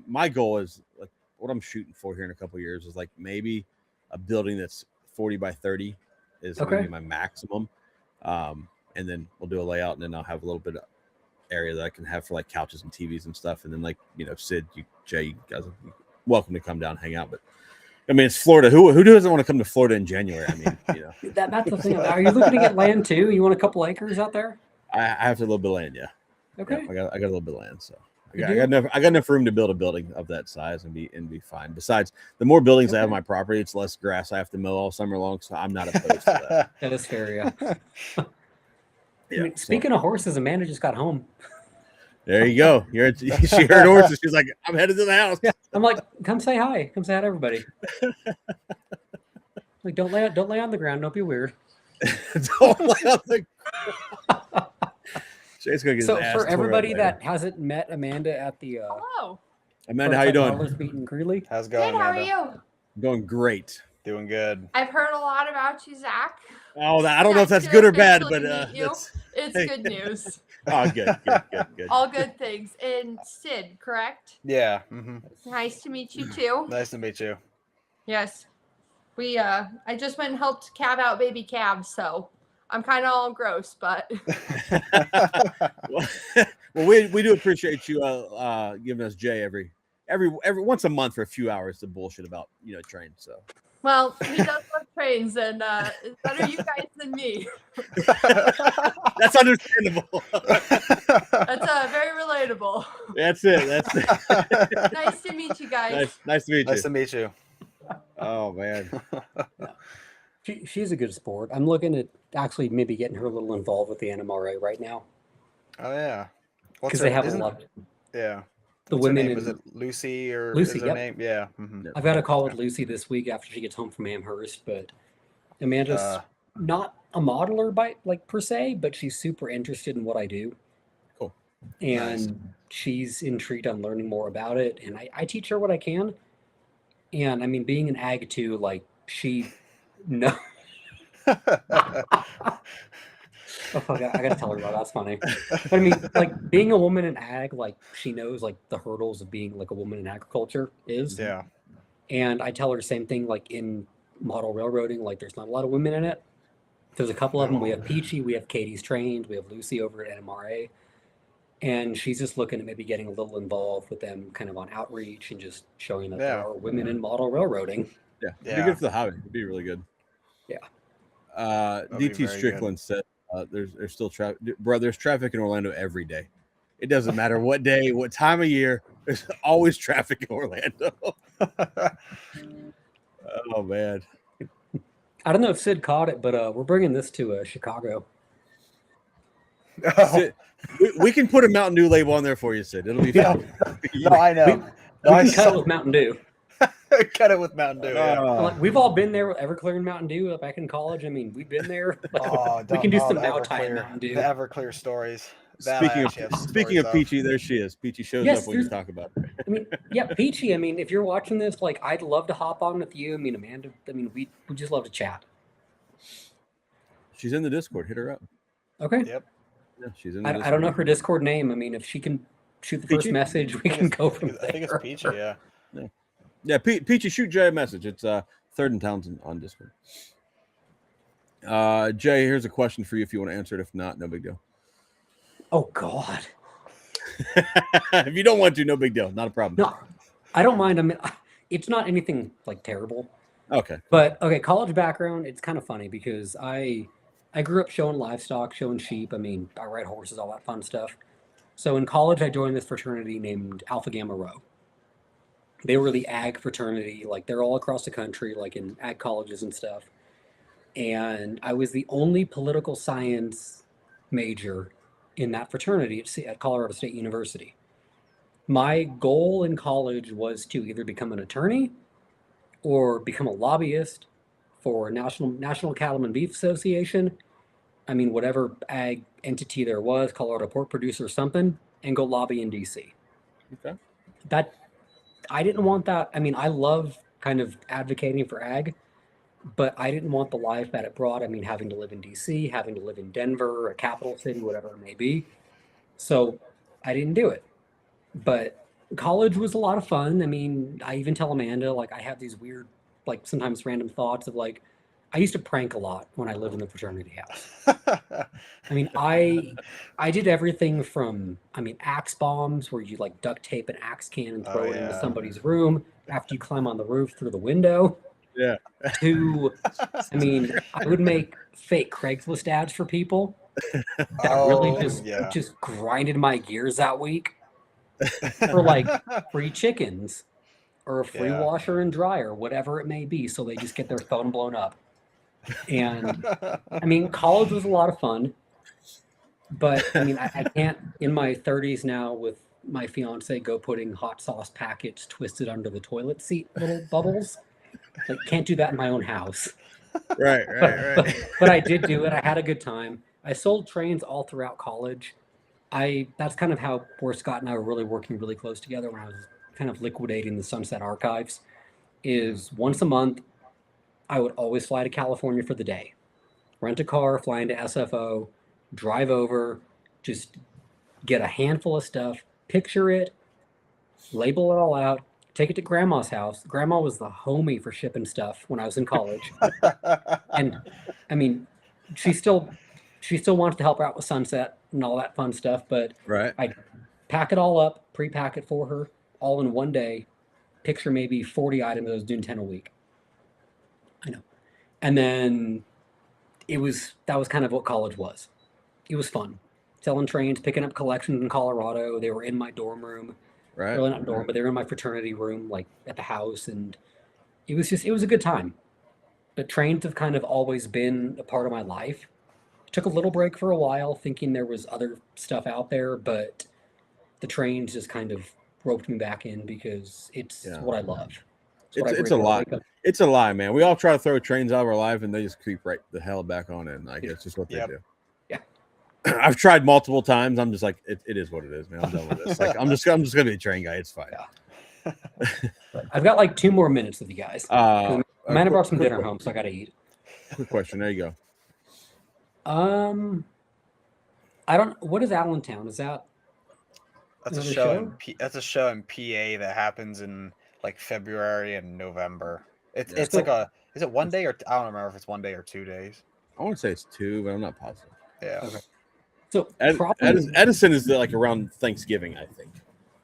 My goal is like what I'm shooting for here in a couple of years is like maybe a building that's 40 by 30 is going to be my maximum. And then we'll do a layout, and then I'll have a little bit of area that I can have for like couches and TVs and stuff. And then like Sid, Jay, you guys are welcome to come down and hang out. But I mean, it's Florida. Who doesn't want to come to Florida in January? I mean, that's the thing. Are you looking to get land too? You want a couple acres out there? I have a little bit of land, yeah. Okay. Yeah, I got a little bit of land, so You I got enough room to build a building of that size and be fine. Besides, the more buildings I have on my property, it's less grass I have to mow all summer long, so I'm not opposed to that. That is fair, yeah. Yeah, I mean, speaking of horses, Amanda just got home. there you go. She heard horses. She's like, I'm headed to the house. Yeah, I'm like, come say hi. Come say hi to everybody. Like, don't lay on the ground. Don't be weird. Don't lay on the Jay's gonna get So his ass for tore up everybody later. that hasn't met Amanda at the Hello. Amanda, how you doing? Prototype Parlors meet in Greeley, How's it Good. going, How are Amanda? you? Doing great. Doing good. I've heard a lot about you, Zach. Oh, I don't know if Nice that's to good or bad, but officially meet you. that's- It's Hey. good news. oh, good. All good things. And Sid, correct? Yeah. Nice to meet you too. Nice to meet you. Yes. I just went and helped calve out baby calves, so I'm kind of all gross, but Well, we do appreciate you giving us Jay every once a month for a few hours to bullshit about train. So well, he does love trains, and it's better you guys than me. that's understandable. That's very relatable. That's it. Nice to meet you guys. Nice to meet you. Nice to meet you. Oh man. she's a good sport. I'm looking at actually maybe getting her a little involved with the NMRA right now Oh yeah. because they have a lot. Yeah. The What's her women name? in, Was it Lucy or Lucy, is her yep. name? Yeah. I've got a call with Lucy this week after she gets home from Amherst, but Amanda's not a modeler per se, but she's super interested in what I do. Cool. And she's intrigued on learning more about it. And I teach her what I can. And I mean, being an ag too, like she no. Oh fuck, I gotta tell her about that. That's funny. But I mean, like being a woman in ag, like she knows like the hurdles of being like a woman in agriculture is. Yeah. And I tell her the same thing like in model railroading, like there's not a lot of women in it. There's a couple of them. We have Peachy, we have Katie's trained, we have Lucy over at NMRA. And she's just looking at maybe getting a little involved with them kind of on outreach and just showing that there are women in model railroading. Yeah. It'd be good for the hobby. It'd be really good. Yeah. be DT very Strickland said there's still traffic. Bro, there's traffic in Orlando every day. It doesn't matter what day, what time of year. There's always traffic in Orlando. Oh man. I don't know if Sid caught it, but we're bringing this to Chicago. Sid, we can put a Mountain Dew label on there for you, Sid. It'll be fun. No, I know. No, We I can cut saw- it with Mountain Dew. Cut it with Mountain Dew. Yeah. Like, we've all been there with Everclear and Mountain Dew back in college. I mean, we've been there. Like, Oh, we can do some the Moutai and Everclear, Mountain Dew. the Everclear stories. That Speaking I of actually have some speaking stories of Peachy, there she is. Peachy shows Yes, up when you there's- talk about her. I mean, yeah, Peachy. I mean, if you're watching this, like, I'd love to hop on with you. I mean, Amanda. I mean, we just love to chat. She's in the Discord. Hit her up. Okay. Yep. Yeah, she's in the I Discord. don't know her Discord name. I mean, if she can shoot the first Peachy? message, we I can think go it's- from I think it's there. Peachy. Yeah. Yeah, Peachy, shoot Jay a message. It's Third and Townsend on Discord. Jay, here's a question for you if you want to answer it. If not, no big deal. Oh God. If you don't want to, no big deal. Not a problem. No, I don't mind. I mean, it's not anything like terrible. Okay. But okay, college background, it's kind of funny because I grew up showing livestock, showing sheep. I mean, I ride horses, all that fun stuff. So in college, I joined this fraternity named Alpha Gamma Rho. They were the ag fraternity, like they're all across the country, like in ag colleges and stuff. And I was the only political science major in that fraternity at Colorado State University. My goal in college was to either become an attorney or become a lobbyist for National Cattle and Beef Association. I mean, whatever ag entity there was, Colorado Pork Producer or something, and go lobby in DC. Okay. That I didn't want that. I mean, I love kind of advocating for ag, but I didn't want the life that it brought. I mean, having to live in DC, having to live in Denver, a capital city, whatever it may be. So I didn't do it. But college was a lot of fun. I mean, I even tell Amanda, like, I have these weird, like, sometimes random thoughts of like, I used to prank a lot when I lived in the fraternity house. I mean, I did everything from, I mean, axe bombs where you like duct tape an axe can and throw Oh, it into yeah. somebody's room after you climb on the roof through the window. Yeah. To, I mean, I would make fake Craigslist ads for people that really just grinded my gears that week for like free chickens or a free Yeah. washer and dryer, whatever it may be. So they just get their phone blown up. And I mean, college was a lot of fun, but I mean, I can't in my 30s now with my fiance go putting hot sauce packets twisted under the toilet seat little bubbles. Like, can't do that in my own house. Right. But I did do it. I had a good time. I sold trains all throughout college. That's kind of how where Scott and I were really working really close together when I was kind of liquidating the Sunset Archives. Is once a month, I would always fly to California for the day, rent a car, fly into SFO, drive over, just get a handful of stuff, picture it, label it all out, take it to Grandma's house. Grandma was the homie for shipping stuff when I was in college. And I mean, she still wants to help her out with Sunset and all that fun stuff, but Right. I pack it all up, pre-pack it for her, all in one day, picture maybe 40 items. I was doing 10 a week. I know. And then that was kind of what college was. It was fun. Selling trains, picking up collections in Colorado. They were in my dorm room. Right. Really not dorm, but they were in my fraternity room, like at the house. And it was a good time. But trains have kind of always been a part of my life. Took a little break for a while, thinking there was other stuff out there, but the trains just kind of roped me back in because it's Yeah. what I love. It's a lot. It's a lie, man. We all try to throw trains out of our life and they just creep right the hell back on in. Like, it's just what Yep. they do. Yeah. I've tried multiple times. I'm just like, it is what it is, man. I'm done with this. Like, I'm just gonna be a train guy. It's fine. Yeah. But I've got like 2 more minutes with you guys. A Amanda brought some quick dinner home, so I got to eat. Quick question. There you go. I don't. What is Allentown? Is that? That's a Another show. show? That's a show in PA that happens in like February and November. It's Yeah. it's like a. Is it one day or I don't remember if it's 1 day or 2 days. I want to say it's 2, but I'm not positive. Yeah. Okay. So Edison is like around Thanksgiving, I think.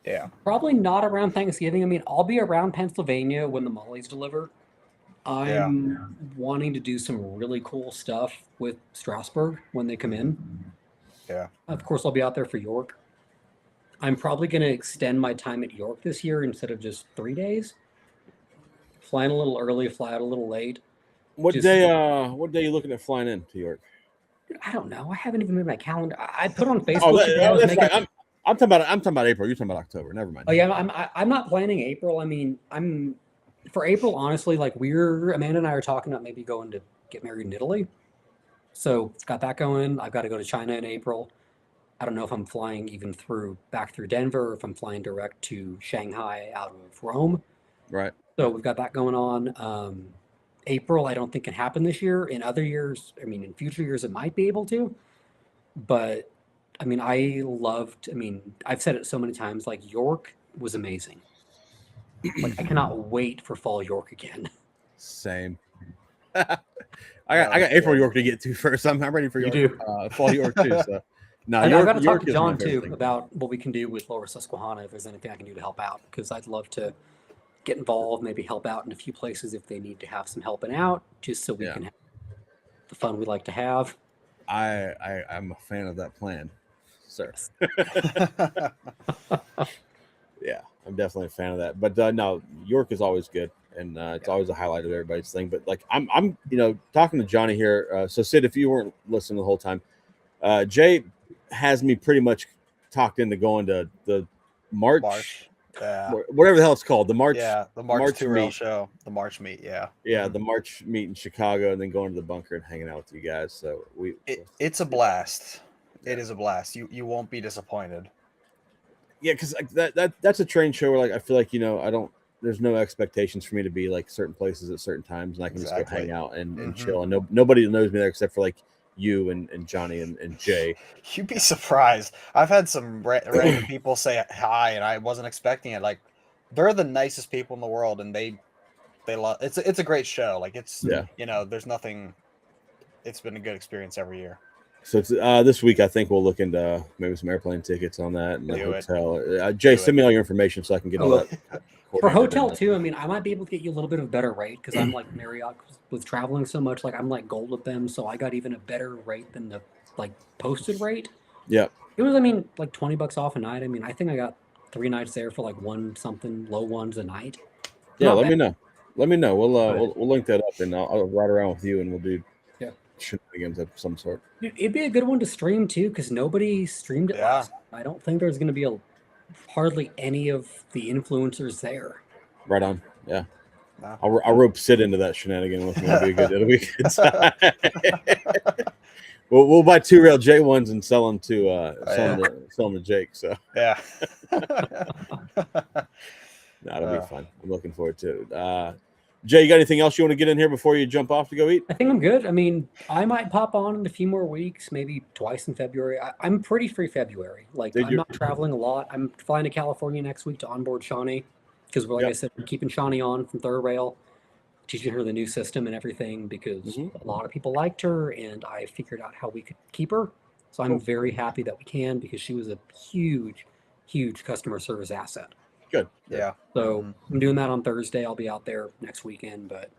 Yeah. probably not around Thanksgiving. I mean, I'll be around Pennsylvania when the Mollies deliver. I'm wanting to do some really cool stuff with Strasburg when they come in. Yeah. Of course, I'll be out there for York. I'm probably going to extend my time at York this year instead of just 3 days. Flying a little early, fly out a little late. What Just- day? What day are you looking at flying in to York? I don't know. I haven't even made my calendar. I put on Facebook. Oh, today I was that's making- right. I'm talking about April. You're talking about October. Never mind. Oh yeah, I'm not planning April. I mean, I'm for April. Honestly, like Amanda and I are talking about maybe going to get married in Italy. So got that going. I've got to go to China in April. I don't know if I'm flying even back through Denver, or if I'm flying direct to Shanghai out of Rome. Right. So we've got that going on. April, I don't think can happen this year. In other years, I mean, in future years, it might be able to. But I mean, I've said it so many times, like York was amazing. Like I cannot wait for fall York again. Same. I got April York to get to first. I'm ready for You York. do. Fall York too. So no, I York, got to talk York to is my John favorite too thing. about what we can do with Lower Susquehanna, if there's anything I can do to help out, because I'd love to get involved, maybe help out in a few places if they need to have some helping out, just so we can have the fun we like to have. I'm a fan of that plan, sir. Yeah, I'm definitely a fan of that. But no, York is always good, and it's always a highlight of everybody's thing. But like I'm talking to Johnny here. So Sid, if you weren't listening the whole time, Jay has me pretty much talked into going to the March. Yeah. Whatever the hell it's called, the March. Yeah, the March 2 rail meet. show, the March meet. Yeah. Yeah, the March meet in Chicago, and then going to the bunker and hanging out with you guys. So It's a blast. It is a blast. You won't be disappointed. Yeah, because that's a train show where like I feel like there's no expectations for me to be like certain places at certain times, and I can just go hang out and chill, and nobody knows me there except for like you and Johnny and Jay. You'd be surprised. I've had some random people say hi, and I wasn't expecting it. Like they're the nicest people in the world, and they love it's a great show. Like it's there's nothing. It's been a good experience every year. So it's this week. I think we'll look into maybe some airplane tickets on that and the hotel. Jay, send me all your information so I can get all that. For hotel too, I mean, I might be able to get you a little bit of a better rate because I'm like Marriott with traveling so much. Like I'm like gold with them, so I got even a better rate than the like posted rate. Yeah, it was like $20 off a night. I mean, I think I got 3 nights there for like one something low ones a night. Yeah, let me know. Let me know. We'll link that up and I'll ride around with you and we'll do shenanigans of some sort. It'd be a good one to stream too because nobody streamed it last time. I don't think there's going to be hardly any of the influencers there. Right on. Yeah. No. I'll rope Sid into that shenanigan with me. It'll be a good time. We'll buy 2 rail J1s and sell them to Jake. So yeah. That'll be fun. I'm looking forward to it. Jay, you got anything else you want to get in here before you jump off to go eat? I think I'm good. I mean, I might pop on in a few more weeks, maybe twice in February. I'm pretty free February. Like, I'm not traveling a lot. I'm flying to California next week to onboard Shawnee because, like I said, we're keeping Shawnee on from Third Rail, teaching her the new system and everything because a lot of people liked her, and I figured out how we could keep her. So I'm very happy that we can because she was a huge, huge customer service asset. Good. Yeah. So I'm doing that on Thursday. I'll be out there next weekend, but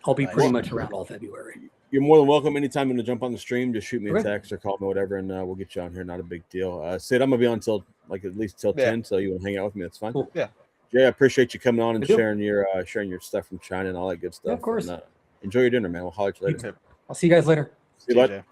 I'll be pretty much around all February. You're more than welcome anytime you want to jump on the stream. Just shoot me a text or call me, whatever, and we'll get you on here. Not a big deal. Sid, I'm gonna be on till at least till 10. So you want to hang out with me? That's fine. Cool. Yeah. Jay, I appreciate you coming on and sharing your stuff from China and all that good stuff. Yeah, of course. And, enjoy your dinner, man. We'll holler at you later. I'll see you guys later. See you, bud.